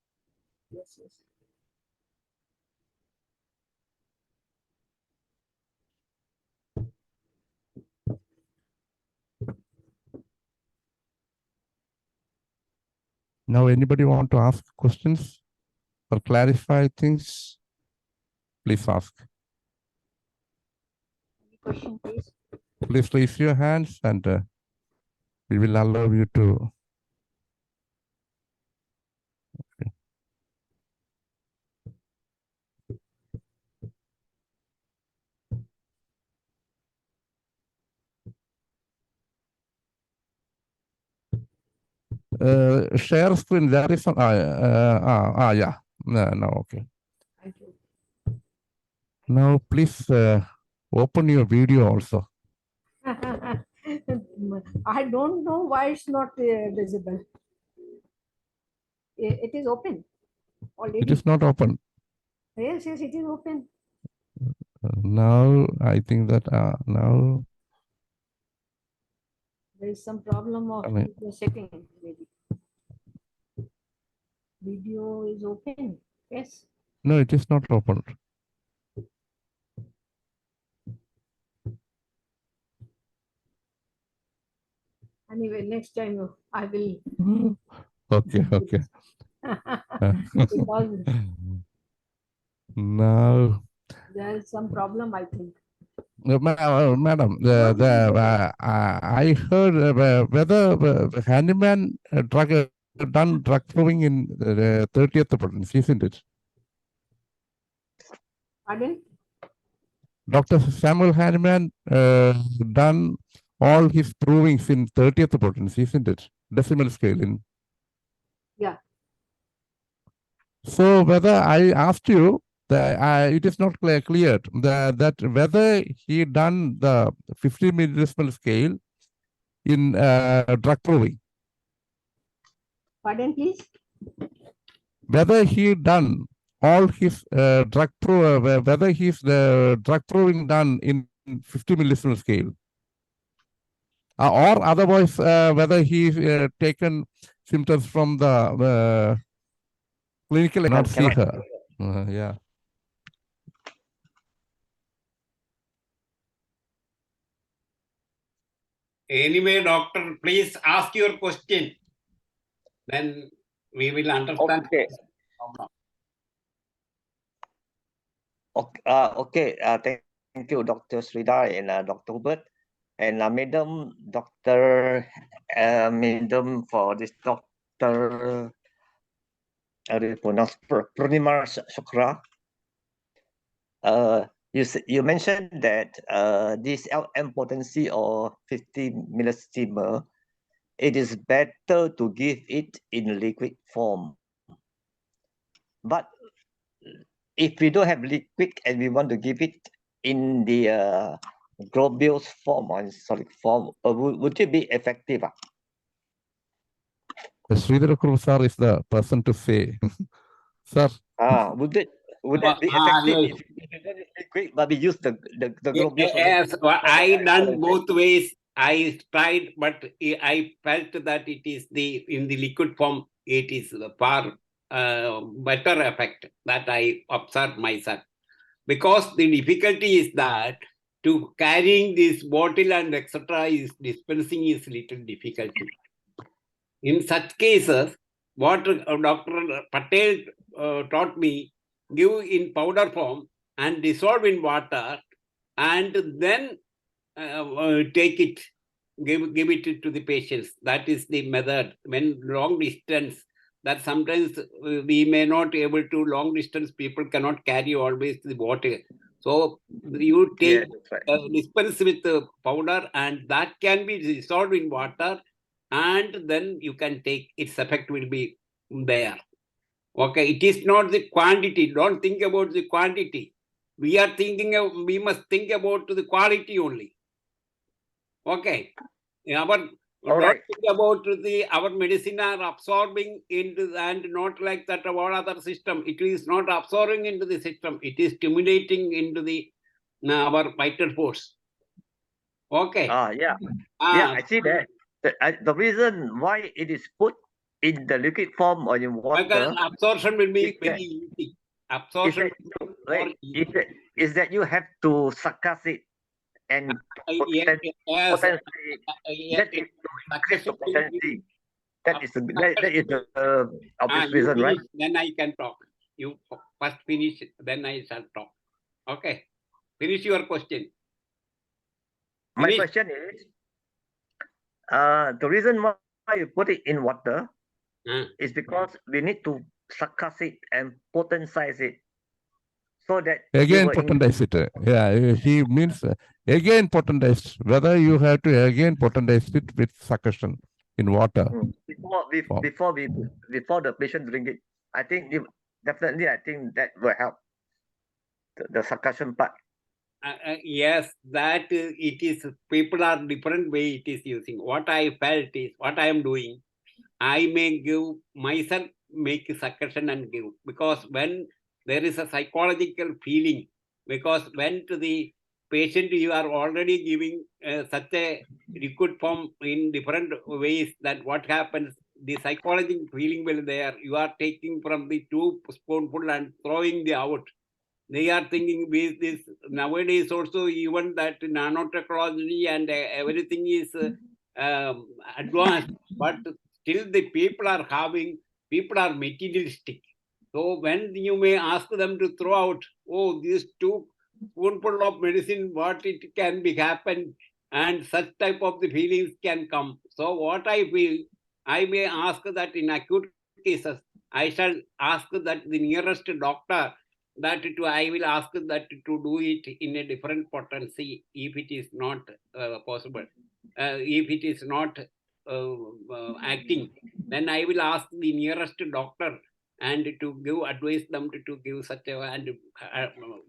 Yes, yes. Now, anybody want to ask questions or clarify things? Please ask. Any question, please? Please raise your hands and we will allow you to. Share screen. There is some. Yeah. No, okay. Thank you. Now, please open your video also. I don't know why it's not visible. It is open already. It is not open. Yes, yes, it is open. Now, I think that now. There is some problem of the setting. Maybe. Video is open. Yes. No, it is not open. Anyway, next time I will. Okay, okay. Because now there is some problem, I think. Madam, I heard whether Handyman drug done drug proving in 30th potency, isn't it? Pardon? Dr. Samuel Hahnemann done all his provings in 30th potency, isn't it? Decimal scale. Yeah. So whether I asked you, it is not clear that whether he done the 50 millidecimal scale in drug proving. Pardon, please. Whether he done all his whether his drug proving done in 50 millidecimal scale, or otherwise whether he taken symptoms from the clinical, not see her. Yeah. Anyway, doctor, please ask your question. Then we will understand. Okay. Okay. Thank you, Dr. Sridhar and Dr. Hubert. And Madam Dr. Madam for this Dr. How do you pronounce PURNIMA SHUKLA? You mentioned that this LM potency or 50 millisimal, it is better to give it in liquid form. But if we don't have liquid and we want to give it in the globules form or in solid form, would it be effective? Sridhar sir is the person to say. Sir. Would that be effective if you don't use liquid, but we use the globules? Yes, I done both ways. I tried, but I felt that it is in the liquid form, it is far better effect that I observed myself. Because the difficulty is that to carrying this bottle and etc. is dispensing is little difficulty. In such cases, what Dr. Patel taught me, give in powder form and dissolve in water, and then take it, give it to the patients. That is the method. When long distance, that sometimes we may not able to, long distance people cannot carry always the water. So you take dispense with the powder, and that can be dissolved in water, and then you can take, its effect will be there. Okay, it is not the quantity. Don't think about the quantity. We are thinking of, we must think about the quality only. Okay. Don't think about our medicine are absorbing into, and not like that our other system. It is not absorbing into the system. It is stimulating into the our vital force. Okay. Yeah, I see that. The reason why it is put in the liquid form or in water, because absorption will be very easy. Absorption is that you have to succuss it and potentially increase the potency. That is the obvious reason, right? Then I can talk. You first finish, then I shall talk. Okay. Finish your question. My question is, the reason why you put it in water is because we need to succuss it and potentize it, so that again potentize it. Yeah, he means again potentize. Whether you have to again potentize it with succussion in water before the patient drink it. I think definitely I think that will help the succussion part. Yes, that it is, people are different way it is using. What I felt is, what I am doing, I may give myself, make succussion and give, because when there is a psychological feeling, because when to the patient you are already giving such a liquid form in different ways, that what happens, the psychological feeling will there, you are taking from the 2 spoonful and throwing the out. They are thinking with this nowadays also, even that nanotechnology and everything is advanced, but still the people are materialistic. So when you may ask them to throw out, oh, these 2 spoonful of medicine, what it can be happen, and such type of the feelings can come. So what I feel, I may ask that in acute cases, I shall ask that the nearest doctor that I will ask that to do it in a different potency if it is not possible. If it is not acting, then I will ask the nearest doctor and to give advise them to give such a and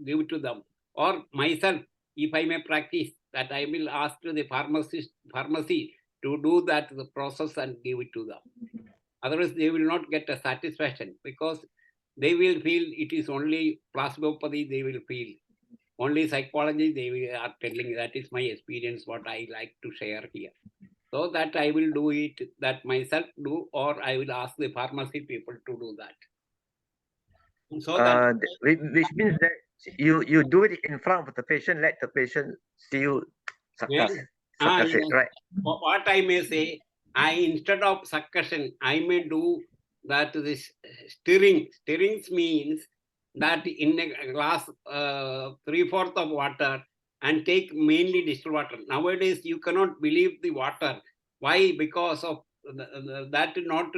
give to them. Or myself, if I may practice, that I will ask the pharmacy to do that the process and give it to them. Otherwise, they will not get a satisfaction because they will feel it is only plasmopathy, they will feel. Only psychology, they are telling. That is my experience, what I like to share here. So that I will do it, that myself do, or I will ask the pharmacy people to do that. So that which means that you do it in front of the patient, let the patient see you success, yes. right? What I may say, instead of succussion, I may do that this stirring. Stirring means that in a glass 3/4 of water and take mainly distilled water. Nowadays, you cannot believe the water. Why? Because of that not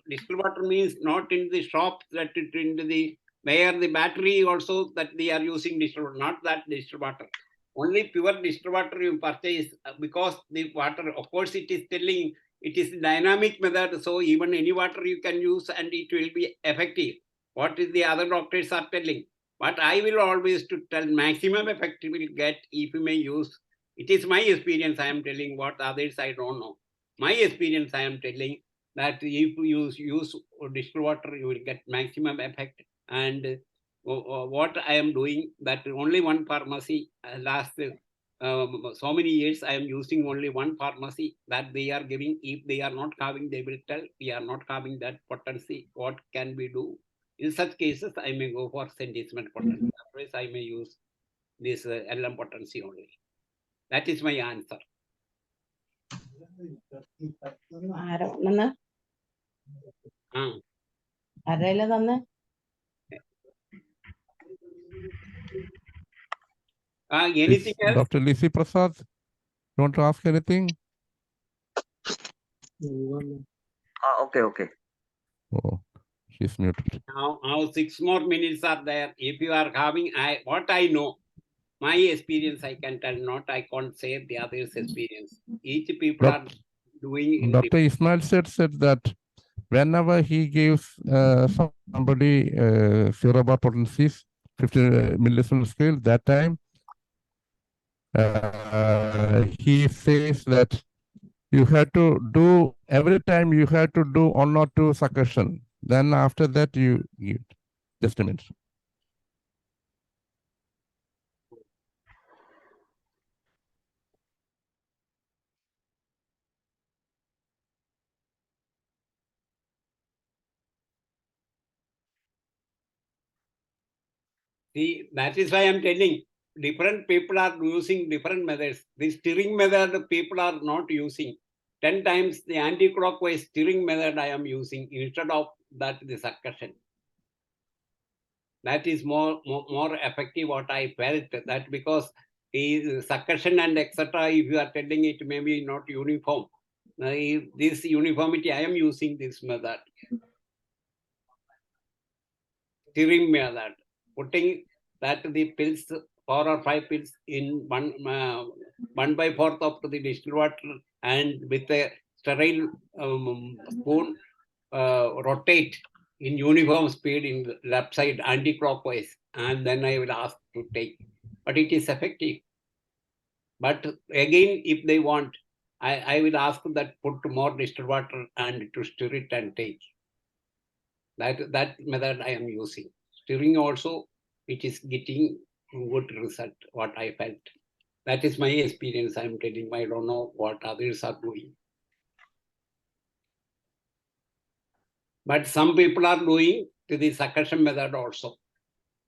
distilled water means not in the shops, that it into the where the battery also that they are using distilled water, not that distilled water. Only pure distilled water you purchase because the water, of course, it is telling it is dynamic method. So even any water you can use and it will be effective. What is the other doctors are telling? But I will always to tell maximum effect you will get if you may use. It is my experience. I am telling what others I don't know. My experience I am telling that if you use distilled water, you will get maximum effect. And what I am doing, that only one pharmacy last so many years I am using only one pharmacy that they are giving. If they are not having, they will tell we are not having that potency. What can we do? In such cases, I may go for centesimal potency. Otherwise, I may use this LM potency only. That is my answer. Anything else? Dr. Lisi Prasad, you want to ask anything? Okay. Oh, she's muted. Now 6 more minutes are there. If you are having, what I know, my experience I can tell, not I can't say the others' experience. Each people are doing. Dr. Ismail said that whenever he gives somebody cerebral potencies, 50 millisievert scale, that time he says that you have to do, every time you have to do 1 or 2 succussion. Then after that you give. Just a minute. See, that is why I am telling. Different people are using different methods. The stirring method people are not using. 10 times the anti-clockwise stirring method I am using instead of that the succussion. That is more effective what I felt, that because the succussion and etc. if you are telling it may be not uniform. If this uniformity I am using this method. Stirring method. Putting that the pills, 4 or 5 pills in 1/4 of the distilled water and with a sterile spoon rotate in uniform speed in the left side anti-clockwise, and then I will ask to take. But it is effective. But again, if they want, I will ask that put more distilled water and to stir it and take. That method I am using. Stirring also, it is getting good result, what I felt. That is my experience I am telling. I don't know what others are doing. But some people are doing to the succussion method also.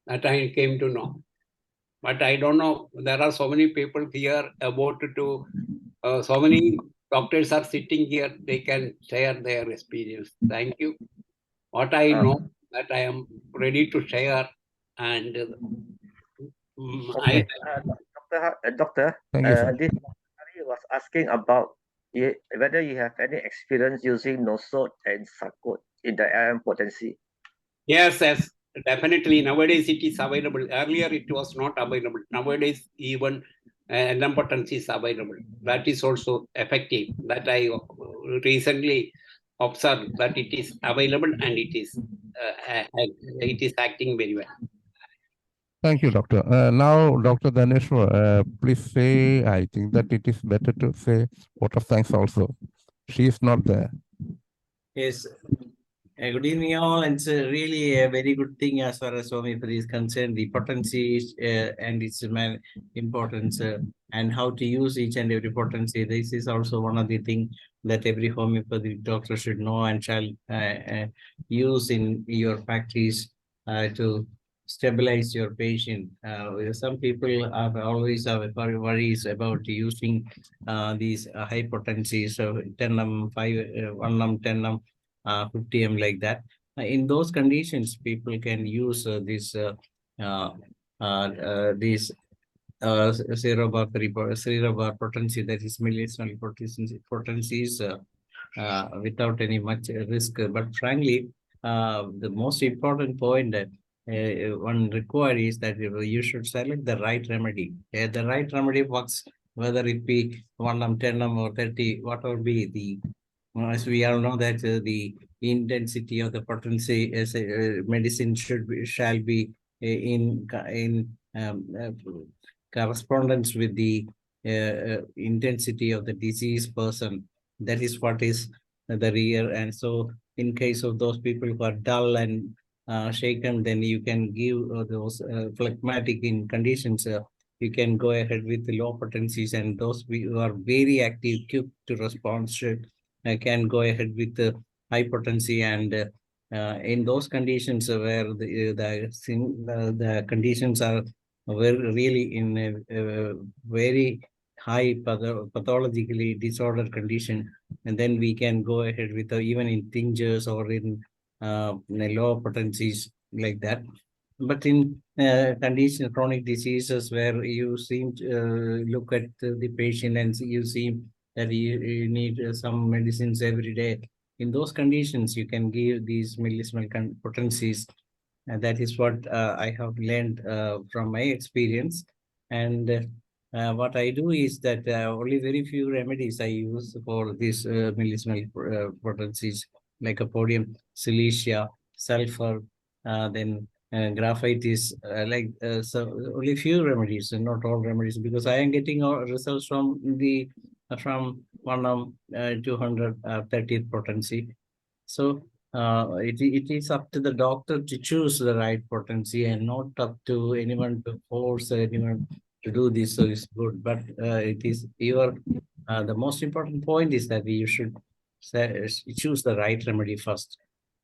That I came to know. But I don't know. There are so many people here about to, so many doctors are sitting here. They can share their experience. Thank you. What I know, that I am ready to share. And Okay. Doctor, Thank you, sir. this was asking about whether you have any experience using nosode and sarcode in the RM potency. Yes. definitely nowadays it is available. Earlier it was not available. Nowadays even NM potency is available. That is also effective. That I recently observed that it is available and it is acting very well. Thank you, Doctor. Now, Dr. Dhaneshwar, please say, I think that it is better to say vote of thanks also. She is not there. Yes. Good evening, all. And it's really a very good thing as far as homeopathy is concerned. The potencies and its importance and how to use each and every potency. This is also one of the things that every homeopathic doctor should know and shall use in your practice to stabilize your patient. Some people have always have worries about using these high potencies, so 10M, 1M, 10M. 50M like that. In those conditions, people can use these zero bar potency, that is milliesimal potencies without any much risk. But frankly, the most important point that one requires is that you should select the right remedy. The right remedy works, whether it be 1M, 10M or 30, whatever be the. As we all know that the intensity of the potency as a medicine shall be in correspondence with the intensity of the disease person. That is what is the real. And so in case of those people who are dull and shaken, then you can give those phlegmatic in conditions. You can go ahead with the low potencies, and those who are very active, quick to respond, can go ahead with the high potency. And in those conditions where the conditions are really in a very high pathologically disordered condition, and then we can go ahead with even in tinctures or in low potencies like that. But in chronic diseases where you seem to look at the patient and you seem that you need some medicines every day, in those conditions you can give these millisimal potencies. And that is what I have learned from my experience. And what I do is that only very few remedies I use for these millisimal potencies, like a podium, silesia, sulfur, then graphite is so only few remedies and not all remedies, because I am getting results from the from 230th potency. So it is up to the doctor to choose the right potency and not up to anyone to force anyone to do this. So it's good, but it is your the most important point is that you should choose the right remedy first.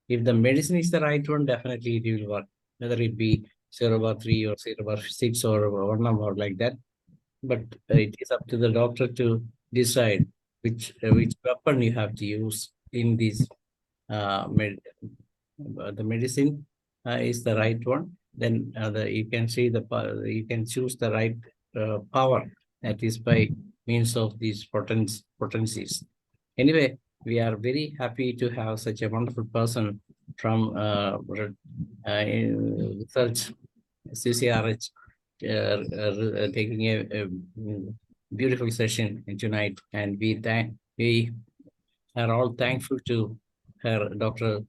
If the medicine is the right one, definitely it will work, whether it be 0/3 or 0/6 or 1 or like that. But it is up to the doctor to decide which weapon you have to use in this the medicine is the right one. Then you can see you can choose the right power, that is by means of these potencies. Anyway, we are very happy to have such a wonderful person from research CCRH taking a beautiful session tonight, and we are all thankful to her, Dr.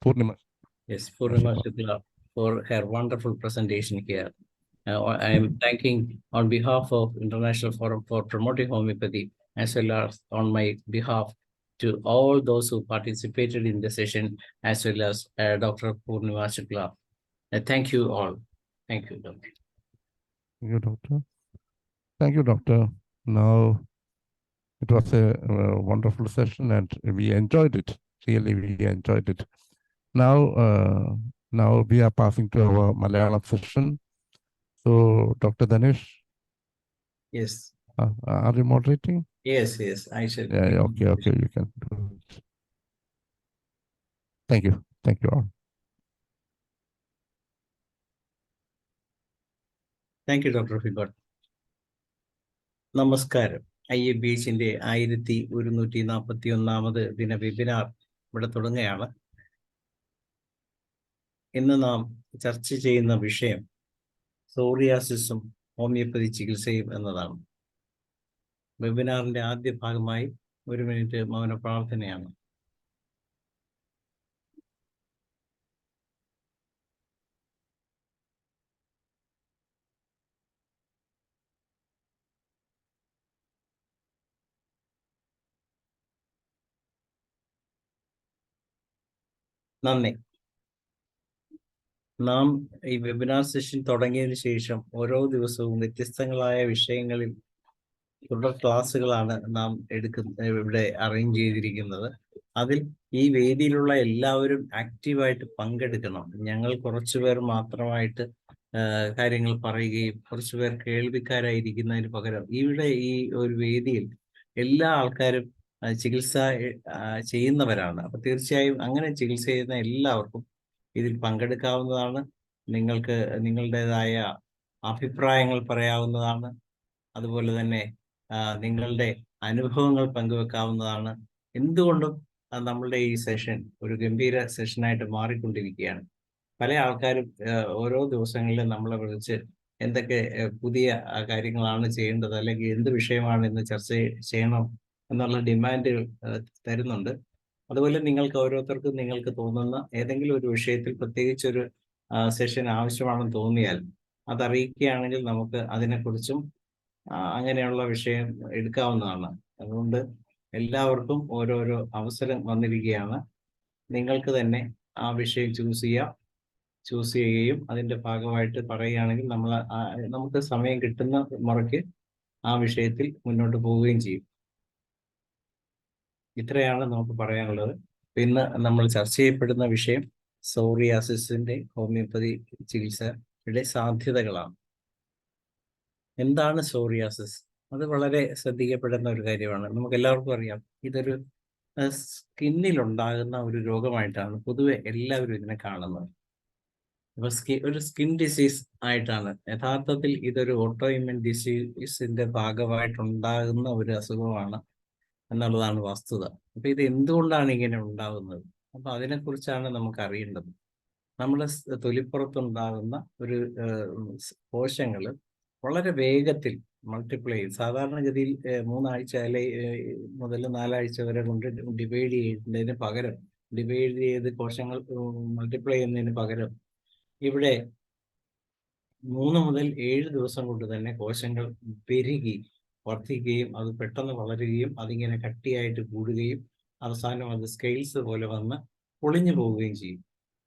Purnima. Yes, Purnima Shukla, for her wonderful presentation here. I am thanking on behalf of International Forum for Promoting Homeopathy, as well as on my behalf to all those who participated in the session, as well as Dr. Purnima Shukla. Thank you all. Thank you, Doctor. Thank you, Doctor. Thank you, Doctor. Now, it was a wonderful session and we enjoyed it. Really, we enjoyed it. Now, now we are passing to our Malayalam session. So, Dr. Dhanesh. Yes. Are you moderating? Yes, I shall. Yeah, okay, you can do it. Thank you all. Thank you, Dr. Fibot. നമസ്കാരം. IABHന്റെ 1141 ദിന webinar ഇവിടെ തുടങ്ങുകയാണ്. ഇന്ന് നാം ചർച്ച ചെയ്യുന്ന വിഷയം സോറിയാസിസും homeopathy ചികിത്സയും എന്നതാണ്. വെബിനാറിന്റെ ആദ്യ ഭാഗമായി 1 മിനിറ്റ് മൗന പ്രാർത്ഥനയാണ്. നന്ദി. നാം ഈ വെബിനാർ സെഷൻ തുടങ്ങിയതിന് ശേഷം ഓരോ ദിവസവും വ്യത്യസ്തങ്ങളായ വിഷയങ്ങളിൽ തുടർ ക്ലാസ്സുകളാണ് നാം ഇവിടെ അറേഞ്ച് ചെയ്തിരിക്കുന്നത്. അതിൽ ഈ വേദിയിലുള്ള എല്ലാവരും ആക്റ്റീവായിട്ട് പങ്കെടുക്കണം. ഞങ്ങൾ കുറച്ചുപേർ മാത്രമായിട്ട് കാര്യങ്ങൾ പറയുകയും കുറച്ചുപേർ കേൾവിക്കാരായിരിക്കുന്നതിന് പകരം ഇവിടെ ഈ ഒരു വേദിയിൽ എല്ലാ ആൾക്കാരും ചികിത്സ ചെയ്യുന്നവരാണ്. അപ്പൊ തീർച്ചയായും അങ്ങനെ ചികിത്സ ചെയ്യുന്ന എല്ലാവർക്കും ഇതിൽ പങ്കെടുക്കാവുന്നതാണ്. നിങ്ങൾക്ക് നിങ്ങളുടേതായ അഭിപ്രായങ്ങൾ പറയാവുന്നതാണ്. അതുപോലെ തന്നെ നിങ്ങളുടെ അനുഭവങ്ങൾ പങ്കുവെക്കാവുന്നതാണ്. എന്തുകൊണ്ടും നമ്മളുടെ ഈ സെഷൻ ഒരു ഗംഭീര സെഷനായിട്ട് മാറിക്കൊണ്ടിരിക്കുകയാണ്. പല ആൾക്കാരും ഓരോ ദിവസങ്ങളിലും നമ്മളെ വിളിച്ച് എന്തൊക്കെ പുതിയ കാര്യങ്ങളാണ് ചെയ്യേണ്ടത്, അല്ലെങ്കിൽ എന്ത് വിഷയമാണ് ഇന്ന് ചർച്ച ചെയ്യണം എന്നുള്ള ഡിമാൻഡുകൾ തരുന്നുണ്ട്. അതുപോലെ നിങ്ങൾക്ക് ഓരോരുത്തർക്കും നിങ്ങൾക്ക് തോന്നുന്ന ഏതെങ്കിലും ഒരു വിഷയത്തിൽ പ്രത്യേകിച്ചൊരു സെഷൻ ആവശ്യമാണെന്ന് തോന്നിയാൽ അതറിയിക്കുകയാണെങ്കിൽ നമുക്ക് അതിനെക്കുറിച്ചും അങ്ങനെയുള്ള വിഷയം എടുക്കാവുന്നതാണ്. അതുകൊണ്ട് എല്ലാവർക്കും ഓരോരോ അവസരം വന്നിരിക്കുകയാണ്. നിങ്ങൾക്ക് തന്നെ ആ വിഷയം ചൂസ് ചെയ്യുകയും അതിൻ്റെ ഭാഗമായിട്ട് പറയുകയാണെങ്കിൽ നമുക്ക് സമയം കിട്ടുന്ന മുറയ്ക്ക് ആ വിഷയത്തിൽ മുന്നോട്ട് പോവുകയും ചെയ്യും. ഇത്രയാണ് നമുക്ക് പറയാനുള്ളത്. ഇന്ന് നമ്മൾ ചർച്ച ചെയ്യപ്പെടുന്ന വിഷയം സോറിയാസിസിന്റെ ഹോമിയോപ്പതി ചികിത്സയുടെ സാധ്യതകളാണ്. എന്താണ് സോറിയാസിസ്? അത് വളരെ ശ്രദ്ധിക്കപ്പെടുന്ന ഒരു കാര്യമാണ്. നമുക്ക് എല്ലാവർക്കും അറിയാം, ഇതൊരു സ്കിന്നിലുണ്ടാകുന്ന ഒരു രോഗമായിട്ടാണ് പൊതുവെ എല്ലാവരും ഇതിനെ കാണുന്നത്. അപ്പൊ ഒരു സ്കിൻ ഡിസീസ് ആയിട്ടാണ്. യഥാർത്ഥത്തിൽ ഇതൊരു ഓട്ടോ ഇമ്യൂൺ ഡിസീസിന്റെ ഭാഗമായിട്ടുണ്ടാകുന്ന ഒരു അസുഖമാണ് എന്നുള്ളതാണ് വസ്തുത. അപ്പൊ ഇത് എന്തുകൊണ്ടാണ് ഇങ്ങനെ ഉണ്ടാകുന്നത്? അപ്പൊ അതിനെക്കുറിച്ചാണ് നമുക്ക് അറിയേണ്ടത്. നമ്മുടെ തൊലിപ്പുറത്തുണ്ടാകുന്ന ഒരു കോശങ്ങൾ വളരെ വേഗത്തിൽ മൾട്ടിപ്ലൈ ചെയ്യും. സാധാരണഗതിയിൽ 3 ആഴ്ച മുതൽ 4 ആഴ്ച വരെ കൊണ്ട് ഡിവൈഡ് ചെയ്യുന്നതിന് പകരം, ഡിവൈഡ് ചെയ്ത് കോശങ്ങൾ മൾട്ടിപ്ലൈ ചെയ്യുന്നതിന് പകരം ഇവിടെ 3 മുതൽ 7 ദിവസം കൊണ്ട് തന്നെ കോശങ്ങൾ പെരുകി വർദ്ധിക്കുകയും അത് പെട്ടെന്ന് വളരുകയും അതിങ്ങനെ കട്ടിയായിട്ട് കൂടുകയും അവസാനം അത് സ്കെയിൽസ് പോലെ വന്ന് പൊളിഞ്ഞു പോവുകയും ചെയ്യും.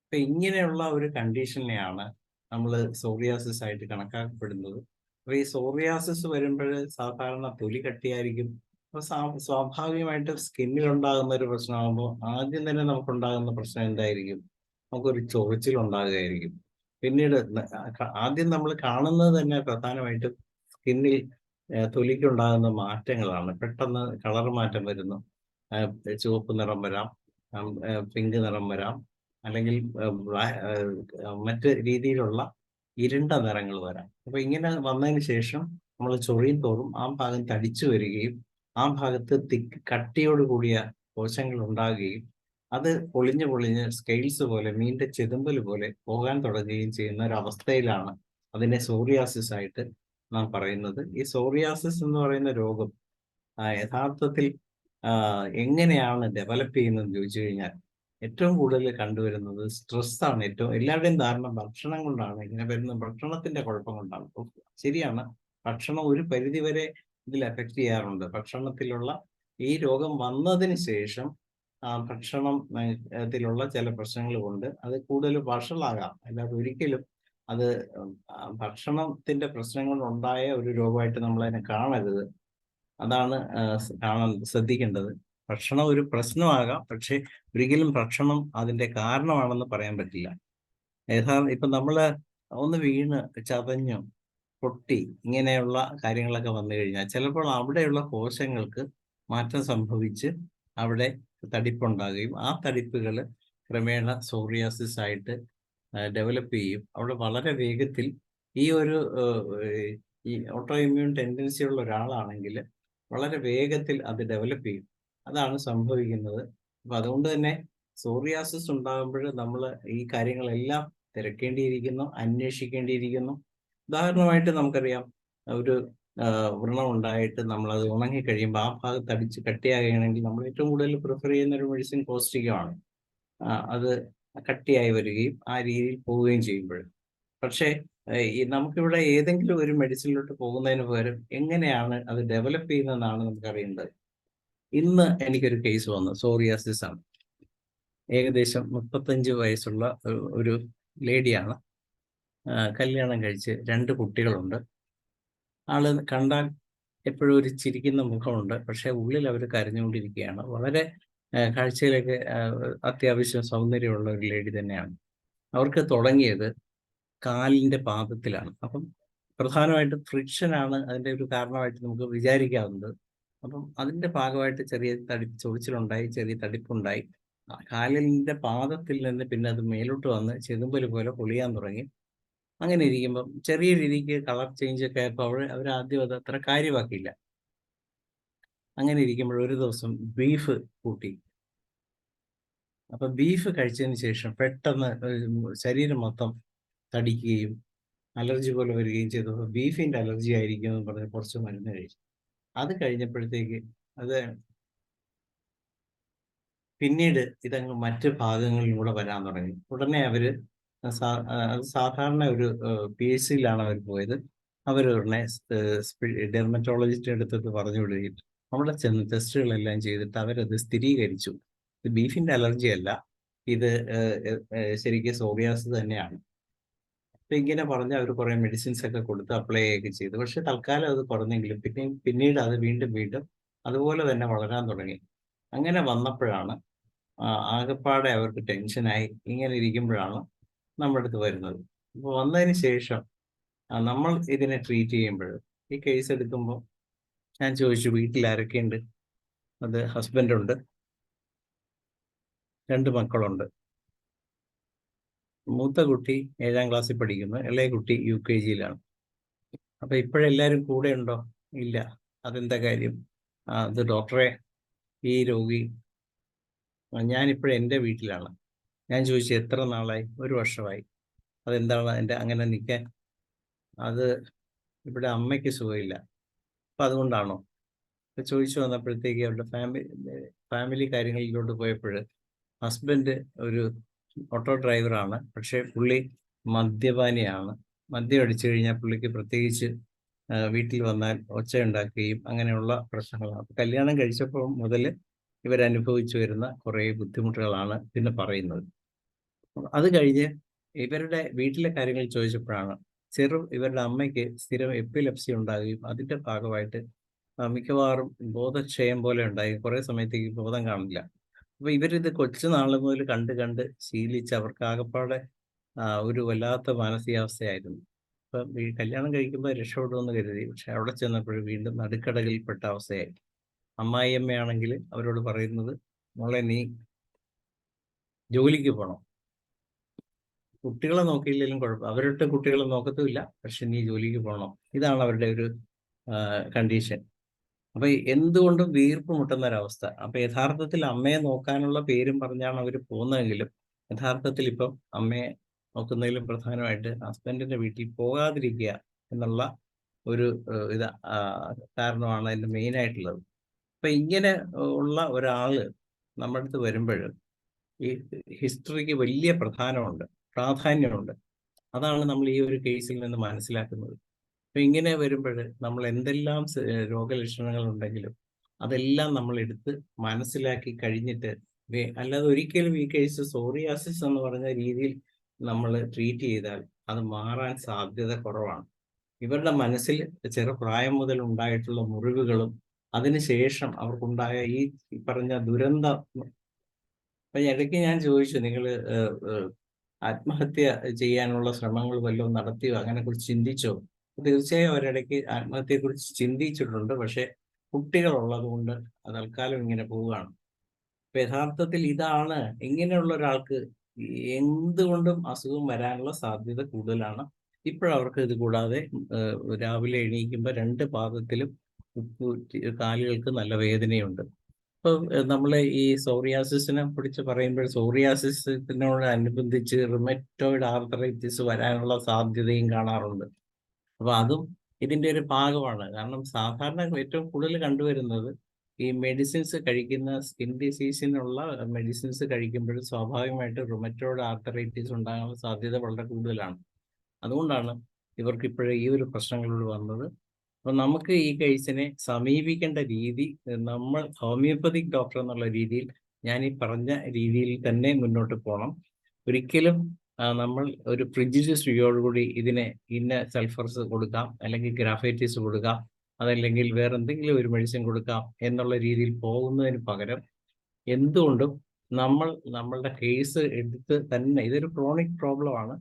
അപ്പൊ ഇങ്ങനെയുള്ള ഒരു കണ്ടീഷനെയാണ് നമ്മൾ സോറിയാസിസ് ആയിട്ട് കണക്കാക്കപ്പെടുന്നത്. അപ്പൊ ഈ സോറിയാസിസ് വരുമ്പോൾ സാധാരണ തൊലി കട്ടിയായിരിക്കും. അപ്പൊ സ്വാഭാവികമായിട്ട് സ്കിന്നിൽ ഉണ്ടാകുന്ന ഒരു പ്രശ്നമാകുമ്പോൾ ആദ്യം തന്നെ നമുക്കുണ്ടാകുന്ന പ്രശ്നം എന്തായിരിക്കും? നമുക്കൊരു ചൊറിച്ചിൽ ഉണ്ടാകുകയായിരിക്കും. പിന്നീട് ആദ്യം നമ്മൾ കാണുന്നത് തന്നെ പ്രധാനമായിട്ടും സ്കിന്നിൽ തൊലിക്കുണ്ടാകുന്ന മാറ്റങ്ങളാണ്. പെട്ടെന്ന് കളർ മാറ്റം വരുന്നു. ചുവപ്പ് നിറം വരാം, പിങ്ക് നിറം വരാം, അല്ലെങ്കിൽ മറ്റ് രീതിയിലുള്ള ഇരുണ്ട നിറങ്ങൾ വരാം. അപ്പൊ ഇങ്ങനെ വന്നതിന് ശേഷം നമ്മൾ ചൊറിയും തോറും ആ ഭാഗം തടിച്ചു വരികയും ആ ഭാഗത്ത് കട്ടിയോട് കൂടിയ കോശങ്ങൾ ഉണ്ടാകുകയും അത് പൊളിഞ്ഞ് സ്കെയിൽസ് പോലെ, മീൻ്റെ ചെതുമ്പൽ പോലെ പോകാൻ തുടങ്ങുകയും ചെയ്യുന്ന ഒരു അവസ്ഥയിലാണ് അതിനെ സോറിയാസിസ് ആയിട്ട് നാം പറയുന്നത്. ഈ സോറിയാസിസ് എന്ന് പറയുന്ന രോഗം യഥാർത്ഥത്തിൽ എങ്ങനെയാണ് ഡെവലപ്പ് ചെയ്യുന്നതെന്ന് ചോദിച്ചു കഴിഞ്ഞാൽ ഏറ്റവും കൂടുതൽ കണ്ടുവരുന്നത് സ്ട്രെസ്സാണ്. എല്ലാവരുടെയും ധാരണ ഭക്ഷണം കൊണ്ടാണ് ഇങ്ങനെ വരുന്നത്, ഭക്ഷണത്തിന്റെ കുഴപ്പം കൊണ്ടാണ്. ശരിയാണ്, ഭക്ഷണം ഒരു പരിധിവരെ ഇതിൽ എഫക്റ്റ് ചെയ്യാറുണ്ട്. ഭക്ഷണത്തിലുള്ള ഈ രോഗം വന്നതിന് ശേഷം ഭക്ഷണത്തിലുള്ള ചില പ്രശ്നങ്ങൾ കൊണ്ട് അത് കൂടുതൽ വഷളാകാം. അല്ലാതെ ഒരിക്കലും അത് ഭക്ഷണത്തിന്റെ പ്രശ്നങ്ങൾ ഉണ്ടായ ഒരു രോഗമായിട്ട് നമ്മളതിനെ കാണരുത്. അതാണ് ശ്രദ്ധിക്കേണ്ടത്. ഭക്ഷണം ഒരു പ്രശ്നമാകാം, പക്ഷെ ഒരിക്കലും ഭക്ഷണം അതിന്റെ കാരണമാണെന്ന് പറയാൻ പറ്റില്ല. ഇപ്പൊ നമ്മള് ഒന്ന് വീണ് ചതഞ്ഞു പൊട്ടി ഇങ്ങനെയുള്ള കാര്യങ്ങളൊക്കെ വന്നു കഴിഞ്ഞാൽ ചിലപ്പോൾ അവിടെയുള്ള കോശങ്ങൾക്ക് മാറ്റം സംഭവിച്ച് അവിടെ തടിപ്പുണ്ടാകുകയും ആ തടിപ്പുകൾ ക്രമേണ സോറിയാസിസ് ആയിട്ട് ഡെവലപ്പ് ചെയ്യും. അവിടെ വളരെ വേഗത്തിൽ ഈ ഓട്ടോ ഇമ്മ്യൂൺ ടെൻഡൻസി ഉള്ള ഒരാളാണെങ്കിൽ വളരെ വേഗത്തിൽ അത് ഡെവലപ്പ് ചെയ്യും. അതാണ് സംഭവിക്കുന്നത്. അപ്പൊ അതുകൊണ്ട് തന്നെ സോറിയാസിസ് ഉണ്ടാകുമ്പോൾ നമ്മൾ ഈ കാര്യങ്ങളെല്ലാം തിരക്കേണ്ടിയിരിക്കുന്നു, അന്വേഷിക്കേണ്ടിയിരിക്കുന്നു. ഉദാഹരണമായിട്ട് നമുക്കറിയാം, ഒരു വ്രണം ഉണ്ടായിട്ട് നമ്മളത് ഉണങ്ങിക്കഴിയുമ്പോൾ ആ ഭാഗത്ത് അടിച്ച് കട്ടിയാകുകയാണെങ്കിൽ നമ്മൾ ഏറ്റവും കൂടുതൽ പ്രിഫർ ചെയ്യുന്ന ഒരു മെഡിസിൻ കോസ്റ്റികമാണ്. അത് കട്ടിയായി വരികയും ആ രീതിയിൽ പോവുകയും ചെയ്യുമ്പോൾ. പക്ഷേ നമുക്കിവിടെ ഏതെങ്കിലും ഒരു മെഡിസിനിലോട്ട് പോകുന്നതിന് പകരം എങ്ങനെയാണ് അത് ഡെവലപ്പ് ചെയ്യുന്നതെന്നാണ് നമുക്കറിയേണ്ടത്. ഇന്ന് എനിക്കൊരു കേസ് വന്നു, സോറിയാസിസ് ആണ്. ഏകദേശം 35 വയസ്സുള്ള ഒരു ലേഡിയാണ്. കല്യാണം കഴിച്ച് 2 കുട്ടികളുണ്ട്. ആള് കണ്ടാൽ എപ്പോഴും ഒരു ചിരിക്കുന്ന മുഖമുണ്ട്, പക്ഷെ ഉള്ളിൽ അവർ കരഞ്ഞുകൊണ്ടിരിക്കുകയാണ്. വളരെ കാഴ്ചയിലൊക്കെ അത്യാവശ്യം സൗന്ദര്യമുള്ള ഒരു ലേഡി തന്നെയാണ്. അവർക്ക് തുടങ്ങിയത് കാലിൻ്റെ പാദത്തിലാണ്. അപ്പം പ്രധാനമായിട്ടും ഫ്രിക്ഷനാണ് അതിൻ്റെ ഒരു കാരണമായിട്ട് നമുക്ക് വിചാരിക്കാവുന്നത്. അപ്പം അതിൻ്റെ ഭാഗമായിട്ട് ചെറിയ ചൊറിച്ചിലുണ്ടായി, ചെറിയ തടിപ്പുണ്ടായി. കാലിൻ്റെ പാദത്തിൽ നിന്ന് പിന്നെ അത് മേലോട്ട് വന്ന് ചെതുമ്പൽ പോലെ പൊളിയാൻ തുടങ്ങി. അങ്ങനെ ഇരിക്കുമ്പം ചെറിയ രീതിക്ക് കളർ ചേഞ്ച് ഒക്കെ ആയപ്പോൾ അവർ ആദ്യം അത് അത്ര കാര്യമാക്കിയില്ല. അങ്ങനെ ഇരിക്കുമ്പോൾ ഒരു ദിവസം ബീഫ് കൂട്ടി. അപ്പൊ ബീഫ് കഴിച്ചതിന് ശേഷം പെട്ടെന്ന് ശരീരം മൊത്തം തടിക്കുകയും അലർജി പോലെ വരികയും ചെയ്തു. ബീഫിന്റെ അലർജി ആയിരിക്കും എന്ന് പറഞ്ഞ് കുറച്ച് മരുന്ന് കഴിച്ചു. അത് കഴിഞ്ഞപ്പോഴത്തേക്ക് അത് പിന്നീട് ഇതങ്ങ് മറ്റ് ഭാഗങ്ങളിലൂടെ വരാൻ തുടങ്ങി. ഉടനെ അവര് സാധാരണ ഒരു PHC-യിലാണ് അവർ പോയത്. അവർ ഉടനെ ഡെർമറ്റോളജിസ്റ്റ് അടുത്ത് പറഞ്ഞു വിടുകയും അവിടെ ചെന്ന് ടെസ്റ്റുകളെല്ലാം ചെയ്തിട്ട് അവരത് സ്ഥിരീകരിച്ചു. ഇത് ബീഫിന്റെ അലർജി അല്ല, ഇത് ശരിക്കും സോറിയാസിസ് തന്നെയാണ്. അപ്പൊ ഇങ്ങനെ പറഞ്ഞ് അവർ കുറെ മെഡിസിൻസ് ഒക്കെ കൊടുത്ത് അപ്ലൈ ഒക്കെ ചെയ്തു. പക്ഷെ തൽക്കാലം അത് കുറഞ്ഞെങ്കിലും പിന്നീട് അത് വീണ്ടും അതുപോലെ തന്നെ വളരാൻ തുടങ്ങി. അങ്ങനെ വന്നപ്പോഴാണ് ആകെപ്പാടെ അവർക്ക് ടെൻഷനായി. ഇങ്ങനെ ഇരിക്കുമ്പോഴാണ് നമ്മുടെ അടുത്ത് വരുന്നത്. അപ്പോൾ വന്നതിന് ശേഷം നമ്മൾ ഇതിനെ ട്രീറ്റ് ചെയ്യുമ്പോൾ, ഈ കേസ് എടുക്കുമ്പോൾ ഞാൻ ചോദിച്ചു വീട്ടിൽ ആരൊക്കെയുണ്ട്. അത് ഹസ്ബൻഡുണ്ട്, 2 മക്കളുണ്ട്. മൂത്ത കുട്ടി 7ാം ക്ലാസ്സിൽ പഠിക്കുന്നു, ഇളയ കുട്ടി UKG-യിലാണ്. അപ്പൊ ഇപ്പോഴെല്ലാവരും കൂടെ ഉണ്ടോ? ഇല്ല. അതെന്താ കാര്യം? അത് ഡോക്ടറെ, ഈ രോഗി ഞാനിപ്പോഴും എൻ്റെ വീട്ടിലാണ്. ഞാൻ ചോദിച്ചു എത്ര നാളായി? 1 വർഷമായി. അതെന്താണ് എൻ്റെ അങ്ങനെ നിൽക്കാൻ? അത് ഇവിടെ അമ്മയ്ക്ക് സുഖമില്ല. അപ്പം അതുകൊണ്ടാണോ? അപ്പം ചോദിച്ചു വന്നപ്പോഴത്തേക്ക് അവരുടെ ഫാമിലി കാര്യങ്ങളിലോട്ട് പോയപ്പോൾ ഹസ്ബൻഡ് ഒരു ഓട്ടോ ഡ്രൈവറാണ്, പക്ഷേ പുള്ളി മദ്യപാനിയാണ്. മദ്യം അടിച്ചു കഴിഞ്ഞാൽ പുള്ളിക്ക് പ്രത്യേകിച്ച് വീട്ടിൽ വന്നാൽ ഒച്ച ഉണ്ടാക്കുകയും അങ്ങനെയുള്ള പ്രശ്നങ്ങളാണ്. കല്യാണം കഴിച്ചപ്പോൾ മുതൽ ഇവരനുഭവിച്ചു വരുന്ന കുറേ ബുദ്ധിമുട്ടുകളാണ് പിന്നെ പറയുന്നത്. അത് കഴിഞ്ഞ് ഇവരുടെ വീട്ടിലെ കാര്യങ്ങൾ ചോദിച്ചപ്പോഴാണ് ഇവരുടെ അമ്മയ്ക്ക് സ്ഥിരം എപ്പിലെപ്സി ഉണ്ടാകുകയും അതിൻ്റെ ഭാഗമായിട്ട് മിക്കവാറും ബോധക്ഷയം പോലെ ഉണ്ടായി. കുറേ സമയത്തേക്ക് ബോധം കാണില്ല. അപ്പൊ ഇവരിത് കൊച്ചുനാൾ മുതൽ കണ്ട് ശീലിച്ച് അവർക്ക് ആകപ്പാടെ ഒരു വല്ലാത്ത മാനസികാവസ്ഥയായിരുന്നു. അപ്പം ഈ കല്യാണം കഴിക്കുമ്പോൾ രക്ഷപ്പെടുമെന്ന് കരുതി, പക്ഷെ അവിടെ ചെന്നപ്പോഴും വീണ്ടും നടുക്കടലിൽപ്പെട്ട അവസ്ഥയായി. അമ്മായിയമ്മയാണെങ്കിൽ അവരോട് പറയുന്നത്, മോളെ നീ ജോലിക്ക് പോകണം, കുട്ടികളെ നോക്കിയില്ലെങ്കിലും കുഴപ്പം, അവരുടെ കുട്ടികളെ നോക്കത്തുമില്ല, പക്ഷെ നീ ജോലിക്ക് പോകണം. ഇതാണ് അവരുടെ ഒരു കണ്ടീഷൻ. അപ്പൊ എന്തുകൊണ്ടും വീർപ്പ് മുട്ടുന്ന ഒരവസ്ഥ. അപ്പൊ യഥാർത്ഥത്തിൽ അമ്മയെ നോക്കാനുള്ള പേരും പറഞ്ഞാണ് അവർ പോകുന്നതെങ്കിലും യഥാർത്ഥത്തിൽ ഇപ്പം അമ്മയെ നോക്കുന്നതിലും പ്രധാനമായിട്ട് ഹസ്ബൻഡിന്റെ വീട്ടിൽ പോകാതിരിക്കുക എന്നുള്ള ഒരു കാരണമാണ് അതിന്റെ മെയിൻ ആയിട്ടുള്ളത്. അപ്പൊ ഇങ്ങനെ ഉള്ള ഒരാള് നമ്മുടെ അടുത്ത് വരുമ്പോൾ ഈ ഹിസ്റ്ററിക്ക് വലിയ പ്രാധാന്യമുണ്ട്. അതാണ് നമ്മൾ ഈ ഒരു കേസിൽ നിന്ന് മനസ്സിലാക്കുന്നത്. അപ്പൊ ഇങ്ങനെ വരുമ്പോൾ നമ്മൾ എന്തെല്ലാം രോഗലക്ഷണങ്ങൾ ഉണ്ടെങ്കിലും അതെല്ലാം നമ്മൾ എടുത്ത് മനസ്സിലാക്കി കഴിഞ്ഞിട്ട്, അല്ലാതെ ഒരിക്കലും ഈ കേസ് സോറിയാസിസ് എന്ന് പറഞ്ഞ രീതിയിൽ നമ്മൾ ട്രീറ്റ് ചെയ്താൽ അത് മാറാൻ സാധ്യത കുറവാണ്. ഇവരുടെ മനസ്സിൽ ചെറുപ്രായം മുതൽ ഉണ്ടായിട്ടുള്ള മുറിവുകളും അതിനുശേഷം അവർക്കുണ്ടായ ഈ പറഞ്ഞ ദുരന്തം. അപ്പൊ ഇടയ്ക്ക് ഞാൻ ചോദിച്ചു, നിങ്ങൾ ആത്മഹത്യ ചെയ്യാനുള്ള ശ്രമങ്ങൾ വല്ലതും നടത്തിയോ, അങ്ങനെ കുറിച്ച് ചിന്തിച്ചോ? തീർച്ചയായും അവരിടയ്ക്ക് ആത്മഹത്യയെക്കുറിച്ച് ചിന്തിച്ചിട്ടുണ്ട്, പക്ഷെ കുട്ടികളുള്ളത് കൊണ്ട് തൽക്കാലം ഇങ്ങനെ പോവുകയാണ്. അപ്പൊ യഥാർത്ഥത്തിൽ ഇതാണ്, ഇങ്ങനെയുള്ള ഒരാൾക്ക് എന്തുകൊണ്ടും അസുഖം വരാനുള്ള സാധ്യത കൂടുതലാണ്. ഇപ്പോഴവർക്ക് ഇത് കൂടാതെ രാവിലെ എണീക്കുമ്പോൾ 2 പാദത്തിലും കാലുകൾക്ക് നല്ല വേദനയുണ്ട്. ഇപ്പൊ നമ്മൾ ഈ സോറിയാസിസിനെ കുറിച്ച് പറയുമ്പോൾ സോറിയാസിസിനോടനുബന്ധിച്ച് റിമറ്റോയിഡ് ആർത്രൈറ്റിസ് വരാനുള്ള സാധ്യതയും കാണാറുണ്ട്. അപ്പൊ അതും ഇതിന്റെ ഒരു ഭാഗമാണ്. കാരണം സാധാരണ ഏറ്റവും കൂടുതൽ കണ്ടുവരുന്നത് ഈ മെഡിസിൻസ് കഴിക്കുന്ന സ്കിൻ ഡിസീസിനുള്ള മെഡിസിൻസ് കഴിക്കുമ്പോൾ സ്വാഭാവികമായിട്ട് റുമറ്റോയിഡ് ആർത്രൈറ്റിസ് ഉണ്ടാകാനുള്ള സാധ്യത വളരെ കൂടുതലാണ്. അതുകൊണ്ടാണ് ഇവർക്ക് ഇപ്പോഴും ഈ ഒരു പ്രശ്നങ്ങളോട് വന്നത്. അപ്പൊ നമുക്ക് ഈ കേസിനെ സമീപിക്കേണ്ട രീതി, നമ്മൾ ഹോമിയോപ്പതിക് ഡോക്ടർ എന്നുള്ള രീതിയിൽ ഞാൻ ഈ പറഞ്ഞ രീതിയിൽ തന്നെ മുന്നോട്ട് പോകണം. ഒരിക്കലും നമ്മൾ ഒരു പ്രിജുഡിസ് വ്യൂയോടുകൂടി ഇതിനെ ഇന്ന സൾഫർസ് കൊടുക്കാം, അല്ലെങ്കിൽ ഗ്രാഫൈറ്റിസ് കൊടുക്കാം, അതല്ലെങ്കിൽ വേറെ എന്തെങ്കിലും ഒരു മെഡിസിൻ കൊടുക്കാം എന്നുള്ള രീതിയിൽ പോകുന്നതിന് പകരം എന്തുകൊണ്ടും നമ്മളുടെ കേസ് എടുത്ത് തന്നെ, ഇതൊരു ക്രോണിക് പ്രോബ്ലമാണ്.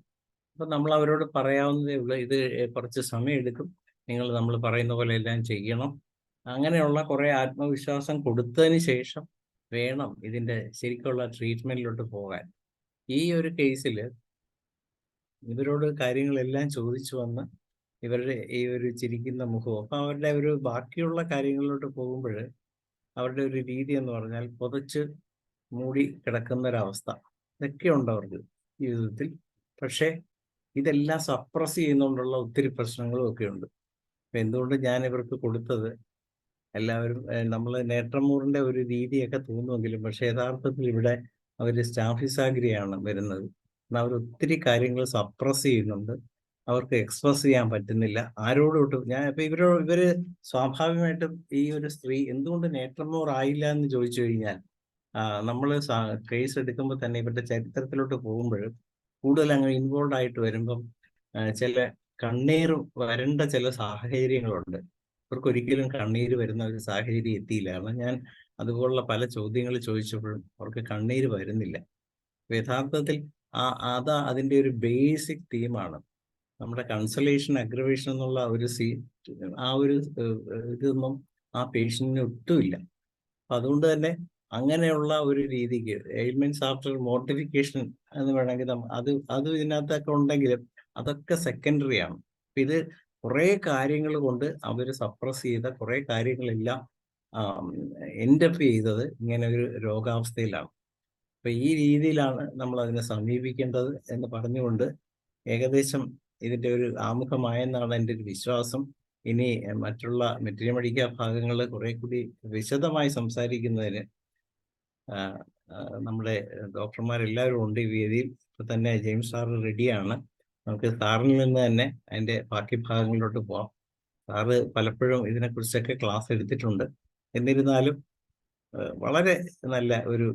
അപ്പം നമ്മൾ അവരോട് പറയാവുന്നതേ ഉള്ളൂ, ഇത് കുറച്ച് സമയം എടുക്കും, നമ്മൾ പറയുന്ന പോലെ എല്ലാം ചെയ്യണം. അങ്ങനെയുള്ള കുറേ ആത്മവിശ്വാസം കൊടുത്തതിന് ശേഷം വേണം ഇതിൻ്റെ ശരിക്കുള്ള ട്രീറ്റ്മെൻറ്റിലോട്ട് പോകാൻ. ഈ ഒരു കേസിൽ ഇവരോട് കാര്യങ്ങളെല്ലാം ചോദിച്ചു വന്ന് ഇവരുടെ ഈ ഒരു ചിരിക്കുന്ന മുഖവും, അപ്പം അവരുടെ ഒരു ബാക്കിയുള്ള കാര്യങ്ങളിലോട്ട് പോകുമ്പോൾ അവരുടെ ഒരു രീതി എന്ന് പറഞ്ഞാൽ പുതച്ച് മൂടി കിടക്കുന്ന ഒരവസ്ഥ ഇതൊക്കെ ഉണ്ട് അവർക്ക് ജീവിതത്തിൽ. പക്ഷേ ഇതെല്ലാം സപ്രസ് ചെയ്യുന്നതുകൊണ്ടുള്ള ഒത്തിരി പ്രശ്നങ്ങളും ഒക്കെ ഉണ്ട്. അപ്പം എന്തുകൊണ്ട് ഞാൻ ഇവർക്ക് കൊടുത്തത്, എല്ലാവരും നമ്മൾ നേത്രമൂറിൻ്റെ ഒരു രീതിയൊക്കെ തോന്നുമെങ്കിലും പക്ഷേ യഥാർത്ഥത്തിൽ ഇവിടെ അവർ സ്റ്റാഫിസാഗ്രിയാണ് വരുന്നത്. അവർ ഒത്തിരി കാര്യങ്ങൾ സപ്രസ് ചെയ്യുന്നുണ്ട്, അവർക്ക് എക്സ്പ്രസ് ചെയ്യാൻ പറ്റുന്നില്ല ആരോടും. ഞാൻ ഇപ്പം ഇവര് സ്വാഭാവികമായിട്ടും ഈ ഒരു സ്ത്രീ എന്തുകൊണ്ട് നേത്രമൂർ ആയില്ല എന്ന് ചോദിച്ചു കഴിഞ്ഞാൽ, നമ്മൾ കേസ് എടുക്കുമ്പോൾ തന്നെ ഇവരുടെ ചരിത്രത്തിലോട്ട് പോകുമ്പോൾ കൂടുതൽ അങ്ങനെ ഇൻവോൾവ് ആയിട്ട് വരുമ്പം ചില കണ്ണീർ വരേണ്ട ചില സാഹചര്യങ്ങളുണ്ട്. അവർക്ക് ഒരിക്കലും കണ്ണീര് വരുന്ന ഒരു സാഹചര്യം എത്തിയില്ല. കാരണം ഞാൻ അതുപോലുള്ള പല ചോദ്യങ്ങൾ ചോദിച്ചപ്പോഴും അവർക്ക് കണ്ണീര് വരുന്നില്ല. യഥാർത്ഥത്തിൽ അതിൻ്റെ ഒരു ബേസിക് തീമാണ്. നമ്മുടെ കൺസലേഷൻ അഗ്രവേഷൻ എന്നുള്ള ഒരു ഇതൊന്നും ആ പേഷ്യന്റിന് ഒട്ടുമില്ല. അതുകൊണ്ട് തന്നെ അങ്ങനെയുള്ള ഒരു രീതിക്ക് എയിൽമെന്റ്സ് ആഫ്റ്റർ മോർട്ടിഫിക്കേഷൻ എന്ന് വേണമെങ്കിൽ അത് ഇതിനകത്തൊക്കെ ഉണ്ടെങ്കിലും അതൊക്കെ സെക്കൻഡറി ആണ്. ഇത് കുറേ കാര്യങ്ങൾ കൊണ്ട് അവർ സപ്രസ് ചെയ്ത കുറേ കാര്യങ്ങളെല്ലാം എൻഡപ്പ് ചെയ്തത് ഇങ്ങനെ ഒരു രോഗാവസ്ഥയിലാണ്. അപ്പൊ ഈ രീതിയിലാണ് നമ്മൾ അതിനെ സമീപിക്കേണ്ടത് എന്ന് പറഞ്ഞുകൊണ്ട് ഏകദേശം ഇതിൻ്റെ ഒരു ആമുഖമായെന്നാണ് എൻ്റെ ഒരു വിശ്വാസം. ഇനി മറ്റുള്ള മെറ്റീരിയൽ ഭാഗങ്ങൾ കുറെ കൂടി വിശദമായി സംസാരിക്കുന്നതിന് നമ്മുടെ ഡോക്ടർമാരെല്ലാവരും ഉണ്ട് ഈ വേദിയിൽ. ഇപ്പൊ തന്നെ ജെയിംസ് സാർ റെഡിയാണ്. നമുക്ക് സാറിൽ നിന്ന് തന്നെ അതിൻ്റെ ബാക്കി ഭാഗങ്ങളിലോട്ട് പോവാം. സാറ് പലപ്പോഴും ഇതിനെക്കുറിച്ചൊക്കെ ക്ലാസ് എടുത്തിട്ടുണ്ട്. എന്നിരുന്നാലും വളരെ നല്ല ഒരു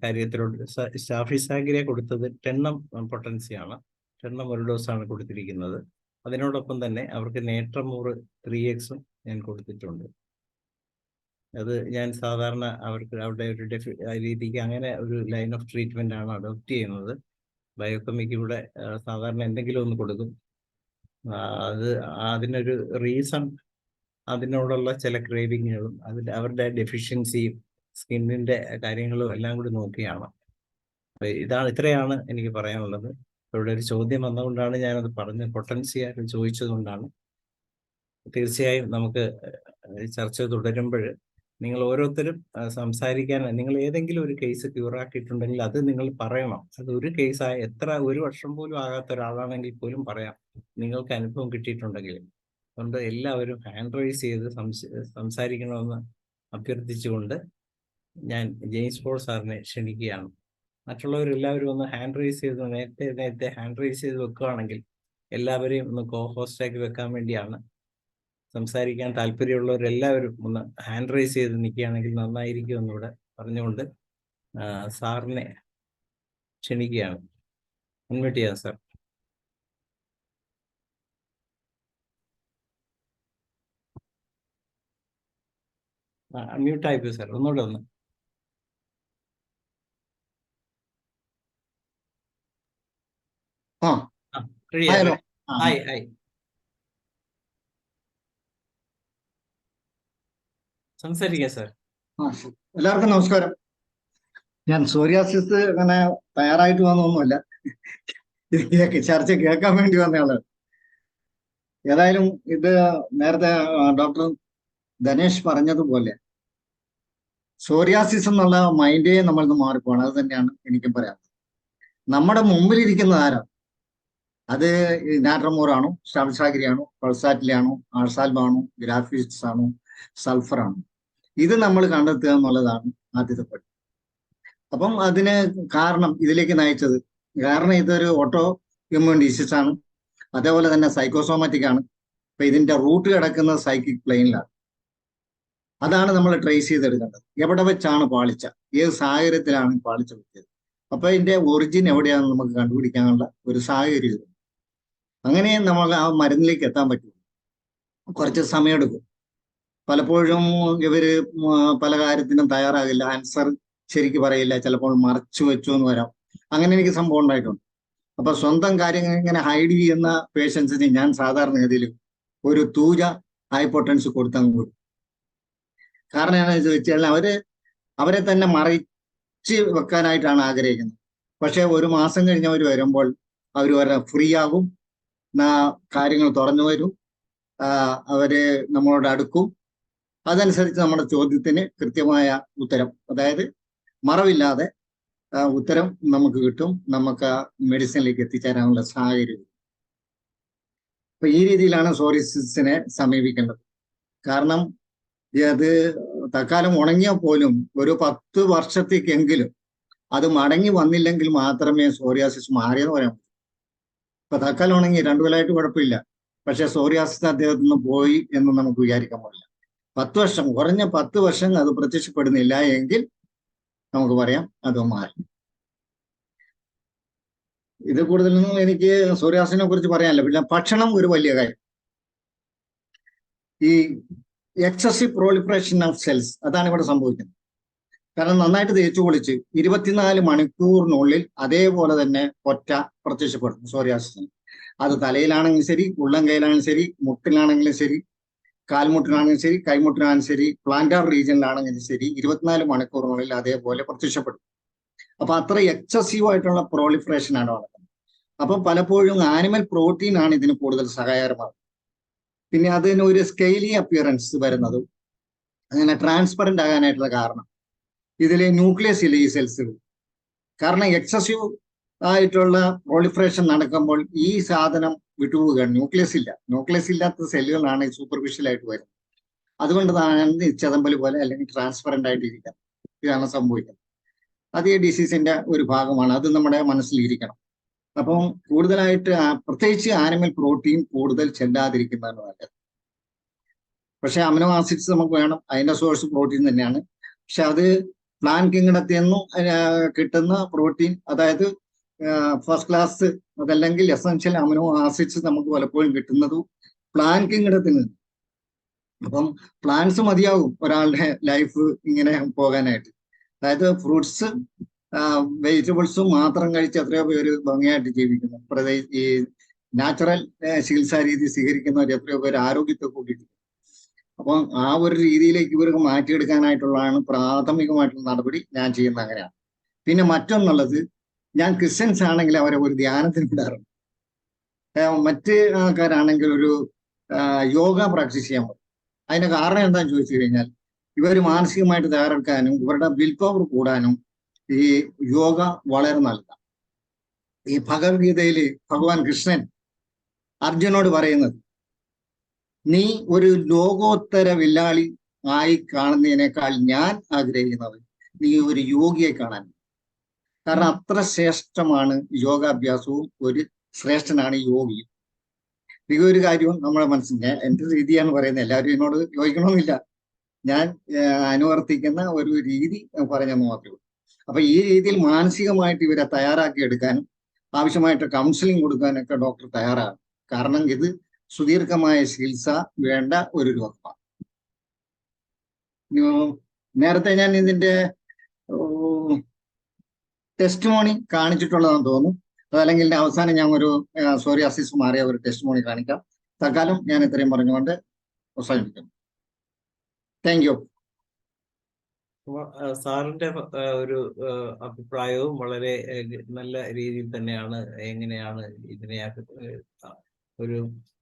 കാര്യത്തിലോട്ട് സ്റ്റാഫിസാഗ്രിയ കൊടുത്തത് 10 പൊട്ടൻസിയാണ്, 10 ഒരു ഡോസാണ് കൊടുത്തിരിക്കുന്നത്. അതിനോടൊപ്പം തന്നെ അവർക്ക് നേട്രമൂർ 3x ഞാൻ കൊടുത്തിട്ടുണ്ട്. അത് ഞാൻ സാധാരണ അവർക്ക് അവരുടെ ഒരു രീതിക്ക് അങ്ങനെ ഒരു ലൈൻ ഓഫ് ട്രീറ്റ്മെന്റ് ആണ് അഡോപ്റ്റ് ചെയ്യുന്നത്. ബയോകെമിക്കിലൂടെ സാധാരണ എന്തെങ്കിലും ഒന്ന് കൊടുക്കും. അതിനൊരു റീസൺ അതിനോടുള്ള ചില ക്രേവിങ്ങുകളും അവരുടെ ഡെഫിഷ്യൻസിയും സ്കിന്നിന്റെ കാര്യങ്ങളും എല്ലാം കൂടി നോക്കിയാണ്. ഇത്രയാണ് എനിക്ക് പറയാനുള്ളത്. ഇവിടെ ഒരു ചോദ്യം വന്നുകൊണ്ടാണ് ഞാനത് പറഞ്ഞത്, പൊട്ടൻസിയായിട്ട് ചോദിച്ചതുകൊണ്ടാണ്. തീർച്ചയായും നമുക്ക് ചർച്ച തുടരുമ്പോൾ നിങ്ങൾ ഓരോരുത്തരും സംസാരിക്കാൻ, നിങ്ങൾ ഏതെങ്കിലും ഒരു കേസ് ക്യൂറാക്കിയിട്ടുണ്ടെങ്കിൽ അത് നിങ്ങൾ പറയണം. അത് ഒരു കേസായ ഒരു വർഷം പോലും ആകാത്ത ഒരാളാണെങ്കിൽ പോലും പറയാം, നിങ്ങൾക്ക് അനുഭവം കിട്ടിയിട്ടുണ്ടെങ്കിൽ. അതുകൊണ്ട് എല്ലാവരും ഹാൻഡ് റൈസ് ചെയ്ത് സംസാരിക്കണമെന്ന് അഭ്യർത്ഥിച്ചുകൊണ്ട് ഞാൻ ജെയിംസ് പോൾ സാറിനെ ക്ഷണിക്കുകയാണ്. മറ്റുള്ളവരെല്ലാവരും ഒന്ന് ഹാൻഡ് റൈസ് ചെയ്ത് നേരത്തെ ഹാൻഡ് റൈസ് ചെയ്ത് വെക്കുകയാണെങ്കിൽ എല്ലാവരെയും ഒന്ന് കോ ഹോസ്റ്റാക്കി വെക്കാൻ വേണ്ടിയാണ്. സംസാരിക്കാൻ താല്പര്യമുള്ളവരെല്ലാവരും ഒന്ന് ഹാൻഡ് റൈസ് ചെയ്ത് നിൽക്കുകയാണെങ്കിൽ നന്നായിരിക്കും എന്നിവിടെ പറഞ്ഞുകൊണ്ട് സാറിനെ ക്ഷണിക്കുകയാണ്. അൺമ്യൂട്ട് ചെയ്യാം സാർ. അൺമ്യൂട്ട് ആയിപ്പോയി സാർ, ഒന്നുകൂടെ ഒന്ന്. ഹായ് ഹായ്, സംസാരിക്കാം സാർ. എല്ലാവർക്കും നമസ്കാരം. ഞാൻ സോറിയാസിസ് അങ്ങനെ തയ്യാറായിട്ട് വന്നൊന്നുമില്ല, ചർച്ച കേൾക്കാൻ വേണ്ടി വന്നയാള്. ഏതായാലും ഇത് നേരത്തെ ഡോക്ടർ ധനേഷ് പറഞ്ഞതുപോലെ സോറിയാസിസ് എന്നുള്ള മൈൻഡേ നമ്മളിന്ന് മാറിപ്പോകണം. അത് തന്നെയാണ് എനിക്കും പറയാം. നമ്മുടെ മുമ്പിലിരിക്കുന്ന ആരാണ്? അത് നാട്രമോറാണോ, സ്റ്റാബിസാഗിരിയാണോ, പൾസാറ്റിലാണോ, ആൾസാൽമാണോ, ഗ്രാഫിക്സ് ആണോ, സൾഫർ ആണോ? ഇത് നമ്മൾ കണ്ടെത്തുക എന്നുള്ളതാണ് ആദ്യത്തെ പടി. അപ്പം അതിന് കാരണം ഇതിലേക്ക് നയിച്ചത്, കാരണം ഇതൊരു ഓട്ടോ ഇമ്മ്യൂൺ ഡിസീസ് ആണ്, അതേപോലെ തന്നെ സൈക്കോസോമാറ്റിക് ആണ്. അപ്പൊ ഇതിന്റെ റൂട്ട് കിടക്കുന്നത് സൈക്കിക് പ്ലെയിനിലാണ്. അതാണ് നമ്മൾ ട്രേസ് ചെയ്തെടുക്കേണ്ടത്. എവിടെ വെച്ചാണ് പാളിച്ച, ഏത് സാഹചര്യത്തിലാണ് പാളിച്ച പറ്റിയത്, അപ്പൊ ഇതിന്റെ ഒറിജിൻ എവിടെയാണെന്ന് നമുക്ക് കണ്ടുപിടിക്കാനുള്ള ഒരു സാഹചര്യം. അങ്ങനെ നമ്മൾ ആ മരുന്നിലേക്ക് എത്താൻ പറ്റും. കുറച്ച് സമയമെടുക്കും. പലപ്പോഴും ഇവര് പല കാര്യത്തിനും തയ്യാറാകില്ല, ആൻസർ ശരിക്ക് പറയില്ല, ചിലപ്പോൾ മറച്ചു വെച്ചു എന്ന് വരാം. അങ്ങനെ എനിക്ക് സംഭവം ഉണ്ടായിട്ടുണ്ട്. അപ്പൊ സ്വന്തം കാര്യങ്ങൾ ഇങ്ങനെ ഹൈഡ് ചെയ്യുന്ന പേഷ്യൻസിന് ഞാൻ സാധാരണഗതിയിൽ ഒരു തൂജ ഹൈപ്പോട്ടൻസ് കൊടുത്തങ്ങ് കൊടുക്കും. കാരണം എന്താണെന്ന് ചോദിച്ചാൽ അവരെ തന്നെ മറിച്ച് വെക്കാനായിട്ടാണ് ആഗ്രഹിക്കുന്നത്. പക്ഷെ ഒരു മാസം കഴിഞ്ഞവർ വരുമ്പോൾ അവർ വരെ ഫ്രീ ആകും, കാര്യങ്ങൾ തുറന്നു വരും, അവര് നമ്മളോട് അടുക്കും. അതനുസരിച്ച് നമ്മുടെ ചോദ്യത്തിന് കൃത്യമായ ഉത്തരം, അതായത് മറവില്ലാതെ ഉത്തരം നമുക്ക് കിട്ടും. നമുക്ക് ആ മെഡിസിനിലേക്ക് എത്തിച്ചേരാനുള്ള സാഹചര്യം. അപ്പൊ ഈ രീതിയിലാണ് സോറിയാസിസിനെ സമീപിക്കേണ്ടത്. കാരണം അത് തൽക്കാലം ഉണങ്ങിയാൽ പോലും ഒരു 10 വർഷത്തേക്കെങ്കിലും അത് മടങ്ങി വന്നില്ലെങ്കിൽ മാത്രമേ സോറിയാസിസ് മാറിയെന്ന് പറയാൻ പറ്റൂ. ഇപ്പൊ തൽക്കാലം ഉണങ്ങി 2 കൊല്ലമായിട്ട് കുഴപ്പമില്ല, പക്ഷെ സോറിയാസിസ് അദ്ദേഹത്തിൽ നിന്ന് പോയി എന്ന് നമുക്ക് വിചാരിക്കാൻ പാടില്ല. 10 വർഷം, കുറഞ്ഞ 10 വർഷം അത് പ്രത്യക്ഷപ്പെടുന്നില്ല എങ്കിൽ നമുക്ക് പറയാം അത് മാറി. ഇത് കൂടുതലൊന്നും എനിക്ക് സോറിയാസിനെ കുറിച്ച് പറയാനില്ല. പിന്നെ ഭക്ഷണം ഒരു വലിയ കാര്യം. ഈ എക്സസീവ് പ്രോളിഫറേഷൻ ഓഫ് സെൽസ്, അതാണ് ഇവിടെ സംഭവിക്കുന്നത്. കാരണം നന്നായിട്ട് തേച്ചു കുളിച്ച് 24 മണിക്കൂറിനുള്ളിൽ അതേപോലെ തന്നെ ഒറ്റ പ്രത്യക്ഷപ്പെടും സോറിയാസിന്. അത് തലയിലാണെങ്കിലും ശരി, ഉള്ളം കൈയിലാണെങ്കിലും ശരി, മുട്ടിലാണെങ്കിലും ശരി, കാൽമുട്ടിനാണെങ്കിലും ശരി, കൈമുട്ടിനാണെങ്കിലും ശരി, പ്ലാന്റാർ റീജിയനിലാണെങ്കിലും ശരി, 24 മണിക്കൂറിനുള്ളിൽ അതേപോലെ പ്രത്യക്ഷപ്പെടും. അപ്പൊ അത്ര എക്സസീവ് ആയിട്ടുള്ള പ്രോളിഫറേഷൻ ആണ് നടക്കുന്നത്. അപ്പം പലപ്പോഴും ആനിമൽ പ്രോട്ടീൻ ആണ് ഇതിന് കൂടുതൽ സഹായകരമാകുന്നത്. പിന്നെ അതിന് ഒരു സ്കെയിലി അപ്പിയറൻസ് വരുന്നതും അങ്ങനെ ട്രാൻസ്പെറന്റ് ആകാനായിട്ടുള്ള കാരണം ഇതിലെ ന്യൂക്ലിയസ് ഇല്ല ഈ സെൽസുകൾ. കാരണം എക്സസീവ് ആയിട്ടുള്ള പ്രോളിഫറേഷൻ നടക്കുമ്പോൾ ഈ സാധനം വിട്ടുപോവുകയാണ്. ന്യൂക്ലിയസ് ഇല്ല. ന്യൂക്ലിയസ് ഇല്ലാത്ത സെല്ലുകളാണ് സൂപ്പർഫിഷ്യൽ ആയിട്ട് വരുന്നത്. അതുകൊണ്ടാണ് ചെതമ്പൽ പോലെ അല്ലെങ്കിൽ ട്രാൻസ്പെറന്റ് ആയിട്ട് ഇരിക്കുന്നത്. ഇതാണ് സംഭവിക്കുന്നത്. അത് ഈ ഡിസീസിന്റെ ഒരു ഭാഗമാണ്. അത് നമ്മുടെ മനസ്സിലിരിക്കണം. അപ്പം കൂടുതലായിട്ട് പ്രത്യേകിച്ച് ആനിമൽ പ്രോട്ടീൻ കൂടുതൽ ചെല്ലാതിരിക്കുന്നതാണ് നല്ലത്. പക്ഷെ അമിനോ ആസിഡ്സ് നമുക്ക് വേണം, അതിന്റെ സോഴ്സ് പ്രോട്ടീൻ തന്നെയാണ്. പക്ഷെ അത് പ്ലാന്റ് കിങ്ഡത്തിൽ നിന്നും കിട്ടുന്ന പ്രോട്ടീൻ, അതായത് ഫസ്റ്റ് ക്ലാസ് അതല്ലെങ്കിൽ എസെൻഷ്യൽ അമിനോ ആസിഡ്സ് നമുക്ക് പലപ്പോഴും കിട്ടുന്നതും പ്ലാന്റ് കിങ്ഡത്തിൽ നിന്ന്. അപ്പം പ്ലാന്റ്സ് മതിയാകും ഒരാളുടെ ലൈഫ് ഇങ്ങനെ പോകാനായിട്ട്. അതായത് ഫ്രൂട്ട്സ് വെജിറ്റബിൾസും മാത്രം കഴിച്ച് എത്രയോ പേര് ഭംഗിയായിട്ട് ജീവിക്കുന്നു. പ്രത്യേകിച്ച് ഈ നാച്ചുറൽ ചികിത്സാ രീതി സ്വീകരിക്കുന്നവർ എത്രയോ പേര് ആരോഗ്യത്തെ കൂട്ടിയിട്ട്. അപ്പം ആ ഒരു രീതിയിലേക്ക് ഇവർക്ക് മാറ്റിയെടുക്കാനായിട്ടുള്ളതാണ് പ്രാഥമികമായിട്ടുള്ള നടപടി ഞാൻ ചെയ്യുന്നത്. അങ്ങനെയാണ്. പിന്നെ മറ്റൊന്നുള്ളത്, ഞാൻ ക്രിസ്ത്യൻസ് ആണെങ്കിൽ അവരെ ഒരു ധ്യാനത്തിന് വിടാറുണ്ട്. മറ്റ് ആൾക്കാരാണെങ്കിൽ ഒരു യോഗ പ്രാക്ടീസ് ചെയ്യാൻ പറ്റും. അതിന്റെ കാരണം എന്താണെന്ന് ചോദിച്ചു കഴിഞ്ഞാൽ, ഇവർ മാനസികമായിട്ട് തയ്യാറെടുക്കാനും ഇവരുടെ വിൽ പവർ കൂടാനും ഈ യോഗ വളരെ നല്ലതാണ്. ഈ ഭഗവത്ഗീതയിൽ ഭഗവാൻ കൃഷ്ണൻ അർജുനോട് പറയുന്നത്, നീ ഒരു ലോകോത്തര വില്ലാളി ആയി കാണുന്നതിനേക്കാൾ ഞാൻ ആഗ്രഹിക്കുന്നത് നീ ഒരു യോഗിയെ കാണാൻ. കാരണം അത്ര ശ്രേഷ്ഠമാണ് യോഗാഭ്യാസവും, ഒരു ശ്രേഷ്ഠനാണ് യോഗിയും. ഈ ഒരു കാര്യവും നമ്മുടെ മനസ്സിൽ, എന്റെ രീതിയാണ് പറയുന്നത്, എല്ലാവരും എന്നോട് യോജിക്കണമെന്നില്ല, ഞാൻ അനുവർത്തിക്കുന്ന ഒരു രീതി പറഞ്ഞെന്ന് മാത്രമേ ഉള്ളൂ. അപ്പൊ ഈ രീതിയിൽ മാനസികമായിട്ട് ഇവരെ തയ്യാറാക്കി എടുക്കാനും ആവശ്യമായിട്ട് കൗൺസിലിംഗ് കൊടുക്കാനൊക്കെ ഡോക്ടർ തയ്യാറാകും. കാരണം ഇത് സുദീർഘമായ ചികിത്സ വേണ്ട ഒരു രോഗമാണ്. നേരത്തെ ഞാൻ ഇതിന്റെ ടെസ്റ്റ് മോണി കാണിച്ചിട്ടുള്ളതാണെന്ന് തോന്നുന്നു. അതല്ലെങ്കിൽ അവസാനം ഞാൻ ഒരു സോറിയാസിസ് മാറിയ ഒരു ടെസ്റ്റ് മോണി കാണിക്കാം. തൽക്കാലം ഞാൻ ഇത്രയും പറഞ്ഞുകൊണ്ട് അവസാനിപ്പിക്കുന്നു. Thank you. സാറിന്റെ ഒരു അഭിപ്രായവും വളരെ നല്ല രീതിയിൽ തന്നെയാണ്. എങ്ങനെയാണ് ഇതിനെ ഒരു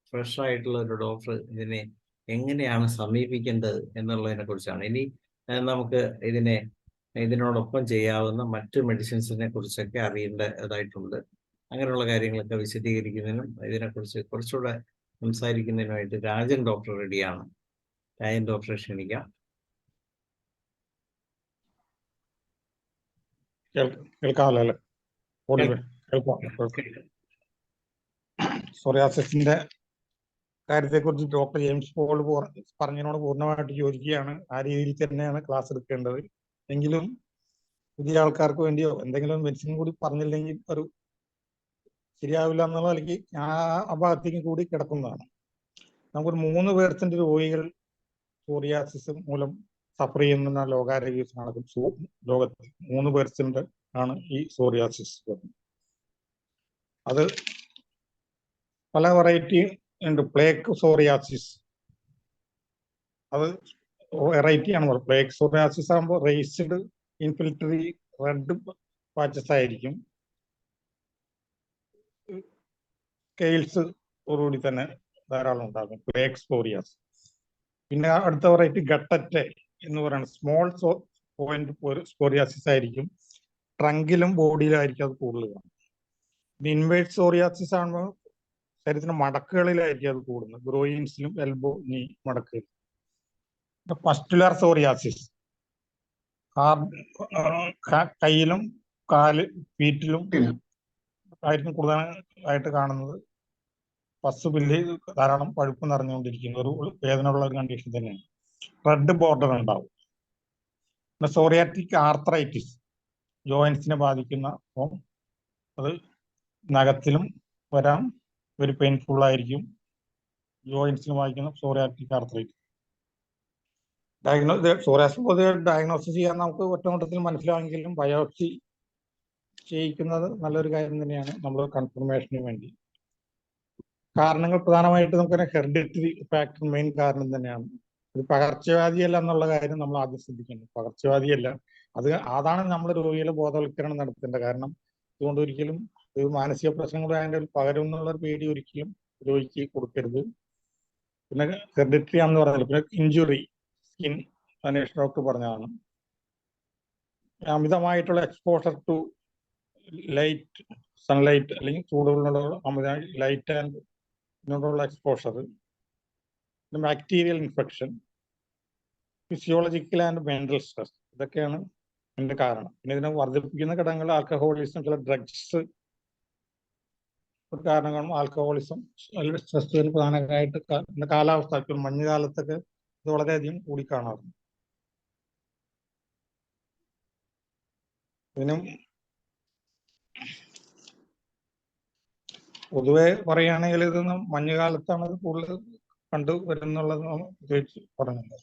ഫ്രഷ് ആയിട്ടുള്ള ഒരു ഡോക്ടർ ഇതിനെ എങ്ങനെയാണ് സമീപിക്കേണ്ടത് എന്നുള്ളതിനെ കുറിച്ചാണ്. ഇനി നമുക്ക് ഇതിനോടൊപ്പം ചെയ്യാവുന്ന മറ്റ് മെഡിസിൻസിനെ കുറിച്ചൊക്കെ അറിയേണ്ടതായിട്ടുണ്ട്. അങ്ങനെയുള്ള കാര്യങ്ങളൊക്കെ വിശദീകരിക്കുന്നതിനും ഇതിനെക്കുറിച്ച് കുറച്ചുകൂടെ സംസാരിക്കുന്നതിനുമായിട്ട് രാജൻ ഡോക്ടർ റെഡിയാണ്. രാജൻ ഡോക്ടറെ ക്ഷണിക്കാം. കേൾക്കാമല്ലോ അല്ലേ? സോറിയാസിന്റെ കാര്യത്തെക്കുറിച്ച് ഡോക്ടർ ജെയിംസ് പോൾ പറഞ്ഞതിനോട് പൂർണ്ണമായിട്ട് യോജിക്കുകയാണ്. ആ രീതിയിൽ തന്നെയാണ് ക്ലാസ് എടുക്കേണ്ടത്. എങ്കിലും പുതിയ ആൾക്കാർക്ക് വേണ്ടിയോ എന്തെങ്കിലും മെഡിസിൻ കൂടി പറഞ്ഞില്ലെങ്കിൽ ഒരു ശരിയാവില്ല എന്നുള്ള നിലയ്ക്ക് ആ ഭാഗത്തേക്ക് കൂടി കിടക്കുന്നതാണ്. നമുക്കൊരു 3% രോഗികൾ സോറിയാസിസ് മൂലം സഫർ ചെയ്യുന്ന ലോകാരോഗ്യ ലോകത്ത് 3% ആണ് ഈ സോറിയാസിസ്. അത് പല വെറൈറ്റി ഉണ്ട്. പ്ലേക്ക് സോറിയാസിസ് അത് വെറൈറ്റി ആണ്. പ്ലേക്ക് സോറിയാസിസ് ആകുമ്പോൾ റേസ്ഡ് ഇൻഫിൽട്രി റെഡ് പാച്ചസ് ആയിരിക്കും. സ്കെയിൽസ് ഓടുകൂടി തന്നെ ധാരാളം ഉണ്ടാകും പ്ലേക്ക് സോറിയാസിസ്. പിന്നെ അടുത്ത വെറൈറ്റി ഗട്ടറ്റെ എന്ന് പറയുന്നത് സ്മോൾ പോയിന്റ് സോറിയാസിസ് ആയിരിക്കും. ട്രങ്കിലും ബോഡിയിലായിരിക്കും അത് കൂടുതൽ കാണും. ഇൻവേർട്ട് സോറിയാസിസ് ആകുമ്പോൾ ശരീരത്തിന്റെ മടക്കുകളിലായിരിക്കും അത് കൂടുന്നത്. ഗ്രോയിൻസിലും എൽബോ നീ മടക്കുകൾ. പസ്റ്റുലാർ സോറിയാസിസ് കയ്യിലും ഫീറ്റിലും ആയിരിക്കും കൂടുതലായിട്ട് കാണുന്നത്. പസ്സുപില്ലി ധാരാളം പഴുപ്പ് നിറഞ്ഞുകൊണ്ടിരിക്കുന്ന ഒരു വേദന ഉള്ള ഒരു കണ്ടീഷൻ തന്നെയാണ്. റെഡ് ബോർഡർ ഉണ്ടാവും. പിന്നെ സോറിയാറ്റിക് ആർത്രൈറ്റിസ് ജോയിന്റ്സിനെ ബാധിക്കുന്ന അത് നഖത്തിലും വരാം. ഒരു പെയിൻഫുൾ ആയിരിക്കും. ജോയിന്റ്സിന് ബാധിക്കുന്ന സോറിയാറ്റിക് ആർത്രൈറ്റിസ്. സോറിയാസിസ് പൊതുവെ ഡയഗ്നോസിസ് ചെയ്യാൻ നമുക്ക് ഒറ്റനോട്ടത്തിൽ മനസ്സിലാവുമെങ്കിലും ബയോപ്സി ചെയ്യിക്കുന്നത് നല്ലൊരു കാര്യം തന്നെയാണ് നമ്മൾ കൺഫർമേഷന് വേണ്ടി. കാരണങ്ങൾ പ്രധാനമായിട്ട് നമുക്ക് ഹെറിഡിറ്ററി ഫാക്ടർ മെയിൻ കാരണം തന്നെയാണ്. ഇത് പകർച്ചവ്യാധിയല്ല എന്നുള്ള കാര്യം നമ്മൾ ആദ്യം ശ്രദ്ധിക്കണം. പകർച്ചവ്യാധിയല്ല, അതാണ് നമ്മൾ രോഗികളെ ബോധവൽക്കരണം നടത്തേണ്ടത്. കാരണം അതുകൊണ്ട് ഒരിക്കലും ഒരു മാനസിക പ്രശ്നങ്ങൾ അതിൻ്റെ പകരും എന്നുള്ള പേടി ഒരിക്കലും രോഗിക്ക് കൊടുക്കരുത്. പിന്നെ ഹെറിഡിറ്ററി ആണെന്ന് പറഞ്ഞാൽ പിന്നെ ഇഞ്ചുറി സ്കിൻ അന്വേഷണ ഡോക്ടർ പറഞ്ഞതാണ്. അമിതമായിട്ടുള്ള എക്സ്പോഷർ ടു ലൈറ്റ് സൺലൈറ്റ് അല്ലെങ്കിൽ ചൂടുള്ള അമിത ലൈറ്റ് ആൻഡ് ഇതിനോടുള്ള exposure, bacterial infection, physiological and mental stress, ഇതൊക്കെയാണ് ഇതിന്റെ കാരണം. പിന്നെ ഇതിനെ വർദ്ധിപ്പിക്കുന്ന ഘടകങ്ങൾ ആൽക്കഹോളിസം, ചില ഡ്രഗ്സ് ഒരു കാരണം കാണും. ആൽക്കഹോളിസം, സ്ട്രെസ് പ്രധാനമായിട്ട് കാലാവസ്ഥ. ഇപ്പോൾ മഞ്ഞുകാലത്തൊക്കെ ഇത് വളരെയധികം കൂടി കാണാറുണ്ട്. ഇതിനും പൊതുവെ പറയുകയാണെങ്കിൽ ഇത് മഞ്ഞുകാലത്താണ് ഇത് കൂടുതൽ കണ്ടുവരുന്നുള്ളത് പറഞ്ഞത്.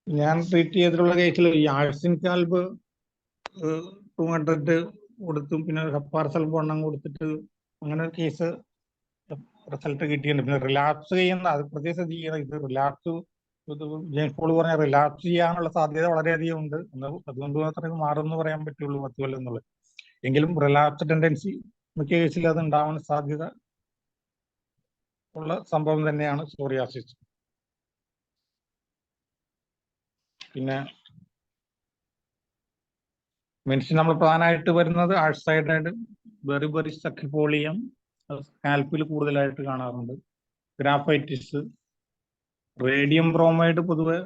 ഞാൻ ട്രീറ്റ് ചെയ്തിട്ടുള്ള കേസിൽ ഈ ആഴ്സിൻകാൽബ് 200 കൊടുത്തും പിന്നെ ഹെപ്പാർസൽബ് എണ്ണം കൊടുത്തിട്ട് അങ്ങനെ ഒരു കേസ് റിസൾട്ട് കിട്ടിയിട്ടുണ്ട്. പിന്നെ റിലാപ്സ് ചെയ്യുന്ന അത് പ്രത്യേകിച്ച് ശ്രദ്ധിക്കണം. ഇത് റിലാപ്സ് ജെയിംസ് പോൾ പറഞ്ഞ റിലാപ്സ് ചെയ്യാനുള്ള സാധ്യത വളരെയധികം ഉണ്ട്. അതുകൊണ്ട് മാത്രമേ മാറുമെന്ന് പറയാൻ പറ്റുള്ളൂ 10 കൊല്ലം എന്നുള്ളത്. എങ്കിലും റിലാപ്സ് ടെൻഡൻസി മിക്ക കേസിൽ അത് ഉണ്ടാവാൻ സാധ്യത ഉള്ള സംഭവം തന്നെയാണ് സോറിയാസിസ്. പിന്നെ മെഡിസിൻ നമ്മൾ പ്രധാനമായിട്ട് വരുന്നത് ആഴ്സൈഡായിട്ട്, ബെറിബറി സക്കിഫോളിയം സ്കാൽപ്പിൽ കൂടുതലായിട്ട് കാണാറുണ്ട്. ഗ്രാഫൈറ്റിസ്, റേഡിയം ബ്രോമൈഡ് പൊതുവെ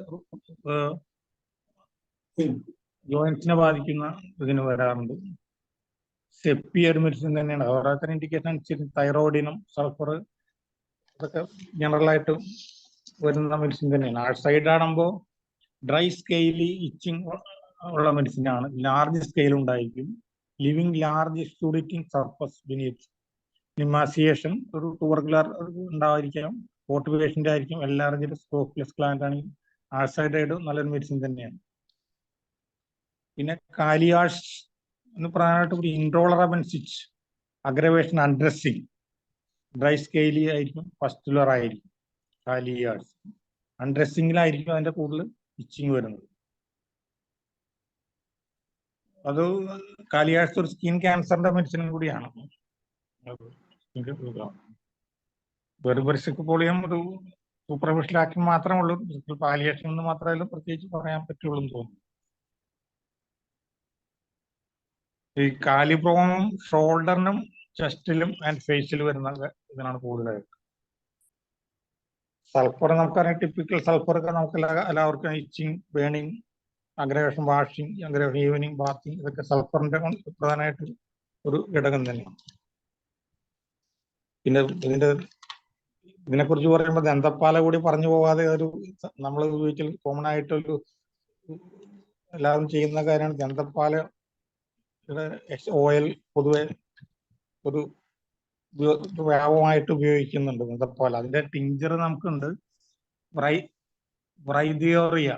ജോയിന്റ്സിനെ ബാധിക്കുന്ന ഇതിന് വരാറുണ്ട്. സെപ്പി ഒരു മെഡിസിൻ തന്നെയാണ്. ഓരോരുത്തർ ഇൻഡിക്കേഷൻ അനുസരിച്ച് തൈറോയിഡിനും സൾഫർ ഇതൊക്കെ ജനറലായിട്ട് വരുന്ന മെഡിസിൻ തന്നെയാണ്. ആഴ്സൈഡ് ആകുമ്പോൾ ഡ്രൈ സ്കെയിലി ഇച്ചിങ് ഉള്ള മെഡിസിനാണ്. ലാർജ് സ്കെയിൽ ഉണ്ടായിരിക്കും. Living large exudating surface beneath. Emaciation ഒരു ട്യൂബർക്കുലർ ഉണ്ടായിരിക്കാം. പോർട്ടുവേഷൻ്റെ ആയിരിക്കും. എല്ലാർജ് സ്കോപ്ലെസ് ഗ്ലാൻഡ് ആണ്. ആഴ്സൈഡ് നല്ലൊരു മെഡിസിൻ തന്നെയാണ്. പിന്നെ കാലിയാഷ് എന്ന് പറയാനായിട്ട് ഒരു intolerable switch, aggravation, undressing, dry scaly ആയിരിക്കും, പസ്റ്റുലർ ആയിരിക്കും. കാലിയാഷ് അൺഡ്രസ്സിങ്ങിലായിരിക്കും അതിന്റെ കൂടുതൽ ഇച്ചിങ് വരുന്നത്. അത് കാലിയാഷ് ഒരു സ്കിൻ ക്യാൻസറിന്റെ മെഡിസിനും കൂടിയാണ്. ബെറിബറി സക്കിഫോളിയം ഒരു സൂപ്പർഫിഷ്യൽ ആക്ഷൻ മാത്രമേ ഉള്ളൂ. പാലിയേഷൻ എന്ന് മാത്രമേ പ്രത്യേകിച്ച് പറയാൻ പറ്റുള്ളൂ എന്ന് തോന്നുന്നു. ഈ കാലിബ്രോമും ഷോൾഡറിനും ചെസ്റ്റിലും ആൻഡ് ഫേസിൽ വരുന്ന ഇതിനാണ് കൂടുതലായിട്ട്. സൾഫർ നമുക്കറിയാം, ടിപ്പിക്കൽ സൾഫർ ഒക്കെ നമുക്ക് എല്ലാവർക്കും itching, burning, aggravation washing, aggravation evening bathing, ഇതൊക്കെ സൾഫറിന്റെ പ്രധാനമായിട്ട് ഒരു ഘടകം തന്നെയാണ്. പിന്നെ ഇതിനെക്കുറിച്ച് പറയുമ്പോൾ ദന്തപ്പാല കൂടി പറഞ്ഞു പോകാതെ ഒരു നമ്മൾ ഉപയോഗിക്കൽ കോമൺ ആയിട്ടൊരു എല്ലാവരും ചെയ്യുന്ന കാര്യമാണ് ദന്തപ്പാല ഓയിൽ പൊതുവെ ഒരു വ്യാപകമായിട്ട് ഉപയോഗിക്കുന്നുണ്ട് ദന്തപ്പാല. അതിന്റെ ടിഞ്ചർ നമുക്കുണ്ട്, വ്രൈദിയോറിയ,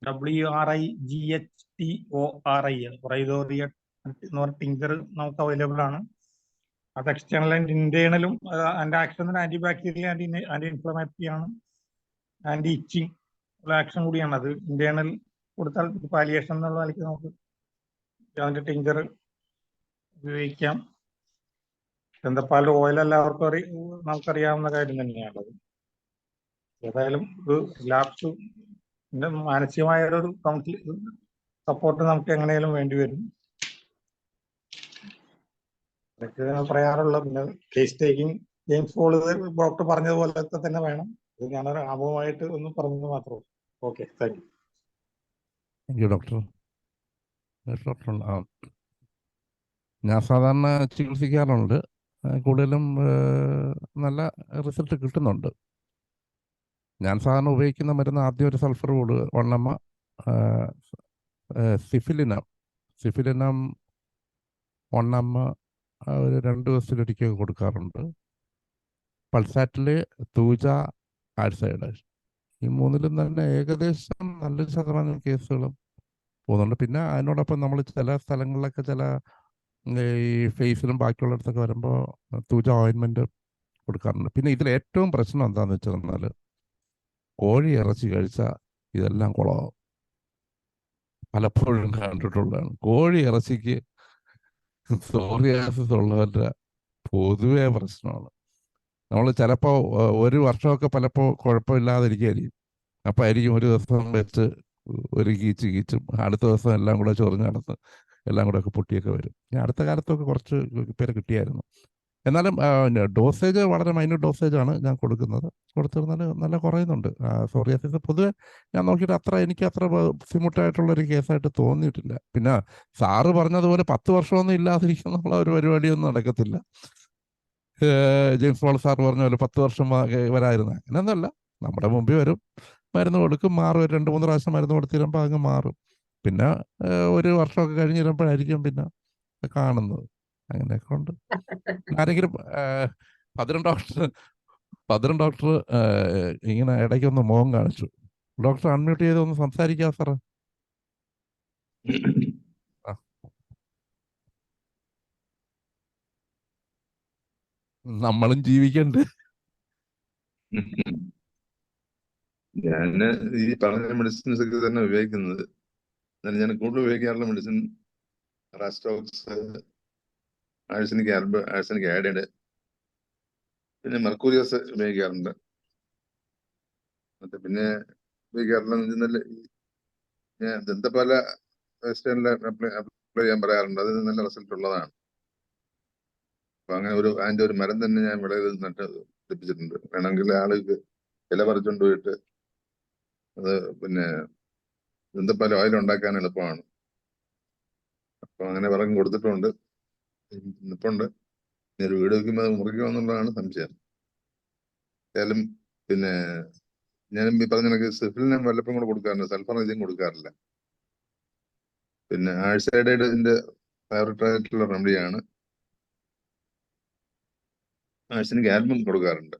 WRIGHTORIA, വ്രൈദോറിയ എന്ന് പറഞ്ഞ ടിഞ്ചർ നമുക്ക് അവൈലബിൾ ആണ്. അത് എക്സ്റ്റേണൽ ആൻഡ് ഇന്റേണലും അതിന്റെ action anti bacterial, anti inflammatory ആണ്, ആന്റി ഇച്ചിങ് ഉള്ള ആക്ഷൻ കൂടിയാണ്. അത് ഇന്റേണൽ കൊടുത്താൽ പാലിയേഷൻ എന്നുള്ള നിലയ്ക്ക് നമുക്ക് അതിന്റെ ടിഞ്ചർ ഉപയോഗിക്കാം. ദന്തപ്പാലിന്റെ ഓയിൽ എല്ലാവർക്കും നമുക്കറിയാവുന്ന കാര്യം തന്നെയാണത്. ഏതായാലും ഒരു റിലാപ്സ് മാനസികമായ ഒരു സപ്പോർട്ട് നമുക്ക് എങ്ങനെയാലും വേണ്ടി വരും. അതൊക്കെ പറയാറുള്ള. പിന്നെ case taking James Paul doctor പറഞ്ഞതുപോലൊക്കെ തന്നെ വേണം. ഇത് ഞാനൊരു ആമുഖമായിട്ട് ഒന്ന് പറഞ്ഞത് മാത്രമേ. Okay, thank you. Thank you doctor. ഞാൻ സാധാരണ ചികിത്സിക്കാറുണ്ട്, കൂടുതലും നല്ല റിസൾട്ട് കിട്ടുന്നുണ്ട്. ഞാൻ സാധാരണ ഉപയോഗിക്കുന്ന മരുന്ന് ആദ്യം ഒരു സൾഫർ കൂട് 1 mg, സിഫിലിനം 1 mg ഒരു 2 ദിവസത്തിലൊരിക്കൽ കൊടുക്കാറുണ്ട്. പൾസാറ്റിൽ തൂജ, ആഴ്സൈഡ്, ഈ 3ലും തന്നെ ഏകദേശം നല്ലൊരു ശതമാനം കേസുകളും പോകുന്നുണ്ട്. പിന്നെ അതിനോടൊപ്പം നമ്മൾ ചില സ്ഥലങ്ങളിലൊക്കെ ചില ഈ ഫേസിലും ബാക്കിയുള്ളിടത്തൊക്കെ വരുമ്പോൾ തൂജ ഓയിൻമെൻറ്റ് കൊടുക്കാറുണ്ട്. പിന്നെ ഇതിൽ ഏറ്റവും പ്രശ്നം എന്താണെന്ന് വെച്ചാൽ കോഴി ഇറച്ചി കഴിച്ചാൽ ഇതെല്ലാം കുളമാവും. പലപ്പോഴും കണ്ടിട്ടുള്ളതാണ്. കോഴി ഇറച്ചിക്ക് സോറിയാസിസ് ഉള്ളവരുടെ പൊതുവേ പ്രശ്നമാണ്. നമ്മൾ ചിലപ്പോൾ ഒരു വർഷമൊക്കെ പലപ്പോൾ കുഴപ്പമില്ലാതിരിക്കുകയായിരിക്കും. അപ്പം ആയിരിക്കും ഒരു ദിവസം വെച്ച് ഒരു കീച്ചും അടുത്ത ദിവസം എല്ലാം കൂടെ ചൊറിഞ്ഞ് നടന്ന് എല്ലാം കൂടെ ഒക്കെ പൊട്ടിയൊക്കെ വരും. അടുത്ത കാലത്തൊക്കെ കുറച്ച് പേര് കിട്ടിയായിരുന്നു. എന്നാലും ഡോസേജ് വളരെ മൈന്യൂട്ട് ഡോസേജാണ് ഞാൻ കൊടുത്തിരുന്നാൽ നല്ല കുറയുന്നുണ്ട്. സോറിയാസിസ് പൊതുവെ ഞാൻ നോക്കിയിട്ട് എനിക്ക് അത്ര ബുദ്ധിമുട്ടായിട്ടുള്ളൊരു കേസായിട്ട് തോന്നിയിട്ടില്ല. പിന്നെ സാറ് പറഞ്ഞതുപോലെ 10 വർഷമൊന്നും ഇല്ലാതിരിക്കുന്നുള്ള ഒരു പരിപാടിയൊന്നും നടക്കത്തില്ല. ജെയിംസ് പോൾ സാർ പറഞ്ഞ പോലെ 10 വർഷം വരായിരുന്നു, അങ്ങനെയൊന്നുമല്ല. നമ്മുടെ മുമ്പിൽ വരും, മരുന്ന് കൊടുക്കും, മാറും. 2-3 പ്രാവശ്യം മരുന്ന് കൊടുത്തിരുമ്പോൾ അങ്ങ് മാറും. പിന്നെ ഒരു വർഷമൊക്കെ കഴിഞ്ഞിരുമ്പോഴായിരിക്കും പിന്നെ കാണുന്നത്. അങ്ങനെയൊക്കെ ഉണ്ട്. ആരെങ്കിലും ഭദ്രൻ ഡോക്ടർ ഇങ്ങനെ ഇടയ്ക്കൊന്ന് മുഖം കാണിച്ചു. ഡോക്ടർ അൺമ്യൂട്ട് ചെയ്ത് ഒന്ന് സംസാരിക്കാം സാറേ. നമ്മളും ജീവിക്കണ്ടേ? ഞാൻ ഈ പറഞ്ഞ മെഡിസിൻസ് ഒക്കെ തന്നെ ഉപയോഗിക്കുന്നത്. ഞാൻ കൂടുതൽ ഉപയോഗിക്കാറുള്ള മെഡിസിൻ റാസ്റ്റോക്സ്, ആഴ്സനിക് ആഡഡ്, പിന്നെ മെർക്കൂരിയസ് ഉപയോഗിക്കാറുണ്ട്. പിന്നെ ഉപയോഗിക്കാറുള്ള ഞാൻ ദന്തപാല വെസ്റ്റേണിൽ അപ്ലൈ ചെയ്യാൻ പറയാറുണ്ട്. അതിന് നല്ല റിസൾട്ട് ഉള്ളതാണ്. അപ്പൊ അങ്ങനെ അതിന്റെ ഒരു മരം തന്നെ ഞാൻ വിളയിൽ നട്ട് പിടിപ്പിച്ചിട്ടുണ്ട്. വേണമെങ്കിൽ ആൾക്ക് ഇല പറിച്ചുകൊണ്ട് പോയിട്ട് അത് പിന്നെ ദന്തപ്പാല ഓയിൽ ഉണ്ടാക്കാൻ എളുപ്പമാണ്. അപ്പൊ അങ്ങനെ പറഞ്ഞു കൊടുത്തിട്ടുണ്ട്. നിപ്പുണ്ട്. ഒരു വീട് വെക്കുമ്പോൾ അത് മുറിക്കുമെന്നുള്ളതാണ് സംശയം. ഏതായാലും പിന്നെ ഞാനും ഈ പറഞ്ഞ കണക്ക് സിഫിലിനും വല്ലപ്പം കൂടെ കൊടുക്കാറുണ്ട്, സൾഫർ കൊടുക്കാറില്ല. പിന്നെ ആഴ്സൈഡിന്റെ ഫേവറേറ്റ് ആയിട്ടുള്ള റെമഡിയാണ്. ആഴ്സനിക് ആൽബം കൊടുക്കാറുണ്ട്.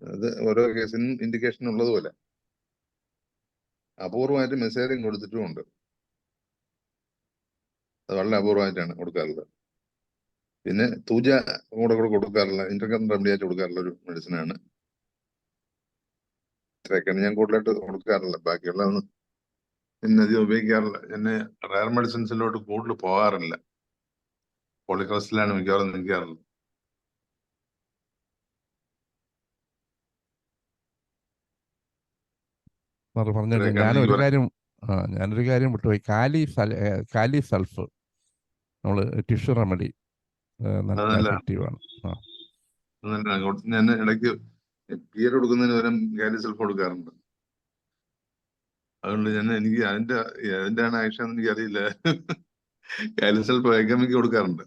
അത് ഓരോ കേസിനും ഇൻഡിക്കേഷൻ ഉള്ളതുപോലെ അപൂർവമായിട്ട് മെസ്സേജും കൊടുത്തിട്ടുമുണ്ട്. അത് വളരെ അപൂർവമായിട്ടാണ് കൊടുക്കാറുള്ളത്. പിന്നെ തൂജ കൂടെ കൊടുക്കാറുള്ള ഇന്റർകൺ റെമഡി ആയിട്ട് കൊടുക്കാറുള്ള ഒരു മെഡിസിനാണ്. ഇത്രയൊക്കെയാണ് ഞാൻ കൂടുതലായിട്ട് കൊടുക്കാറില്ല. ബാക്കിയുള്ള ഒന്നും പിന്നെ അധികം ഉപയോഗിക്കാറില്ല. എന്നെ റയർ മെഡിസിൻസിലോട്ട് കൂടുതൽ പോകാറില്ല. പോളിക്രോസിലാണ് മിക്കവാറും നിൽക്കാറുള്ളത്. പറഞ്ഞു. കാരണം ഞാനൊരു കാര്യം വിട്ടുപോയി. കാലി സൾഫ് നമ്മൾ ടിഷ്യൂ റെമഡി നല്ല എഫക്റ്റീവാണ്. ഞാൻ ഇടയ്ക്ക് പിയർ കൊടുക്കുന്നതിന് പകരം കാലി സൾഫ് കൊടുക്കാറുണ്ട്. അതുകൊണ്ട് എനിക്ക് അതിന്റെയാണ് ആക്ഷൻ എന്ന് എനിക്കറിയില്ല. കാലി സൾഫ് വൈഗമിക്ക് കൊടുക്കാറുണ്ട്.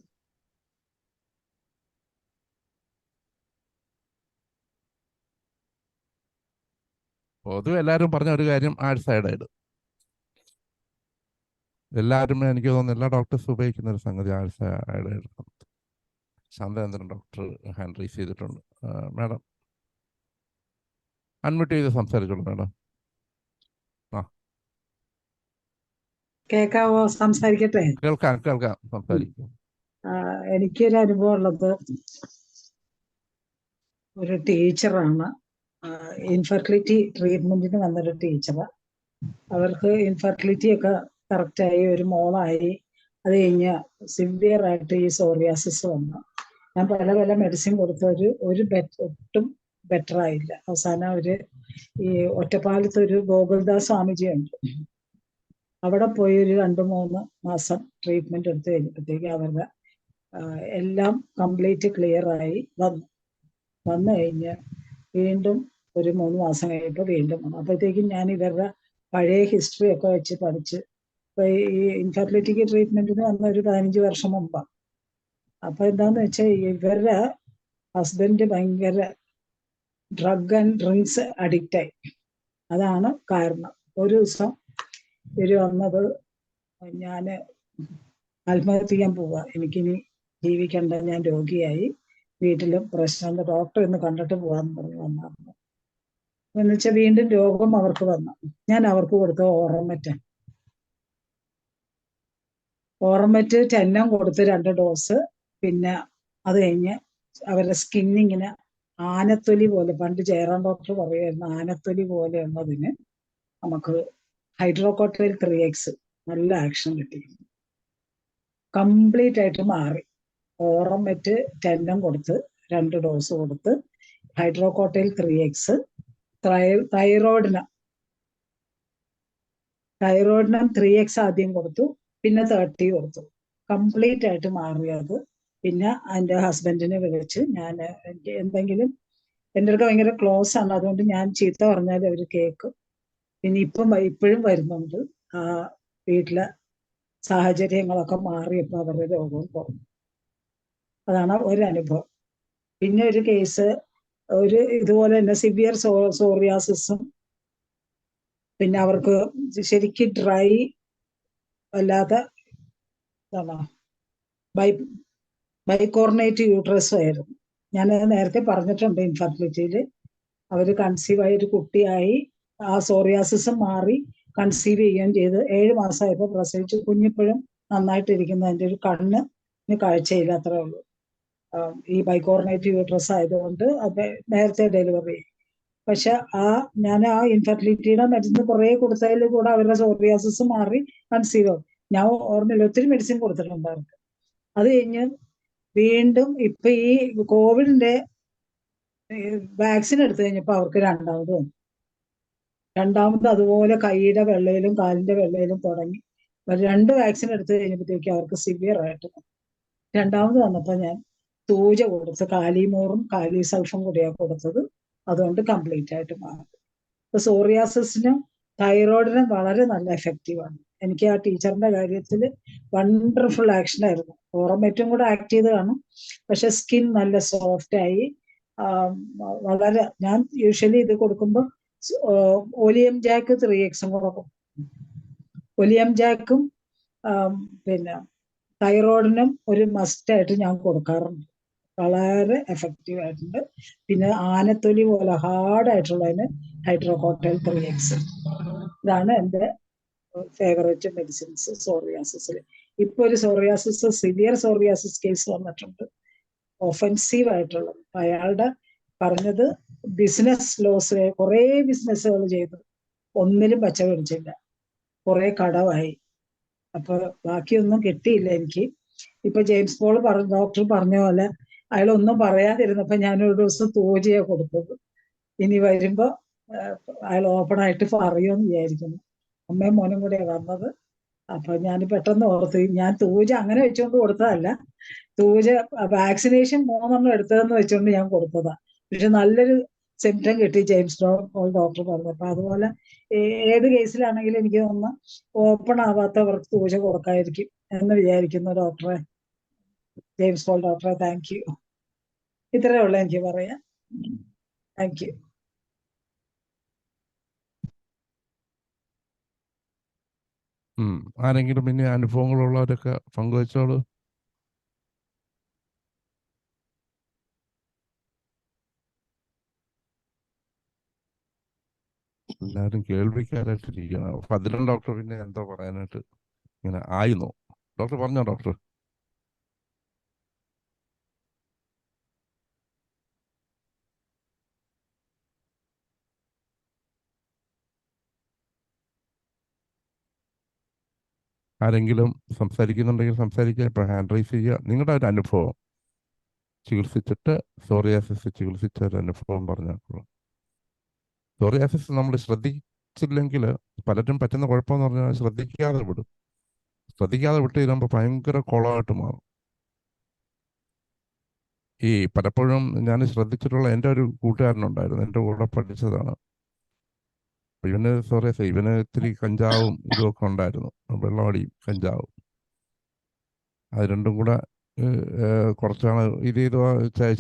പൊതുവെ എല്ലാവരും പറഞ്ഞ ഒരു കാര്യം ആഴ്സൈഡൈഡ്. എല്ലാവരും എനിക്ക് തോന്നുന്നു എല്ലാ ഡോക്ടേഴ്സും ഉപയോഗിക്കുന്ന ഒരു സംഗതി ആഴ്സൈഡൈഡ്. ശാന്തചന്ദ്രൻ ഡോക്ടർ ഹാൻഡ് റൈസ് ചെയ്തിട്ടുണ്ട്. മാഡം അൺമ്യൂട്ട് ചെയ്ത് സംസാരിച്ചോളൂ മാഡം. കേൾക്കാവോ? സംസാരിക്കട്ടെ? കേൾക്കാം സംസാരിക്കും. എനിക്കൊരു അനുഭവം ഉള്ളത് ഒരു ടീച്ചറാണ്. ഇൻഫെർട്ടിലിറ്റി ട്രീറ്റ്മെന്റിന് വന്നൊരു ടീച്ചറാണ്. അവർക്ക് ഇൻഫെർട്ടിലിറ്റി ഒക്കെ കറക്റ്റായി, ഒരു മോളായി. അത് കഴിഞ്ഞ് സിവിയർ ആയിട്ട് ഈ സോറിയാസിസ് വന്നു. ഞാൻ പല മെഡിസിൻ കൊടുത്ത ഒട്ടും ബെറ്റർ ആയില്ല. അവസാനം ഈ ഒറ്റപ്പാലത്ത് ഒരു ഗോകുൽദാസ് സ്വാമിജിയുണ്ട്, അവിടെ പോയി ഒരു 2-3 മാസം ട്രീറ്റ്മെന്റ് എടുത്തു കഴിഞ്ഞപ്പോഴത്തേക്ക് അവരുടെ എല്ലാം കംപ്ലീറ്റ് ക്ലിയർ ആയി വന്നു കഴിഞ്ഞ് വീണ്ടും ഒരു 3 മാസം കഴിയുമ്പോൾ വീണ്ടും വന്നു. അപ്പോഴത്തേക്കും ഞാൻ ഇവരുടെ പഴയ ഹിസ്റ്ററി ഒക്കെ വെച്ച് പഠിച്ച്, ഇപ്പൊ ഈ ഇൻഫെർട്ടിലിറ്റിക്ക് ട്രീറ്റ്മെന്റിന് വന്ന ഒരു 15 വർഷം മുമ്പാണ്. അപ്പൊ എന്താന്ന് വെച്ചാൽ ഇവരുടെ ഹസ്ബൻഡ് ഭയങ്കര ഡ്രഗ് ആൻഡ് ഡ്രിങ്ക്സ് അഡിക്റ്റായി. അതാണ് കാരണം. ഒരു ദിവസം ഇവര് വന്നത്, ഞാൻ ആത്മഹത്യ ചെയ്യാൻ പോവുക, എനിക്കിനി ജീവിക്കണ്ട, ഞാൻ രോഗിയായി, വീട്ടിലും പ്രശ്നം, ഡോക്ടർ ഇന്ന് കണ്ടിട്ട് പോവാന്ന് പറഞ്ഞ് വന്നായിരുന്നു. എന്നുവെച്ചാൽ വീണ്ടും രോഗം അവർക്ക് വന്നു. ഞാൻ അവർക്ക് കൊടുത്ത ഓറമെറ്റ് 10 കൊടുത്ത് 2 ഡോസ്. പിന്നെ അത് കഴിഞ്ഞ് അവരുടെ സ്കിന്നിങ്ങനെ ആനത്തൊലി പോലെ, പണ്ട് ജയറാം ഡോക്ടർ പറയുമായിരുന്നു, ആനത്തൊലി പോലെ ഉള്ളതിന് നമുക്ക് ഹൈഡ്രോകോട്ടൈൽ 3X നല്ല ആക്ഷൻ കിട്ടി, കംപ്ലീറ്റ് ആയിട്ട് മാറി. ഓറമെറ്റ് 10 കൊടുത്ത് 2 ഡോസ് കൊടുത്ത് ഹൈഡ്രോകോട്ടൈൽ 3X, തൈറോയിഡിനം 3X ആദ്യം കൊടുത്തു, പിന്നെ 30 കൊടുത്തു. കംപ്ലീറ്റ് ആയിട്ട് മാറിയത്. പിന്നെ എൻ്റെ ഹസ്ബൻഡിനെ വിളിച്ച്, ഞാൻ എന്തെങ്കിലും എൻ്റെ അടുത്ത് ഭയങ്കര ക്ലോസ് ആണ്, അതുകൊണ്ട് ഞാൻ ചീത്ത പറഞ്ഞാൽ അവർ കേൾക്കും. പിന്നെ ഇപ്പോഴും വരുന്നുണ്ട്. വീട്ടിലെ സാഹചര്യങ്ങളൊക്കെ മാറിയപ്പോൾ അവരുടെ രോഗവും കുറഞ്ഞു. അതാണ് ഒരു അനുഭവം. പിന്നെ ഒരു കേസ്, ഇതുപോലെ തന്നെ സിവിയർ സോറിയാസിസും, പിന്നെ അവർക്ക് ശരിക്കും ഡ്രൈ അല്ലാതെ ബൈകോർണേറ്റ് യൂട്രസും ആയിരുന്നു. ഞാൻ നേരത്തെ പറഞ്ഞിട്ടുണ്ട്, ഇൻഫെർട്ടിലിറ്റിയിൽ അവർ കൺസീവ് ആയി ഒരു കുട്ടിയായി, ആ സോറിയാസിസും മാറി, കൺസീവ് ചെയ്യുകയും ചെയ്ത് 7 മാസമായപ്പോൾ പ്രസവിച്ചു. കുഞ്ഞിപ്പോഴും നന്നായിട്ടിരിക്കുന്ന, എൻ്റെ ഒരു കണ്ണിന് കാഴ്ചയില്ല, അത്രേ ഉള്ളൂ. ഈ ബൈകോർണേറ്റ് യൂട്രസ് ആയതുകൊണ്ട് അത് നേരത്തെ ഡെലിവറി. പക്ഷെ ഞാൻ ആ ഇൻഫെർട്ടിലിറ്റിയുടെ മരുന്ന് കുറെ കൊടുത്തതിൽ കൂടെ അവരുടെ സോറിയാസിസ് മാറി, കൺസീവ് ആവും. ഞാൻ ഓർമ്മയില്ല, ഒത്തിരി മെഡിസിൻ കൊടുത്തിട്ടുണ്ടായിരുന്നു. അത് കഴിഞ്ഞ് വീണ്ടും ഇപ്പൊ ഈ കോവിഡിന്റെ വാക്സിൻ എടുത്തു കഴിഞ്ഞപ്പോൾ അവർക്ക് രണ്ടാമത് അതുപോലെ കൈയുടെ വെള്ളയിലും കാലിന്റെ വെള്ളയിലും തുടങ്ങി. 2 വാക്സിൻ എടുത്തു കഴിഞ്ഞപ്പോഴത്തേക്ക് അവർക്ക് സിവിയർ ആയിട്ട്. രണ്ടാമത് വന്നപ്പോൾ ഞാൻ തൂജ കൊടുത്ത്, കാലിമോറും കാലി സൾഫും കൂടിയാണ് കൊടുത്തത്. അതുകൊണ്ട് കംപ്ലീറ്റ് ആയിട്ട് മാറി. ഇപ്പൊ സോറിയാസിസിനും തൈറോയിഡിനും വളരെ നല്ല എഫക്റ്റീവാണ്. എനിക്ക് ആ ടീച്ചറിന്റെ കാര്യത്തിൽ വണ്ടർഫുൾ ആക്ഷൻ ആയിരുന്നു. ഓറമേറ്റും കൂടെ ആക്ട് ചെയ്ത് കാണും, പക്ഷെ സ്കിൻ നല്ല സോഫ്റ്റ് ആയി. വളരെ, ഞാൻ യൂഷ്വലി ഇത് കൊടുക്കുമ്പോൾ ഒലിയം ജാക്ക് 3X കൂടെ കൊടുക്കും. ഒലിയം ജാക്കും പിന്നെ തൈറോയിഡിനും ഒരു മസ്റ്റായിട്ട് ഞാൻ കൊടുക്കാറുണ്ട്. വളരെ എഫക്റ്റീവ് ആയിട്ടുണ്ട്. പിന്നെ ആനത്തൊലി പോലെ ഹാർഡായിട്ടുള്ളതിന് ഹൈഡ്രോകോട്ടൈൽ 3X. ഇതാണ് എൻ്റെ ഫേവറേറ്റ് മെഡിസിൻസ് സോറിയാസിസിൽ. ഇപ്പൊ ഒരു സിവിയർ സോറിയാസിസ് കേസ് വന്നിട്ടുണ്ട്, ഒഫൻസീവ് ആയിട്ടുള്ളത്. അയാളുടെ പറഞ്ഞത് ബിസിനസ് ലോസ്, കുറെ ബിസിനസ്സുകൾ ചെയ്തു, ഒന്നിലും പച്ച പിടിച്ചില്ല, കുറെ കടമായി. അപ്പൊ ബാക്കിയൊന്നും കിട്ടിയില്ല എനിക്ക്. ഇപ്പൊ ജെയിംസ് പോൾ ഡോക്ടർ പറഞ്ഞ പോലെ അയാളൊന്നും പറയാതിരുന്നപ്പോ ഞാനൊരു ദിവസം തൂജിയ കൊടുത്തത്. ഇനി വരുമ്പോ അയാൾ ഓപ്പണായിട്ട് പറയുമെന്ന് വിചാരിക്കുന്നു. അമ്മയും മോനും കൂടെയാണ് വന്നത്. അപ്പൊ ഞാൻ പെട്ടെന്ന് ഓർത്ത്, ഞാൻ തൂജ അങ്ങനെ വെച്ചുകൊണ്ട് കൊടുത്തതല്ല, തൂജ വാക്സിനേഷൻ 3 എടുത്തതെന്ന് വെച്ചുകൊണ്ട് ഞാൻ കൊടുത്തതാ. പക്ഷെ നല്ലൊരു സിംറ്റം കിട്ടി ജെയിംസ് ഡോക്ടർ പറഞ്ഞു. അപ്പൊ അതുപോലെ ഏത് കേസിലാണെങ്കിലും എനിക്ക് തോന്നുന്നു ഓപ്പൺ ആവാത്തവർക്ക് തൂജ കൊടുക്കാതിരിക്കും എന്ന് വിചാരിക്കുന്നു ഡോക്ടറെ, ജെയിംസ് പോൾ ഡോക്ടറെ. Thank you. ഇത്രയേ ഉള്ളൂ എനിക്ക് പറയാൻ. Thank you. ആരെങ്കിലും പിന്നെ അനുഭവങ്ങളുള്ളവരൊക്കെ പങ്കുവച്ചോളൂ. എല്ലാവരും കേൾവിക്കാരായിട്ടിരിക്കണം. ഭദ്രൻ ഡോക്ടർ പിന്നെ എന്തോ പറയാനായിട്ട് ഇങ്ങനെ ആയിരുന്നു. ഡോക്ടർ പറഞ്ഞോ ഡോക്ടർ. ആരെങ്കിലും സംസാരിക്കുന്നുണ്ടെങ്കിൽ സംസാരിക്കുക. ഇപ്പോൾ ഹാൻഡ് റൈസ് ചെയ്യുക. നിങ്ങളുടെ ഒരു അനുഭവം ചികിത്സിച്ചിട്ട്, സോറിയാസിസ് ചികിത്സിച്ച ഒരു അനുഭവം പറഞ്ഞാൽ. സോറിയാസിസ് നമ്മൾ ശ്രദ്ധിച്ചില്ലെങ്കിൽ പലരും പറ്റുന്ന കുഴപ്പമെന്ന് പറഞ്ഞാൽ ശ്രദ്ധിക്കാതെ വിടും. ശ്രദ്ധിക്കാതെ വിട്ട് കഴിയുമ്പോൾ ഭയങ്കര കുളമായിട്ട് മാറും. ഈ പലപ്പോഴും ഞാൻ ശ്രദ്ധിച്ചിട്ടുള്ള എൻ്റെ ഒരു കൂട്ടുകാരനുണ്ടായിരുന്നു, എൻ്റെ കൂടെ പഠിച്ചതാണ്. ഇവന് സോറിയാസിസ്, ഇവന് ഇത്തിരി കഞ്ചാവും ഇതുമൊക്കെ ഉണ്ടായിരുന്നു, വെള്ളമടിയും കഞ്ചാവും. അത് രണ്ടും കൂടെ കുറച്ചാണ് ഇത്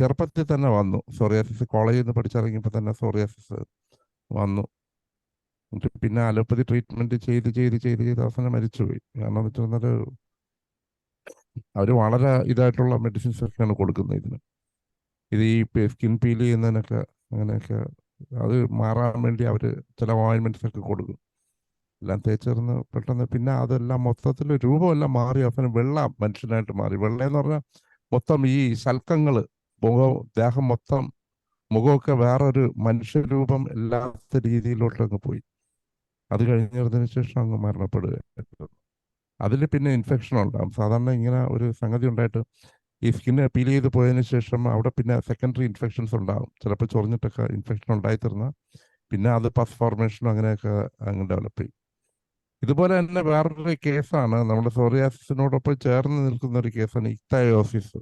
ചെറുപ്പത്തിൽ തന്നെ വന്നു സോറിയാസിസ്. കോളേജിൽ നിന്ന് പഠിച്ചിറങ്ങിയപ്പോൾ തന്നെ സോറിയാസിസ് വന്നു. എന്നിട്ട് പിന്നെ അലോപ്പതി ട്രീറ്റ്മെൻറ്റ് ചെയ്ത് അവസാനം മരിച്ചുപോയി. കാരണം എന്ന് വെച്ചാൽ അവർ വളരെ ഇതായിട്ടുള്ള മെഡിസിൻസ് ഒക്കെയാണ് കൊടുക്കുന്നത് ഇതിന്. ഇത് ഈ സ്കിൻ പീൽ ചെയ്യുന്നതിനൊക്കെ അങ്ങനെയൊക്കെ അത് മാറാൻ വേണ്ടി അവർ ചില ഓയിൻമെൻറ്റ്സ് ഒക്കെ കൊടുക്കും. എല്ലാം തേച്ചേർന്ന് പെട്ടെന്ന് പിന്നെ അതെല്ലാം മൊത്തത്തിൽ രൂപമെല്ലാം മാറി അവസാനം വെള്ള മനുഷ്യനായിട്ട് മാറി. വെള്ളയെന്ന് പറഞ്ഞാൽ മൊത്തം ഈ ശൽക്കങ്ങൾ, ദേഹം മൊത്തം, മുഖമൊക്കെ വേറൊരു മനുഷ്യരൂപം ഇല്ലാത്ത രീതിയിലോട്ടങ്ങ് പോയി. അത് കഴിഞ്ഞതിന് ശേഷം അങ്ങ് മരണപ്പെടുക. അതിൽ പിന്നെ ഇൻഫെക്ഷൻ ഉണ്ടാകും. സാധാരണ ഇങ്ങനെ ഒരു സംഗതി ഉണ്ടായിട്ട് ഈ സ്കിന്ന് പീൽ ചെയ്ത് പോയതിന് ശേഷം അവിടെ പിന്നെ സെക്കൻഡറി ഇൻഫെക്ഷൻസ് ഉണ്ടാകും. ചിലപ്പോൾ ചൊറിഞ്ഞിട്ടൊക്കെ ഇൻഫെക്ഷൻ ഉണ്ടായിത്തീർന്നാൽ പിന്നെ അത് പസ് ഫോർമേഷനും അങ്ങനെയൊക്കെ അങ്ങ് ഡെവലപ്പ് ചെയ്യും. ഇതുപോലെ തന്നെ വേറൊരു കേസാണ് നമ്മുടെ സോറിയാസിസിനോടൊപ്പം ചേർന്ന് നിൽക്കുന്ന ഒരു കേസാണ് ഇക്തയോസിസ്.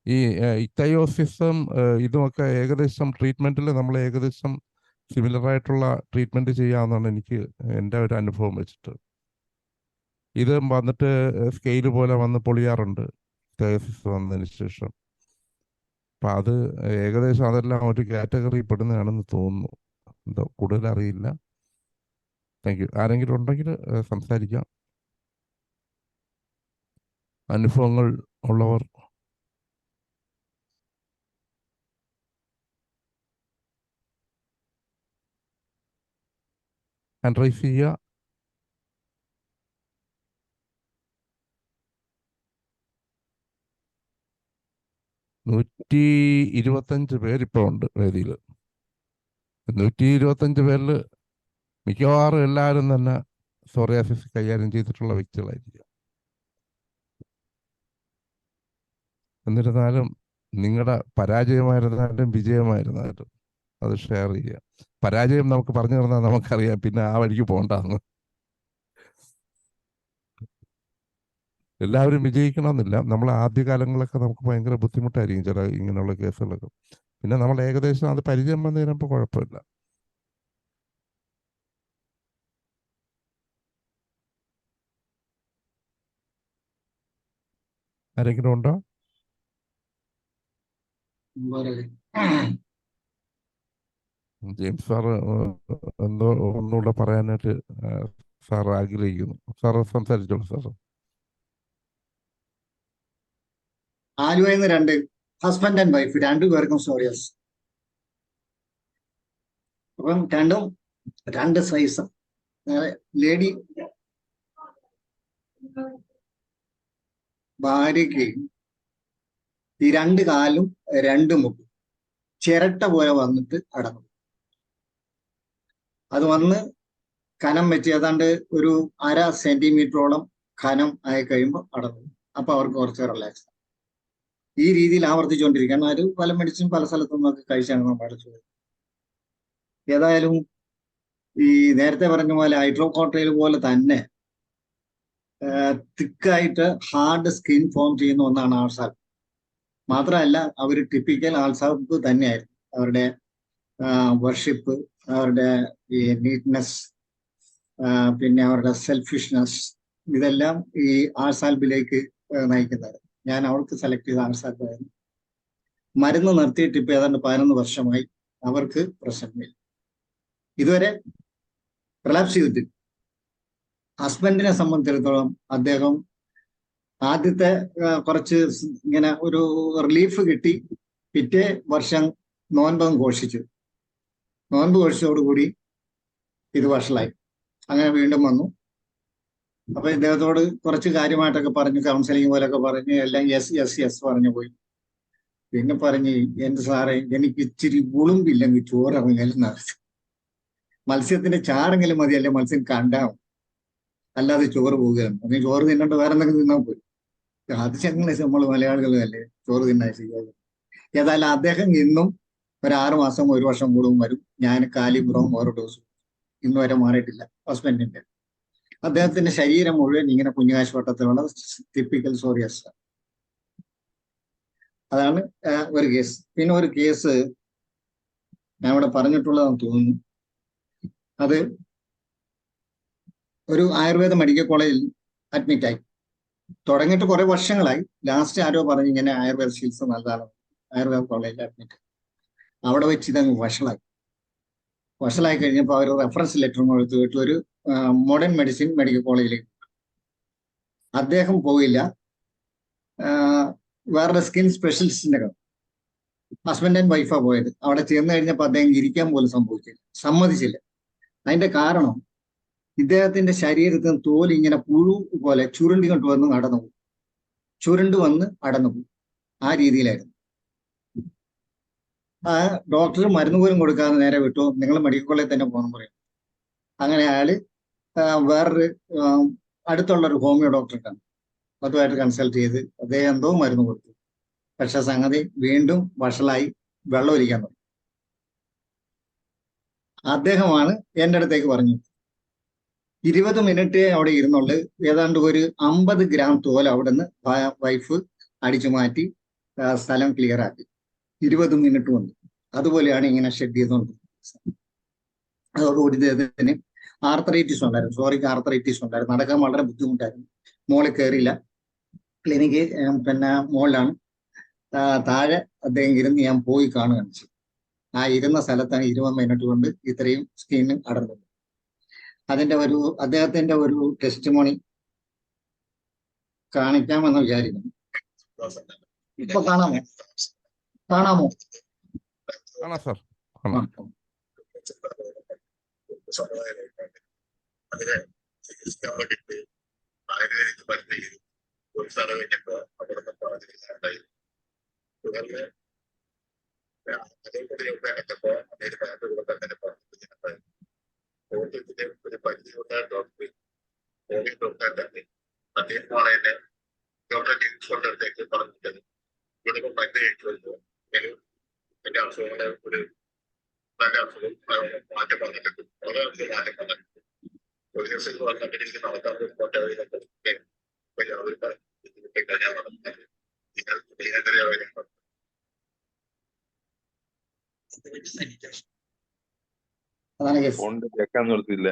ഈ ഇക്തയോസിസും ഇതുമൊക്കെ ഏകദേശം ട്രീറ്റ്മെൻറ്റിൽ നമ്മൾ ഏകദേശം സിമിലറായിട്ടുള്ള ട്രീറ്റ്മെൻറ്റ് ചെയ്യാമെന്നാണ് എനിക്ക് എൻ്റെ ഒരു അനുഭവം വെച്ചിട്ട്. ഇത് വന്നിട്ട് സ്കെയില് പോലെ വന്ന് പൊളിയാറുണ്ട് ഇക്തയോസിസ് വന്നതിന് ശേഷം. അപ്പം അത് ഏകദേശം അതെല്ലാം ഒരു കാറ്റഗറി പെടുന്നതാണെന്ന് തോന്നുന്നു. എന്തോ കൂടുതൽ അറിയില്ല. Thank you. ആരെങ്കിലും ഉണ്ടെങ്കിൽ സംസാരിക്കാം. അനുഭവങ്ങൾ ഉള്ളവർ. ഹാൻഡ് റൈസ് ചെയ്യുക. നൂറ്റി 25 പേരിപ്പോൾ ഉണ്ട് വേദിയിൽ. 125 പേരിൽ മിക്കവാറും എല്ലാവരും തന്നെ സോറിയാസിസ് കൈകാര്യം ചെയ്തിട്ടുള്ള വ്യക്തികളായിരിക്കും. എന്നിരുന്നാലും നിങ്ങളുടെ പരാജയമായിരുന്നാലും വിജയമായിരുന്നാലും അത് ഷെയർ ചെയ്യുക. പരാജയം നമുക്ക് പറഞ്ഞു തന്നാൽ നമുക്കറിയാം, പിന്നെ ആ വഴിക്ക് പോകണ്ടെന്ന്. എല്ലാവരും വിജയിക്കണമെന്നില്ല. നമ്മൾ ആദ്യകാലങ്ങളൊക്കെ നമുക്ക് ഭയങ്കര ബുദ്ധിമുട്ടായിരിക്കും ചില ഇങ്ങനെയുള്ള കേസുകളൊക്കെ. പിന്നെ നമ്മൾ ഏകദേശം അത് പരിചയം വന്നു കഴിയുമ്പോൾ കുഴപ്പമില്ല. ആരെങ്കിലും ഉണ്ടോ? ജെയിംസ് സാറ് എന്തോ ഒന്നുകൂടെ പറയാനായിട്ട് സാർ ആഗ്രഹിക്കുന്നു. സാറ് സംസാരിച്ചോളൂ സാർ. ആലുവയിൽ നിന്ന് 2 ഹസ്ബൻഡ് ആൻഡ് വൈഫ് 2 പേർക്കും സോറിയാസ്. അപ്പം 2 സൈസ്. ലേഡി ഭാര്യയ്ക്ക് ഈ 2 കാലും 2 മുട്ടും ചിരട്ട പോലെ വന്നിട്ട് അടങ്ങും. അത് വന്ന് കനം വെച്ച് ഏതാണ്ട് ഒരു 1/2 സെന്റിമീറ്ററോളം കനം ആയി കഴിയുമ്പോൾ അടങ്ങും. അപ്പൊ അവർക്ക് കുറച്ച് റിലാക്സ്. ഈ രീതിയിൽ ആവർത്തിച്ചുകൊണ്ടിരിക്കുകയാണ്. അത് പല മെഡിസിൻ പല സ്ഥലത്തും നമുക്ക് കഴിച്ചാണ് നമ്മൾ പഠിച്ചത്. ഏതായാലും ഈ നേരത്തെ പറഞ്ഞ പോലെ ഹൈഡ്രോകോട്ടയിൽ പോലെ തന്നെ തിക്കായിട്ട് ഹാർഡ് സ്കിൻ ഫോം ചെയ്യുന്ന ഒന്നാണ് ആൾസാൽപ്പ്. മാത്രമല്ല അവർ ടിപ്പിക്കൽ ആൾസാൽപ്പ് തന്നെയായിരുന്നു. അവരുടെ വർഷിപ്പ്, അവരുടെ ഈ നീറ്റ്നെസ്, പിന്നെ അവരുടെ സെൽഫിഷ്നെസ്, ഇതെല്ലാം ഈ ആൾസാൽപ്പിലേക്ക് നയിക്കുന്നത്. ഞാൻ അവൾക്ക് സെലക്ട് ചെയ്ത ആൾസാൽപ്പായിരുന്നു. മരുന്ന് നിർത്തിയിട്ട് ഇപ്പൊ ഏതാണ്ട് 11 വർഷമായി. അവർക്ക് പ്രശ്നമില്ല, ഇതുവരെ റിലാപ്സ് ചെയ്തിട്ടില്ല. ഹസ്ബൻഡിനെ സംബന്ധിച്ചിടത്തോളം അദ്ദേഹം ആദ്യത്തെ കുറച്ച് ഇങ്ങനെ ഒരു റിലീഫ് കിട്ടി. പിറ്റേ വർഷം നോൻപും ഘോഷിച്ചു. നോൻപ് ഘോഷിച്ചതോടുകൂടി ഇത് വഷളായി. അങ്ങനെ വീണ്ടും വന്നു. അപ്പൊ ഇദ്ദേഹത്തോട് കുറച്ച് കാര്യമായിട്ടൊക്കെ പറഞ്ഞു, കൗൺസിലിംഗ് പോലൊക്കെ പറഞ്ഞ് എല്ലാം യെസ് യെസ് യെസ് പറഞ്ഞു പോയി. പിന്നെ പറഞ്ഞ്, എന്റെ സാറേ എനിക്ക് ഇച്ചിരി ഉളുമ്പില്ലെങ്കിൽ ചോറിറങ്ങിയാലും നടത്തും. മത്സ്യത്തിന്റെ ചാറെങ്കിലും മതിയല്ലേ മത്സ്യം കണ്ടാവും, അല്ലാതെ ചോറ് പോവുകയാണ്. അതിന് ചോറ് തിന്നണ്ട് വേറെ എന്തെങ്കിലും തിന്നാൻ പോയി. അത് ചെങ്ങനെ നമ്മൾ മലയാളികളല്ലേ ചോറ് തിന്നാൻ ശരിയാകും. ഏതായാലും അദ്ദേഹം ഇന്നും ഒരു 6 മാസം 1 വർഷം കൂടും വരും. ഞാൻ കാലിബ്രവും ഓരോ ഡോസും ഇന്ന് വരെ മാറിയിട്ടില്ല ഹസ്ബൻഡിന്റെ. അദ്ദേഹത്തിന്റെ ശരീരം മുഴുവൻ ഇങ്ങനെ കുഞ്ഞുകാശ് വട്ടത്തിലുള്ള ടിപ്പിക്കൽ സോറിയാസ്. അതാണ് ഒരു കേസ്. പിന്നെ ഒരു കേസ് ഞാൻ ഇവിടെ പറഞ്ഞിട്ടുള്ളതെന്ന് തോന്നുന്നു. അത് ഒരു ആയുർവേദ മെഡിക്കൽ കോളേജിൽ അഡ്മിറ്റായി. തുടങ്ങിയിട്ട് കുറെ വർഷങ്ങളായി. ലാസ്റ്റ് ആരോ പറഞ്ഞു ഇങ്ങനെ ആയുർവേദ ചികിത്സ നല്ലതാണ്. ആയുർവേദ കോളേജിൽ അഡ്മിറ്റ്. അവിടെ വെച്ച് ഇതങ്ങ് വഷളായി കഴിഞ്ഞപ്പോൾ അവർ റെഫറൻസ് ലെറ്റർ കൊടുത്തിട്ട് ഒരു മോഡേൺ മെഡിസിൻ മെഡിക്കൽ കോളേജിലേക്ക്. അദ്ദേഹം പോയില്ല, വേറെ സ്കിൻ സ്പെഷ്യലിസ്റ്റിന്റെ ഹസ്ബൻഡ് ആൻഡ് വൈഫാ പോയത്. അവിടെ ചെന്ന് കഴിഞ്ഞപ്പോൾ അദ്ദേഹം ഇരിക്കാൻ പോലും സമ്മതിച്ചില്ല. അതിന്റെ കാരണം ഇദ്ദേഹത്തിന്റെ ശരീരത്തിന് തോൽ ഇങ്ങനെ പുഴു പോലെ ചുരുണ്ടിക്കൊണ്ട് വന്ന് അടന്നു പോകും. ആ രീതിയിലായിരുന്നു. ആ ഡോക്ടർ മരുന്ന് പോലും കൊടുക്കാതെ നേരെ വിട്ടു, നിങ്ങൾ മെഡിക്കൽ കോളേജിൽ തന്നെ പോകണം പറയും. അങ്ങനെ അയാള് വേറൊരു അടുത്തുള്ളൊരു ഹോമിയോ ഡോക്ടറെ കണ്ടു. അതുമായിട്ട് കൺസൾട്ട് ചെയ്ത് അദ്ദേഹം എന്തോ മരുന്ന് കൊടുത്തു. പക്ഷെ സംഗതി വീണ്ടും വഷളായി, വെള്ളം ഒലിക്കാൻ തുടങ്ങി. അദ്ദേഹമാണ് എൻ്റെ അടുത്തേക്ക് പറഞ്ഞു, 20 മിനിറ്റ് അവിടെ ഇരുന്നുള്ളു. ഏതാണ്ട് ഒരു 50 ഗ്രാം തോൽ അവിടെ നിന്ന് വൈഫ് അടിച്ചു മാറ്റി സ്ഥലം ക്ലിയർ ആക്കി. 20 മിനിറ്റ് കൊണ്ട്. അതുപോലെയാണ് ഇങ്ങനെ ഷെഡ് ചെയ്തുകൊണ്ടിരുന്നത്. അതോടുകൂടി ഇദ്ദേഹത്തിന് ആർത്രൈറ്റിസ് ഉണ്ടായിരുന്നു. നടക്കാൻ വളരെ ബുദ്ധിമുട്ടായിരുന്നു. മോളിൽ കയറിയില്ല. ക്ലിനിക്ക് പിന്നെ മുകളിലാണ്. താഴെ അദ്ദേഹം ഇരുന്ന് ഞാൻ പോയി കാണുകയാണ് ചെയ്തു. ആ ഇരുന്ന സ്ഥലത്താണ് 20 മിനിറ്റ് കൊണ്ട് ഇത്രയും സ്കിന്ന് അടർന്നത്. അതിന്റെ അദ്ദേഹത്തിന്റെ ഒരു ടെസ്റ്റിമോണി കാണിക്കാമെന്ന് വിചാരിക്കുന്നു. ഇപ്പൊ കാണാമോ? കാണാം സാർ. അതിനെ ചികിത്സിക്കാൻ വേണ്ടിയിട്ട് ആയുർവേദിക് മരുന്ന് ഒരു സ്ഥലം കഴിഞ്ഞപ്പോ അവിടുന്ന് ബാധിക്കുന്നുണ്ടായി. തുടർന്ന് അതേപോലെ എത്തപ്പോ അതേ ബാങ്ക് കൊടുക്കാൻ തന്നെ പറഞ്ഞിട്ടുണ്ടായി. കോട്ടയത്തിന്റെ ഒരു പരിചയമുണ്ടായ ഡോക്ടർ ഹോമിയോ ഡോക്ടറെ തന്നെ അദ്ദേഹം എന്നെ ഗവൺമെന്റ് അടുത്തേക്ക് പറഞ്ഞിട്ടത് ഇവിടെ മരുന്ന് കഴിച്ചു വരുമ്പോൾ എന്റെ അസുഖങ്ങളെ ഒരു നല്ല അസുഖം മാറ്റം വന്നിട്ടുണ്ട്. വളരെ അധികം മാറ്റം വന്നിട്ടുണ്ട്. ഒരു ദിവസം വന്നിട്ട് എനിക്ക് നടക്കാൻ കോട്ടയിലൊക്കെ യാതൊരു ഞാൻ നടന്നത് കേൾക്കാൻ നിർത്തിയില്ല.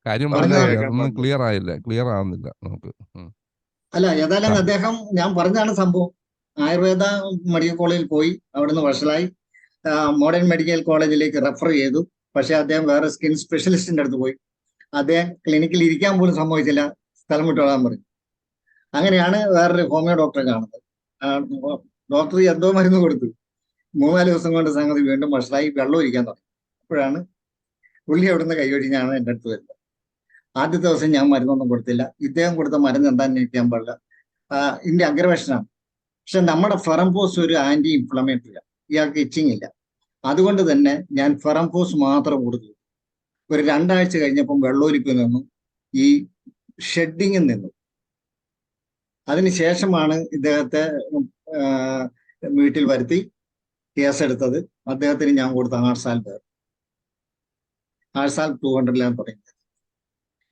കാര്യം പറഞ്ഞാൽ ക്ലിയർ ആവുന്നില്ല നമുക്ക്. അല്ല, ഏതായാലും അദ്ദേഹം ഞാൻ പറഞ്ഞാണ് സംഭവം. ആയുർവേദ മെഡിക്കൽ കോളേജിൽ പോയി, അവിടുന്ന് വഷളായി. മോഡേൺ മെഡിക്കൽ കോളേജിലേക്ക് റെഫർ ചെയ്തു. പക്ഷെ അദ്ദേഹം വേറെ സ്കിൻ സ്പെഷ്യലിസ്റ്റിന്റെ അടുത്ത് പോയി. അദ്ദേഹം ക്ലിനിക്കിൽ ഇരിക്കാൻ പോലും സമ്മതിച്ചില്ല, സ്ഥലം വിട്ടോളാൻ പറഞ്ഞു. അങ്ങനെയാണ് വേറൊരു ഹോമിയോ ഡോക്ടറെ കാണുന്നത്. ഡോക്ടർ എന്തോ മരുന്ന് കൊടുത്തു. 3-4 ദിവസം കൊണ്ട് സംഗതി വീണ്ടും വഷളായി, വെള്ളം ഇരിക്കാൻ തുടങ്ങി. അപ്പോഴാണ് പുള്ളി അവിടുന്ന് കൈയൊഴിഞ്ഞാണ് എൻ്റെ അടുത്ത് വരുന്നത്. ആദ്യത്തെ ദിവസം ഞാൻ മരുന്നൊന്നും കൊടുത്തില്ല. ഇദ്ദേഹം കൊടുത്ത മരുന്ന് എന്താണെന്ന് എനിക്കാൻ പാടില്ല. ഇതിന്റെ അഗ്രവേഷനാണ്. പക്ഷെ നമ്മുടെ ഫെറംപോസ് ഒരു ആന്റി ഇൻഫ്ലമേറ്ററിയാണ്. ഇയാൾക്ക് ഇച്ചിങ് ഇല്ല. അതുകൊണ്ട് തന്നെ ഞാൻ ഫെറംപോസ് മാത്രം കൊടുത്തു. ഒരു 2 ആഴ്ച കഴിഞ്ഞപ്പം വെള്ളമൊലിപ്പിൽ നിന്നും ഈ ഷെഡിങ്ങിൽ നിന്നും. അതിനുശേഷമാണ് ഇദ്ദേഹത്തെ വീട്ടിൽ വരുത്തി കേസെടുത്തത്. അദ്ദേഹത്തിന് ഞാൻ കൊടുത്ത ആഴ്സാൽ 200 തുടങ്ങി.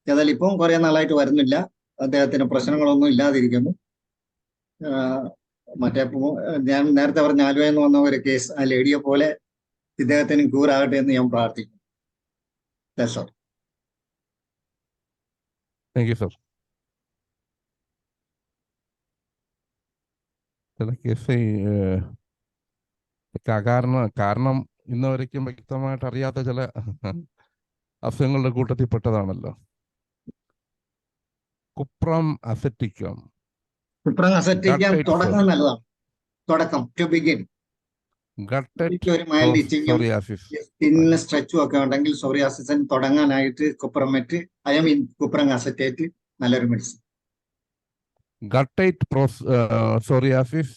ഏതായാലും ഇപ്പം കുറെ നാളായിട്ട് വരുന്നില്ല. അദ്ദേഹത്തിന് പ്രശ്നങ്ങളൊന്നും ഇല്ലാതിരിക്കുന്നു. മറ്റേ ഞാൻ നേരത്തെ പറഞ്ഞ ആലുവയിൽ നിന്ന് വന്ന ഒരു കേസ്, ആ ലേഡിയെ പോലെ ഇദ്ദേഹത്തിന് ക്യൂർ ആകട്ടെ എന്ന് ഞാൻ പ്രാർത്ഥിക്കുന്നു. സർ. Thank you sir. ചില കേസ് കാരണം ഇന്ന് വരയ്ക്കും വ്യക്തമായിട്ട് അറിയാത്ത ചില അസുഖങ്ങളുടെ കൂട്ടത്തിൽപ്പെട്ടതാണല്ലോ. കുപ്രം അസറ്റിക്കം. തുടക്കം നല്ലതാണ്. തുടക്കം ടു ബിഗിൻ. ഒരു മൈൽഡ് ഇച്ചിങ്ങും സ്കിന്നിന് സ്ട്രെച്ചും ഒക്കെ ഉണ്ടെങ്കിൽ സോറിയാസിസിന് തുടങ്ങാനായിട്ട് കുപ്രമെറ്റ്, കുപ്രം അസറ്റേറ്റ് നല്ലൊരു medicine. ഗട്ടൈറ്റ് psoriasis,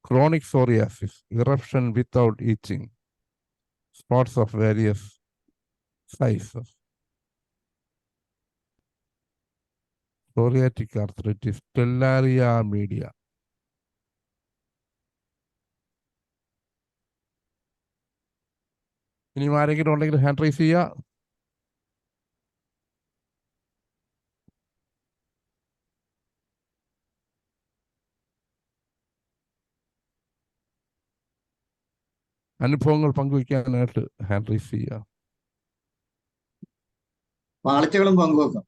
chronic psoriasis, eruption without itching, spots of various sizes, psoriatic arthritis, stellaria media. ഇനി ആരെങ്കിലും ഉണ്ടെങ്കിൽ ഹാൻഡ് റൈസ് ചെയ്യുക. അനുഭവങ്ങൾ പങ്കുവയ്ക്കാനായിട്ട് ഹാൻഡ് റൈസ് ചെയ്യുക. പാളിച്ചകളും പങ്കുവെക്കാം.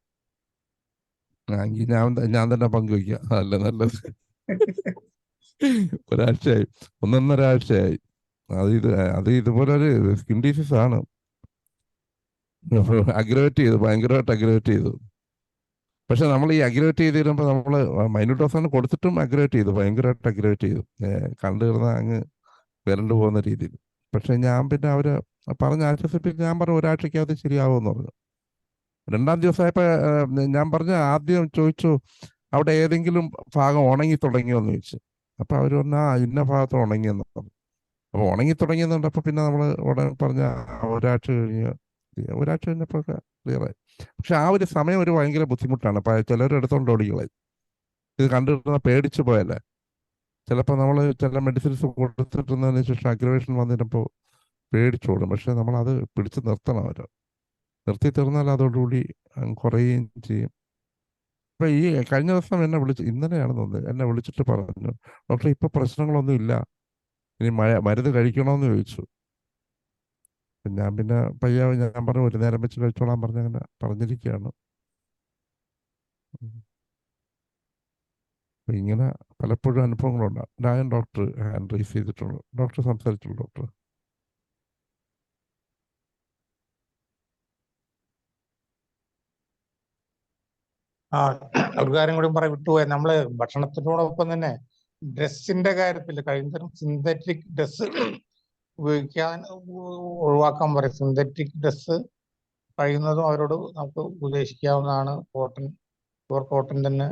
ഞാൻ തന്നെ പങ്കുവയ്ക്കാം. അല്ല നല്ലത്. ഒരാഴ്ചയായി, 1.5 ആഴ്ചയായി. അത് ഇതുപോലൊരു സ്കിൻ ഡിസീസ് ആണ്. ഭയങ്കരമായിട്ട് അഗ്രവേറ്റ് ചെയ്തു. പക്ഷെ നമ്മൾ ഈ അഗ്രവേറ്റ് ചെയ്ത് തരുമ്പോൾ നമ്മൾ മൈന്യൂട്ട് ഡോസാണ് കൊടുത്തിട്ടും ഭയങ്കരമായിട്ട് അഗ്രവേറ്റ് ചെയ്തു. കണ്ടു തീർന്ന അങ്ങ് വിരണ്ടു പോകുന്ന രീതിയിൽ. പക്ഷെ ഞാൻ പിന്നെ അവര് പറഞ്ഞ ആശ്വസിപ്പിച്ച് ഞാൻ പറഞ്ഞു ഒരാഴ്ചക്കകത്ത് ശരിയാവുമെന്ന് പറഞ്ഞു. 2-ാം ദിവസമായപ്പോൾ ഞാൻ ആദ്യം ചോദിച്ചു അവിടെ ഏതെങ്കിലും ഭാഗം ഉണങ്ങി തുടങ്ങിയോന്ന് ചോദിച്ചു. അപ്പൊ അവർ പറഞ്ഞു ഇന്ന ഭാഗത്ത് ഉണങ്ങിയെന്ന് പറഞ്ഞു. അപ്പൊ ഉണങ്ങി തുടങ്ങിയെന്നുണ്ടപ്പോൾ പിന്നെ നമ്മൾ ഉടനെ പറഞ്ഞ ഒരാഴ്ച കഴിഞ്ഞപ്പോൾ ക്ലിയറായി. പക്ഷെ ആ ഒരു സമയം ഒരു ഭയങ്കര ബുദ്ധിമുട്ടാണ്. ചിലരെടുത്തോണ്ട് ഓടികളായി. ഇത് കണ്ടിരുന്ന പേടിച്ചു പോയല്ലേ. ചിലപ്പോൾ നമ്മൾ ചില മെഡിസിൻസ് കൊടുത്തിട്ടുന്നതിന് ശേഷം അഗ്രവേഷൻ വന്നിട്ടപ്പോൾ പേടിച്ചോടും. പക്ഷെ നമ്മളത് പിടിച്ച് നിർത്തണം. നിർത്തി തീർന്നാൽ അതോടുകൂടി കുറയുകയും ചെയ്യും. അപ്പൊ ഈ കഴിഞ്ഞ ദിവസം ഇന്നലെയാണെന്ന് തോന്നുന്നത്, എന്നെ വിളിച്ചിട്ട് പറഞ്ഞു, ഡോക്ടർ ഇപ്പൊ പ്രശ്നങ്ങളൊന്നും ഇല്ല, ഇനി മരുന്ന് കഴിക്കണമെന്ന് ചോദിച്ചു. ഞാൻ പിന്നെ ഞാൻ പറഞ്ഞു ഒരു നേരം വെച്ച് കഴിച്ചോളാൻ അങ്ങനെ പറഞ്ഞിരിക്കുകയാണ്. ഇങ്ങനെ പലപ്പോഴും അനുഭവങ്ങളുണ്ടാകും. ഞാൻ ഡോക്ടർ ഹാൻഡ് റൈസ് ചെയ്തിട്ടുള്ളൂ. ഡോക്ടർ സംസാരിച്ചുള്ളൂ. ഡോക്ടർ ഒരു കാര്യം കൂടി വിട്ടുപോയി. നമ്മള് ഭക്ഷണത്തിനോടൊപ്പം തന്നെ ഡ്രസ്സിന്റെ കാര്യത്തിൽ കഴിഞ്ഞ സിന്തറ്റിക് ഡ്രസ് ഒഴിവാക്കാൻ പറയും. സിന്തറ്റിക് ഡ്രസ് കഴിയുന്നതും അവരോട് നമുക്ക് ഉപദേശിക്കാവുന്നതാണ്. കോട്ടൺ തന്നെ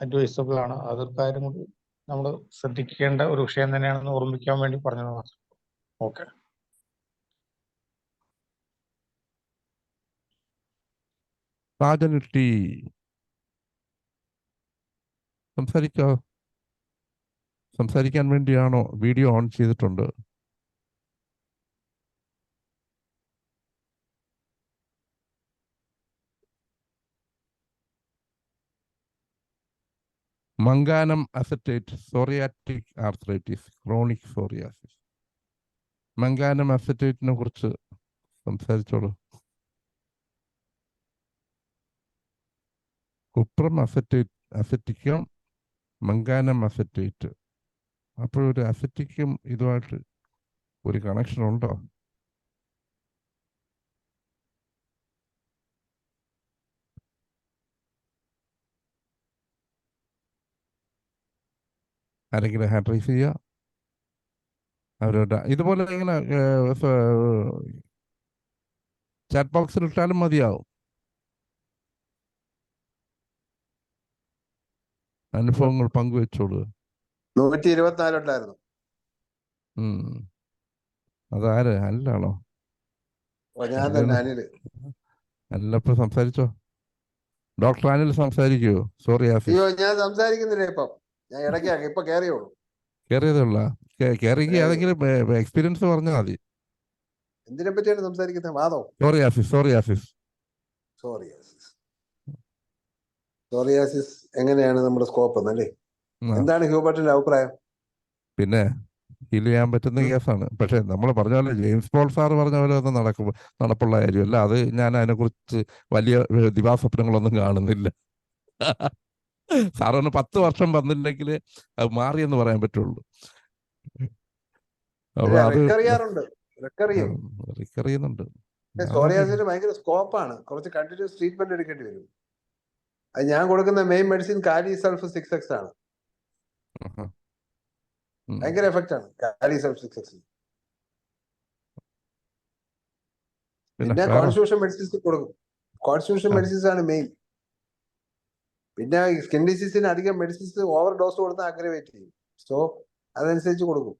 അഡ്വൈസബിൾ ആണ്. അതൊരു കാര്യം കൂടി നമ്മൾ ശ്രദ്ധിക്കേണ്ട ഒരു വിഷയം തന്നെയാണെന്ന് ഓർമ്മിക്കാൻ വേണ്ടി പറഞ്ഞത് മാത്രം. ഓക്കെ. സംസാരിക്കാൻ വേണ്ടിയാണോ? വീഡിയോ ഓൺ ചെയ്തിട്ടുണ്ട്. Manganum acetate, psoriatic arthritis, chronic psoriasis. Manganum അസറ്റേറ്റിനെ കുറിച്ച് സംസാരിച്ചോളൂ. Cuprum aceticum, manganum acetate. അപ്പോഴൊരു അസറ്റിക്കും ഇതുമായിട്ട് ഒരു കണക്ഷൻ ഉണ്ടോ? ആരെങ്കിലും ഹാൻഡ് റൈസ് ചെയ്യുക. അവരുടെ ഇതുപോലെ ഇങ്ങനെ ചാറ്റ് ബോക്സിൽ ഇട്ടാലും മതിയാവും. അനുഭവങ്ങൾ പങ്കുവെച്ചോളൂ. 124 ഉണ്ടായിരുന്നു. അതാര്? അനിലാണോ? അനിലപ്പോ സംസാരിച്ചോ? ഡോക്ടർ അനിൽ സംസാരിക്കുവോ? സോറി അയ്യോ, ഞാൻ സംസാരിക്കുന്നില്ല. ഇപ്പം ഞാൻ ഇടയ്ക്കാക്കി ഇപ്പൊ കയറിയോളൂ. കയറിയതുള്ള കേറിക്ക് ഏതെങ്കിലും എക്സ്പീരിയൻസ് പറഞ്ഞാൽ മതി. എന്തിനെ പറ്റിയാണ് സംസാരിക്കുന്നത്? വാദോ? സോറിയാസിസ്. സോറിയാസിസ് എങ്ങനെയാണ് നമ്മുടെ സ്കോപ്പ് എന്നല്ലേ? എന്താണ് ഹ്യൂബർട്ടിന്റെ അഭിപ്രായം? പിന്നെ ഹീൽ ചെയ്യാൻ പറ്റുന്ന കേസാണ്. പക്ഷെ നമ്മൾ പറഞ്ഞ പോലെ ജെയിംസ് പോൾ സാർ പറഞ്ഞ പോലെ ഒന്നും നടപ്പുള്ള കാര്യമല്ല അത്. ഞാൻ അതിനെക്കുറിച്ച് വലിയ ദിവാസ്വപ്നങ്ങളൊന്നും കാണുന്നില്ല. സാറൊന്ന് 10 വർഷം വന്നിട്ടുണ്ടെങ്കിൽ അത് മാറിയെന്ന് പറയാൻ പറ്റുള്ളൂ. അപ്പൊ അത് റിക്കർ ചെയ്യുന്നുണ്ട്. സോറിയാസിന് ഭയങ്കര സ്കോപ്പാണ്. കുറച്ച് കണ്ടിന്യൂസ് ട്രീറ്റ്മെന്റ് എടുക്കേണ്ടി വരും. അത് ഞാൻ കൊടുക്കുന്ന മെയിൻ മെഡിസിൻ കാലി സൾഫ് 6x ആണ്. ഭയങ്കര എഫക്റ്റ് ആണ് കാലി സൾഫ് 6x. പിന്നെ കോൺസ്റ്റിറ്റ്യൂഷൻ മെഡിസിൻസ് കൊടുക്കും. കോൺസ്റ്റിറ്റ്യൂഷൻ മെഡിസിൻസ് ആണ് മെയിൻ. പിന്നെ സ്കിൻ ഡിസീസിന് അധികം മെഡിസിൻസ് ഓവർ ഡോസ് കൊടുത്താൽ അഗ്രവേറ്റ് ചെയ്യും. സോ അതനുസരിച്ച് കൊടുക്കും.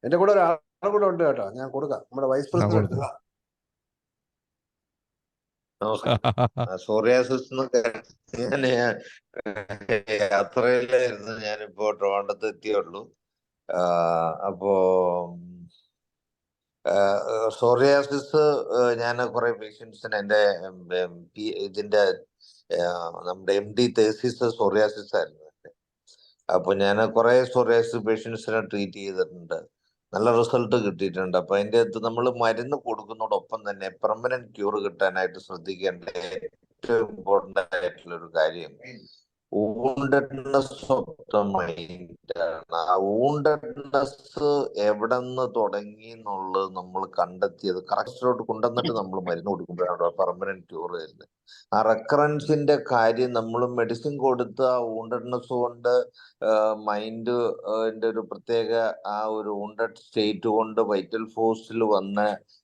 എന്റെ കൂടെ ഒരാൾ കൂടെ ഉണ്ട് കേട്ടോ, ഞാൻ കൊടുക്കാം. നമ്മുടെ വൈസ് പ്രസിഡന്റ്. സോറിയാസിസ് ഞാൻ യാത്രയിലായിരുന്നു. ഞാനിപ്പോ ട്രിവാൻഡ്രത്ത് എത്തിയുള്ളൂ. അപ്പോ സോറിയാസിസ് ഞാൻ കുറെ പേഷ്യൻസിന് എൻ്റെ ഇതിന്റെ നമ്മുടെ MD തേസിസ് സോറിയാസിസ് ആയിരുന്നു. അപ്പൊ ഞാൻ കുറെ സോറിയാസിസ് പേഷ്യൻസിനെ ട്രീറ്റ് ചെയ്തിട്ടുണ്ട്. നല്ല റിസൾട്ട് കിട്ടിയിട്ടുണ്ട്. അപ്പൊ അതിൻ്റെ അകത്ത് നമ്മൾ മരുന്ന് കൊടുക്കുന്നതോടൊപ്പം തന്നെ പെർമനന്റ് ക്യൂർ കിട്ടാനായിട്ട് ശ്രദ്ധിക്കേണ്ട ഏറ്റവും ഇമ്പോർട്ടന്റ് ആയിട്ടുള്ള ഒരു കാര്യം വൂണ്ടഡ്നെസ് ഓഫ് ദ മൈൻഡാണ്. ആ വൂണ്ടഡ്നെസ് എവിടെ നിന്ന് തുടങ്ങി എന്നുള്ളത് നമ്മൾ കണ്ടെത്തിയത് കറക്റ്റിലോട്ട് കൊണ്ടുവന്നിട്ട് നമ്മൾ മരുന്ന് കൊടുക്കുമ്പോഴാണ് പെർമനന്റ് ക്യൂർ വരുന്നത്. ആ റെക്കറൻസിന്റെ കാര്യം നമ്മൾ മെഡിസിൻ കൊടുത്ത് ആ വൂണ്ടഡ്നെസ് കൊണ്ട് മൈൻഡിന്റെ ഒരു പ്രത്യേക ആ ഒരു വൂണ്ടഡ് സ്റ്റേറ്റ് കൊണ്ട് വൈറ്റൽ ഫോഴ്സിൽ വന്ന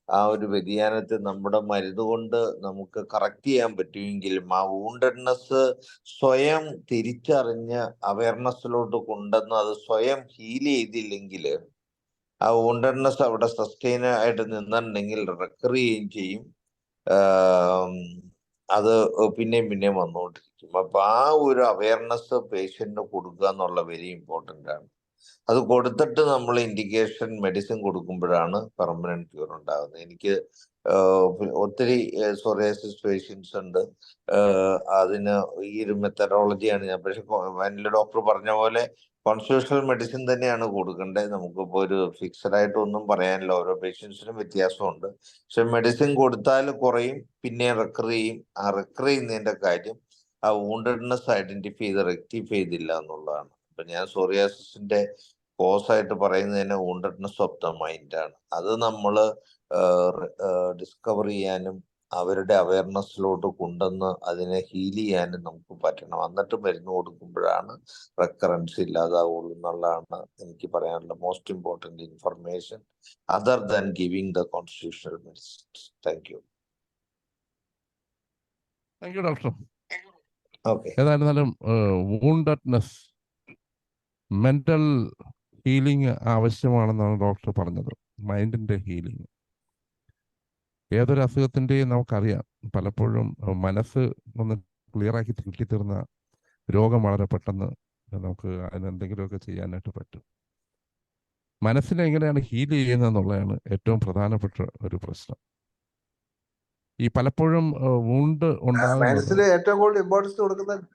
ആ ഒരു വ്യതിയാനത്തെ നമ്മുടെ മരുന്ന് കൊണ്ട് നമുക്ക് കറക്റ്റ് ചെയ്യാൻ പറ്റുമെങ്കിലും ആ വൂണ്ടഡ്നെസ് സ്വയം തിരിച്ചറിഞ്ഞ് അവയർനെസ്സിലോട്ട് കൊണ്ടുവന്ന് അത് സ്വയം ഹീൽ ചെയ്തില്ലെങ്കിൽ ആ വൂണ്ടഡ്നെസ് അവിടെ സസ്റ്റെയിൻ ആയിട്ട് നിന്നിട്ടുണ്ടെങ്കിൽ റിക്കർ ചെയ്യുകയും ചെയ്യും. അത് പിന്നെയും വന്നുകൊണ്ടിരിക്കും. അപ്പൊ ആ ഒരു അവയർനെസ് പേഷ്യന്റിന് കൊടുക്കുക എന്നുള്ള വെരി ഇമ്പോർട്ടൻ്റ് ആണ്. അത് കൊടുത്തിട്ട് നമ്മൾ ഇൻഡിക്കേഷൻ മെഡിസിൻ കൊടുക്കുമ്പോഴാണ് പെർമനന്റ് ക്യൂർ ഉണ്ടാകുന്നത്. എനിക്ക് ഒത്തിരി സോറിയാസിസ് പേഷ്യൻസ് ഉണ്ട്. അതിന് ഈ ഒരു മെത്തഡോളജിയാണ് ഞാൻ. പക്ഷെ എൻ്റെ ഡോക്ടർ പറഞ്ഞ പോലെ കോൺസ്റ്റിറ്റ്യൂഷണൽ മെഡിസിൻ തന്നെയാണ് കൊടുക്കേണ്ടത്. നമുക്കിപ്പോൾ ഒരു ഫിക്സഡ് ആയിട്ട് ഒന്നും പറയാനില്ല, ഓരോ പേഷ്യൻസിനും വ്യത്യാസമുണ്ട്. പക്ഷെ മെഡിസിൻ കൊടുത്താൽ കുറയും, പിന്നെ റിക്കർ ചെയ്യും. ആ റിക്കർ ചെയ്യുന്നതിന്റെ കാര്യം ആ വൂണ്ടഡ്നെസ് ഐഡന്റിഫൈ ചെയ്ത് റെക്ടിഫൈ ചെയ്തില്ല എന്നുള്ളതാണ്. അപ്പൊ ഞാൻ സോറിയാസിന്റെ കോസായിട്ട് പറയുന്നത് തന്നെ വൂണ്ടഡ്നെസ് ഓഫ് ദ മൈൻഡ് ആണ്. അത് നമ്മൾ ഡിസ്കവർ ചെയ്യാനും അവരുടെ അവയർനെസ്സിലോട്ട് കൊണ്ടുവന്ന് അതിനെ ഹീൽ ചെയ്യാനും നമുക്ക് പറ്റണം. എന്നിട്ട് മരുന്ന് കൊടുക്കുമ്പോഴാണ് റെക്കറൻസ് ഇല്ലാതാവുള്ളൂ എന്നുള്ളതാണ് എനിക്ക് പറയാനുള്ള most important information other than giving the constitutional medicines. Thank you doctor. Okay. ഏതായിരുന്നാലും വൂണ്ടഡ്നെസ് മെന്റൽ ഹീലിംഗ് ആവശ്യമാണെന്നാണ് ഡോക്ടർ പറഞ്ഞത്. മൈൻഡിന്റെ ഹീലിംഗ് ഏതൊരു അസുഖത്തിൻ്റെയും നമുക്കറിയാം. പലപ്പോഴും മനസ്സ് ഒന്ന് ക്ലിയറാക്കി കിട്ടിത്തീർന്ന രോഗം വളരെ പെട്ടെന്ന് നമുക്ക് അതിനെന്തെങ്കിലുമൊക്കെ ചെയ്യാനായിട്ട് പറ്റും. മനസ്സിനെ എങ്ങനെയാണ് ഹീൽ ചെയ്യുന്നത് എന്നുള്ളതാണ് ഏറ്റവും പ്രധാനപ്പെട്ട ഒരു പ്രശ്നം. ഈ പലപ്പോഴും വൂണ്ട് മനസ്സിൽ ഏറ്റവും കൂടുതൽ ഇമ്പോർട്ടൻസ് കൊടുക്കുന്നത്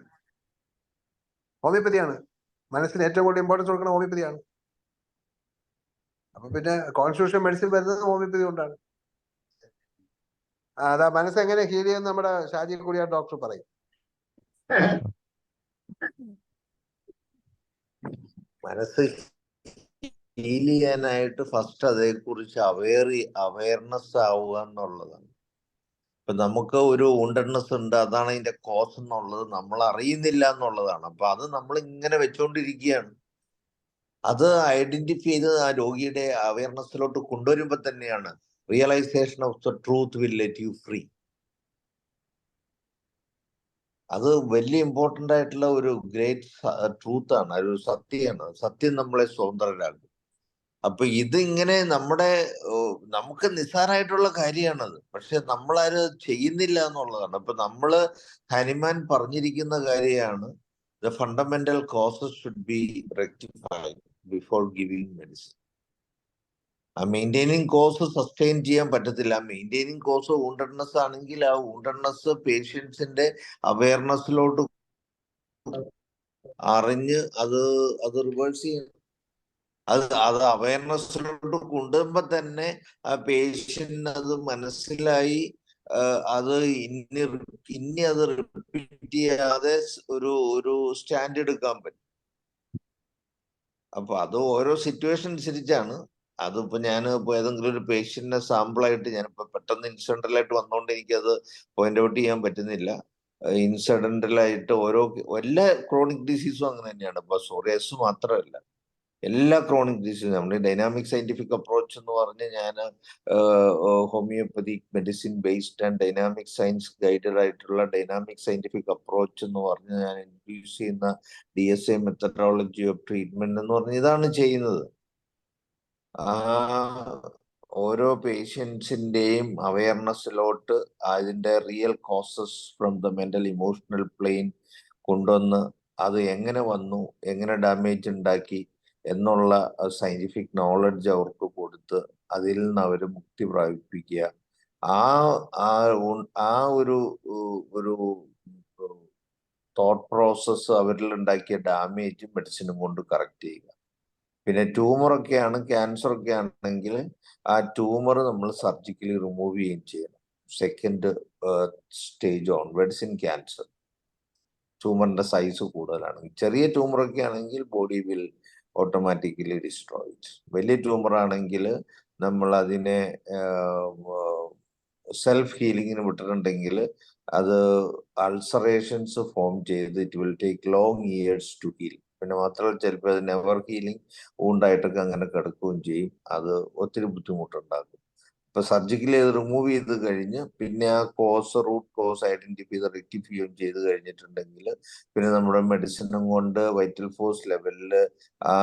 ഹോമിയോപ്പതിയാണ്. മനസ്സിന് ഏറ്റവും കൂടുതൽ ഇമ്പോർട്ടൻസ് കൊടുക്കുന്ന ഹോമിയോപ്പതിയാണ്. അപ്പൊ പിന്നെ കോൺസ്റ്റിറ്റ്യൂഷൻ മെഡിസിൻ വരുന്നത് ഹോമിയോപ്പതി കൊണ്ടാണ്. അതാ മനസ്സ് എങ്ങനെ ഹീൽ ചെയ്യുന്ന നമ്മുടെ ഷാജി കൂടിയ ഡോക്ടർ പറയും. മനസ്സ് ഹീൽ ചെയ്യാനായിട്ട് ഫസ്റ്റ് അതേക്കുറിച്ച് അവയർനെസ് ആവുക എന്നുള്ളതാണ്. ഇപ്പൊ നമുക്ക് ഒരു വൂണ്ടഡ്നെസ് ഉണ്ട്, അതാണ് അതിന്റെ കോസ് എന്നുള്ളത് നമ്മൾ അറിയുന്നില്ല എന്നുള്ളതാണ്. അപ്പൊ അത് നമ്മൾ ഇങ്ങനെ വെച്ചുകൊണ്ടിരിക്കുകയാണ്. അത് ഐഡന്റിഫൈ ചെയ്ത് ആ രോഗിയുടെ അവയർനെസ്സിലോട്ട് കൊണ്ടുവരുമ്പോൾ തന്നെയാണ് realisation of the truth will let you free. അത് വലിയ ഇമ്പോർട്ടൻ്റ് ആയിട്ടുള്ള ഒരു ഗ്രേറ്റ് ട്രൂത്ത് ആണ്, ഒരു സത്യമാണ്. സത്യം നമ്മളെ സ്വതന്ത്രരാകും. അപ്പൊ ഇതിങ്ങനെ നമുക്ക് നിസ്സാരമായിട്ടുള്ള കാര്യമാണത്, പക്ഷെ നമ്മളത് ചെയ്യുന്നില്ല എന്നുള്ളതാണ്. അപ്പൊ ഹനുമാൻ പറഞ്ഞിരിക്കുന്ന കാര്യമാണ് the fundamental causes should be rectified before giving medicine. ആ മെയിൻറ്റെയിനിങ് കോസ് സസ്റ്റെയിൻ ചെയ്യാൻ പറ്റത്തില്ല. മെയിൻറ്റെയിനിങ് കോസ് വൂണ്ടഡ്നെസ് ആണെങ്കിൽ ആ വൂണ്ടഡ്നെസ് പേഷ്യൻസിന്റെ അവയർനെസ്സിലോട്ട് അറിഞ്ഞ് അത് റിവേഴ്സ് ചെയ്യണം. അത് അവയർനെസ്സിലോട്ട് കൊണ്ടുവരുമ്പോ തന്നെ ആ പേഷ്യന്റ് അത് മനസ്സിലായി അത് ഇനി അത് റിപ്പീറ്റ് ചെയ്യാതെ ഒരു സ്റ്റാൻഡ് എടുക്കാൻ പറ്റും. അപ്പൊ അത് ഓരോ സിറ്റുവേഷൻ അനുസരിച്ചാണ്. അതിപ്പോ ഞാൻ ഏതെങ്കിലും ഒരു പേഷ്യന്റിനെ സാമ്പിളായിട്ട് ഞാനിപ്പോ പെട്ടെന്ന് ഇൻസിഡന്റലായിട്ട് വന്നുകൊണ്ട് എനിക്കത് പോയിന്റ് ഔട്ട് ചെയ്യാൻ പറ്റുന്നില്ല. ഇൻസിഡന്റലായിട്ട് എല്ലാ ക്രോണിക് ഡിസീസും അങ്ങനെ തന്നെയാണ്. ഇപ്പൊ സോറിയാസിസ് മാത്രമല്ല, എല്ലാ ക്രോണിക് ഡിസീസും നമ്മൾ ഡൈനാമിക് സയന്റിഫിക് അപ്രോച്ച് എന്ന് പറഞ്ഞ് ഞാൻ homoeopathic medicine based and dynamic science guided ആയിട്ടുള്ള ഡൈനാമിക് സയന്റിഫിക് അപ്രോച്ച് എന്ന് പറഞ്ഞ് ഞാൻ ഇൻട്രൊഡ്യൂസ് ചെയ്യുന്ന DSA മെത്തഡോളജി ഓഫ് ട്രീറ്റ്മെന്റ് എന്ന് പറഞ്ഞ് ഇതാണ് ചെയ്യുന്നത്. ഓരോ പേഷ്യൻസിന്റെയും അവയർനെസ്സിലോട്ട് അതിന്റെ real causes from the mental emotional plane കൊണ്ടുവന്ന് അത് എങ്ങനെ വന്നു, എങ്ങനെ ഡാമേജ് ഉണ്ടാക്കി എന്നുള്ള സയന്റിഫിക് നോളജ് അവർക്ക് കൊടുത്ത് അതിൽ നിന്ന് അവർ മുക്തി പ്രാപിപ്പിക്കുക. ആ ഒരു തോട്ട് പ്രോസസ്സ് അവരിൽ ഉണ്ടാക്കിയ ഡാമേജ് മെഡിസിനും കൊണ്ട് കറക്റ്റ് ചെയ്യുക. പിന്നെ ട്യൂമറൊക്കെയാണ്, ക്യാൻസർ ഒക്കെ ആണെങ്കിൽ ആ ട്യൂമർ നമ്മൾ സർജിക്കലി റിമൂവ് ചെയ്യുകയും ചെയ്യണം. Second stage onwards in cancer. ട്യൂമറിന്റെ സൈസ് കൂടുതലാണ്. ചെറിയ ട്യൂമറൊക്കെ ആണെങ്കിൽ ബോഡി വിൽ ഓട്ടോമാറ്റിക്കലി ഡിസ്ട്രോയിഡ്. വലിയ ട്യൂമർ ആണെങ്കിൽ നമ്മൾ അതിനെ സെൽഫ് ഹീലിങ്ങിന് വിട്ടിട്ടുണ്ടെങ്കിൽ അത് അൾസറേഷൻസ് ഫോം ചെയ്ത് it will take long years to heal. പിന്നെ മാത്രമല്ല ചിലപ്പോൾ അത് നെവർ ഹീലിംഗ് വൂണ്ടായിട്ടൊക്കെ അങ്ങനെ കിടക്കുകയും ചെയ്യും. അത് ഒത്തിരി ബുദ്ധിമുട്ടുണ്ടാക്കും. ഇപ്പൊ സർജിക്കലി അത് റിമൂവ് ചെയ്ത് കഴിഞ്ഞ് പിന്നെ ആ റൂട്ട് കോസ് ഐഡന്റിഫൈ ചെയ്ത് റെക്ടിഫൈയും ചെയ്ത് കഴിഞ്ഞിട്ടുണ്ടെങ്കിൽ പിന്നെ നമ്മുടെ മെഡിസിനും കൊണ്ട് വൈറ്റൽ ഫോഴ്സ് ലെവലിൽ ആ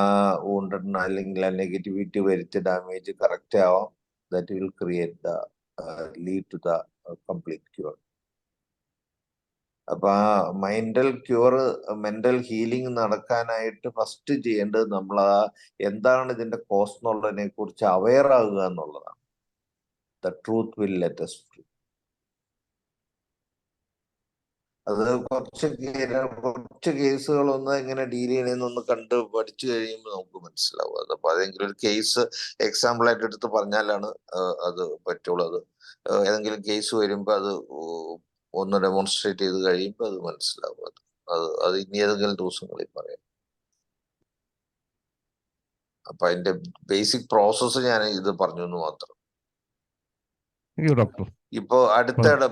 വൂണ്ടഡ് അല്ലെങ്കിൽ ആ നെഗറ്റിവിറ്റി വരുത്തിയ ഡാമേജ് കറക്റ്റ് ആവാം. That will create the lead to the complete cure. അപ്പൊ ആ മെന്റൽ ഹീലിംഗ് നടക്കാനായിട്ട് ഫസ്റ്റ് ചെയ്യേണ്ടത് നമ്മൾ എന്താണ് ഇതിന്റെ കോസ് എന്നുള്ളതിനെ കുറിച്ച് അവെയർ ആകുക എന്നുള്ളതാണ്. The truth will let us free. അത് കുറച്ച് കേസുകളൊന്ന് എങ്ങനെ ഡീൽ ചെയ്യണമെന്നൊന്ന് കണ്ട് പഠിച്ചു കഴിയുമ്പോൾ നമുക്ക് മനസ്സിലാവും. അതപ്പോ ഏതെങ്കിലും ഒരു കേസ് എക്സാമ്പിൾ ആയിട്ട് എടുത്ത് പറഞ്ഞാലാണ് അത് പറ്റുള്ളൂ. അത് ഏതെങ്കിലും കേസ് വരുമ്പോൾ അത് ഒന്ന് ഡെമോൺസ്ട്രേറ്റ് ചെയ്ത് കഴിയുമ്പോൾ അത് മനസ്സിലാവും. അത് ഇനി ഏതെങ്കിലും ദിവസങ്ങളിൽ പറയാം. അപ്പൊ അതിന്റെ ബേസിക് പ്രോസസ്സ് ഞാൻ ഇത് പറഞ്ഞു എന്ന് മാത്രം. ഇപ്പൊ അടുത്തിടെ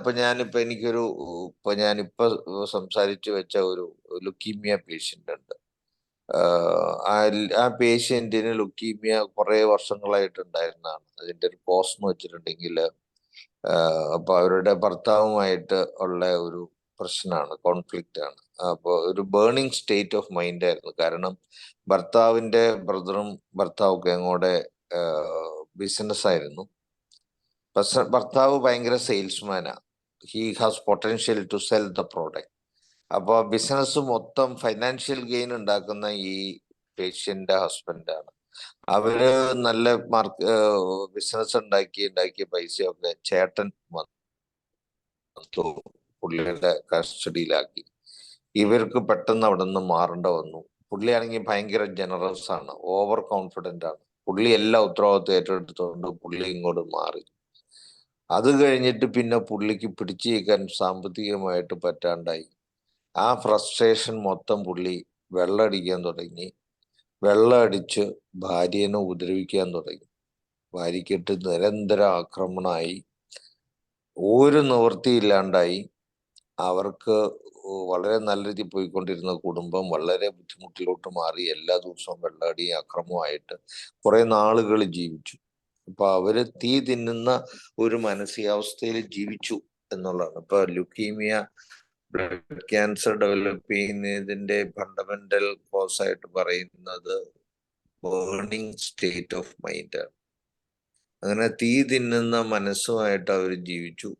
ഞാനിപ്പോ സംസാരിച്ചു വെച്ച ഒരു ലുക്കീമിയ പേഷ്യന്റ് ഉണ്ട്. ആ പേഷ്യന്റിന് ലുക്കീമിയ കുറെ വർഷങ്ങളായിട്ടുണ്ടായിരുന്നതാണ്. അതിന്റെ ഒരു കോസ് എന്ന് വെച്ചിട്ടുണ്ടെങ്കിൽ അപ്പൊ അവരുടെ ഭർത്താവുമായിട്ട് ഉള്ള ഒരു പ്രശ്നമാണ്, കോൺഫ്ലിക്റ്റ് ആണ്. അപ്പൊ ഒരു ബേണിംഗ് സ്റ്റേറ്റ് ഓഫ് മൈൻഡ് ആയിരുന്നു. കാരണം ഭർത്താവിന്റെ ബ്രദറും ഭർത്താവൊക്കെ അങ്ങോട്ട് ബിസിനസ് ആയിരുന്നു. ഭർത്താവ് ഭയങ്കര സെയിൽസ്മാനാ. He has potential to sell the product. അപ്പൊ ബിസിനസ് മൊത്തം ഫൈനാൻഷ്യൽ ഗെയിൻ ഉണ്ടാക്കുന്ന ഈ പേഷ്യന്റെ ഹസ്ബൻഡാണ്. അവര് നല്ല ബിസിനസ് ഉണ്ടാക്കിയ പൈസയൊക്കെ ചേട്ടൻ വന്നു പുള്ളിയുടെ കസ്റ്റഡിയിലാക്കി. ഇവർക്ക് പെട്ടെന്ന് അവിടെ നിന്ന് മാറേണ്ട വന്നു. പുള്ളിയാണെങ്കിൽ ഭയങ്കര ജനറസ് ആണ്, ഓവർ കോൺഫിഡന്റ് ആണ്. പുള്ളി എല്ലാ ഉത്തരവാദിത്വം ഏറ്റെടുത്തുകൊണ്ട് പുള്ളി ഇങ്ങോട്ട് മാറി. അത് കഴിഞ്ഞിട്ട് പിന്നെ പുള്ളിക്ക് പിടിച്ചു നിൽക്കാൻ സാമ്പത്തികമായിട്ട് പറ്റാണ്ടായി. ആ ഫ്രസ്ട്രേഷൻ മൊത്തം പുള്ളി വെള്ളം അടിക്കാൻ തുടങ്ങി. വെള്ളം അടിച്ച് ഭാര്യനെ ഉപദ്രവിക്കാൻ തുടങ്ങി. ഭാര്യയ്ക്കിട്ട് നിരന്തര ആക്രമണമായി. ഒരു നിവൃത്തിയില്ലാണ്ടായി. അവർക്ക് വളരെ നല്ല രീതിയിൽ പോയിക്കൊണ്ടിരുന്ന കുടുംബം വളരെ ബുദ്ധിമുട്ടിലോട്ട് മാറി. എല്ലാ ദിവസവും വെള്ളമടിയും അക്രമമായിട്ട് കുറെ നാളുകൾ ജീവിച്ചു. അപ്പൊ അവര് തീ തിന്നുന്ന ഒരു മാനസികാവസ്ഥയിൽ ജീവിച്ചു എന്നുള്ളതാണ്. ഇപ്പൊ ലുക്കീമിയ, ബ്ലഡ് ക്യാൻസർ ഡെവലപ്പ് ചെയ്യുന്നതിന്റെ ഫണ്ടമെന്റൽ കോസ് ആയിട്ട് പറയുന്നത് ബേണിംഗ് സ്റ്റേറ്റ് ഓഫ് മൈൻഡ് ആണ്. അങ്ങനെ തീ തിന്നുന്ന മനസ്സുമായിട്ട് അവർ ജീവിച്ചു.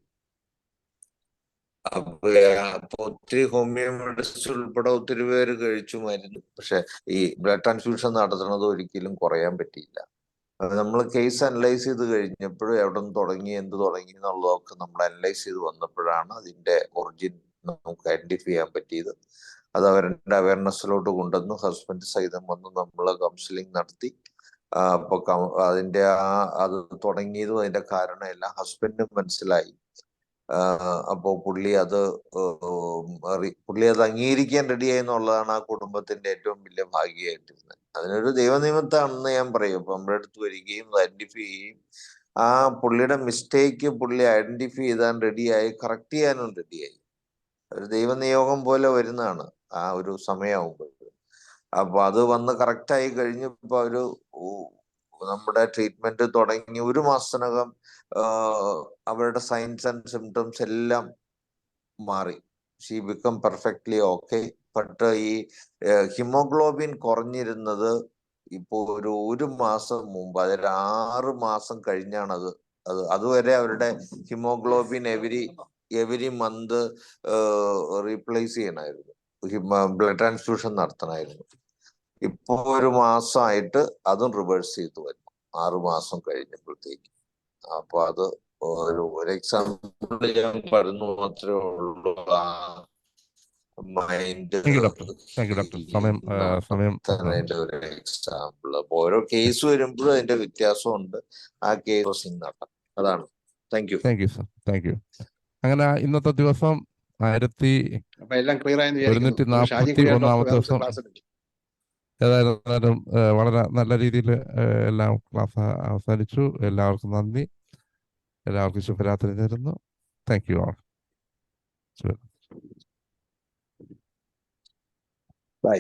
അപ്പൊ ഒത്തിരി ഹോമിയോ മെഡിസിൻ ഉൾപ്പെടെ ഒത്തിരി പേര് കഴിച്ചു മരുന്ന്. പക്ഷെ ഈ ബ്ലഡ് ട്രാൻസ്ഫ്യൂഷൻ നടത്തുന്നത് ഒരിക്കലും കുറയാൻ പറ്റിയില്ല. നമ്മൾ കേസ് അനലൈസ് ചെയ്ത് കഴിഞ്ഞപ്പോഴും എവിടെ നിന്ന് തുടങ്ങി എന്ത് തുടങ്ങി എന്നുള്ളതൊക്കെ നമ്മൾ അനലൈസ് ചെയ്ത് വന്നപ്പോഴാണ് അതിന്റെ ഒറിജിൻ നമുക്ക് ഐഡന്റിഫൈ ചെയ്യാൻ പറ്റിയത്. അത് അവരുടെ അവയർനെസ്സിലോട്ട് കൊണ്ടുവന്നു. ഹസ്ബൻഡ് സഹിതം വന്ന് നമ്മൾ കൗൺസിലിംഗ് നടത്തി. അപ്പൊ അതിന്റെ അത് തുടങ്ങിയതും അതിന്റെ കാരണം എല്ലാം ഹസ്ബൻഡിനും മനസ്സിലായി. അപ്പോ പുള്ളി അത് അംഗീകരിക്കാൻ റെഡിയായി എന്നുള്ളതാണ് ആ കുടുംബത്തിന്റെ ഏറ്റവും വലിയ ഭാഗ്യമായിട്ടിരുന്നത്. അതിനൊരു ദൈവനിമിത്താണെന്ന് ഞാൻ പറയും. അപ്പൊ നമ്മുടെ അടുത്ത് വരികയും ഐഡന്റിഫൈ ചെയ്യുകയും ആ പുള്ളിയുടെ മിസ്റ്റേക്ക് പുള്ളി ഐഡന്റിഫൈ ചെയ്താൻ റെഡിയായി, കറക്റ്റ് ചെയ്യാനും റെഡിയായി. ഒരു ദൈവനിയോഗം പോലെ വരുന്നതാണ് ആ ഒരു സമയമാകുമ്പോൾ. അപ്പൊ അത് വന്ന് കറക്റ്റായി കഴിഞ്ഞപ്പോ നമ്മുടെ ട്രീറ്റ്മെന്റ് തുടങ്ങി 1 മാസത്തിനകം അവരുടെ സൈൻസ് ആൻഡ് സിംറ്റംസ് എല്ലാം മാറി. She become perfectly okay. But ഈ ഹിമോഗ്ലോബിൻ കുറഞ്ഞിരുന്നത് ഇപ്പോ ഒരു മാസം മുമ്പ്, അതായത് 6 മാസം കഴിഞ്ഞാണ് അതുവരെ അവരുടെ ഹിമോഗ്ലോബിൻ എവരി മന്ത് റീപ്ലേസ് ചെയ്യണമായിരുന്നു, ബ്ലഡ് ട്രാൻസ്ഫ്യൂഷൻ നടത്തണമായിരുന്നു. ഇപ്പോ 1 മാസമായിട്ട് അതും റിവേഴ്സ് ചെയ്തു വരുന്നു 6 മാസം കഴിഞ്ഞപ്പോഴത്തേക്ക്. അപ്പൊ അത് ഒരു എക്സാമ്പിൾ ഞാൻ പറഞ്ഞു മാത്രമേ ഉള്ളൂ. മൈൻഡ് അതിന്റെ ഒരു എക്സാമ്പിൾ. അപ്പൊ ഓരോ കേസ് വരുമ്പോഴും അതിന്റെ വ്യത്യാസമുണ്ട്. ആ കേസ് നടത്താം. അതാണ്. Thank you sir. Thank you. അങ്ങനെ ഇന്നത്തെ ദിവസം 1141 ദിവസം ഏതായാലും വളരെ നല്ല രീതിയിൽ എല്ലാം ക്ലാസ് അവസാനിച്ചു. എല്ലാവർക്കും നന്ദി. എല്ലാവർക്കും ശുഭരാത്രി നേരുന്നു. Thank you all. ബൈ.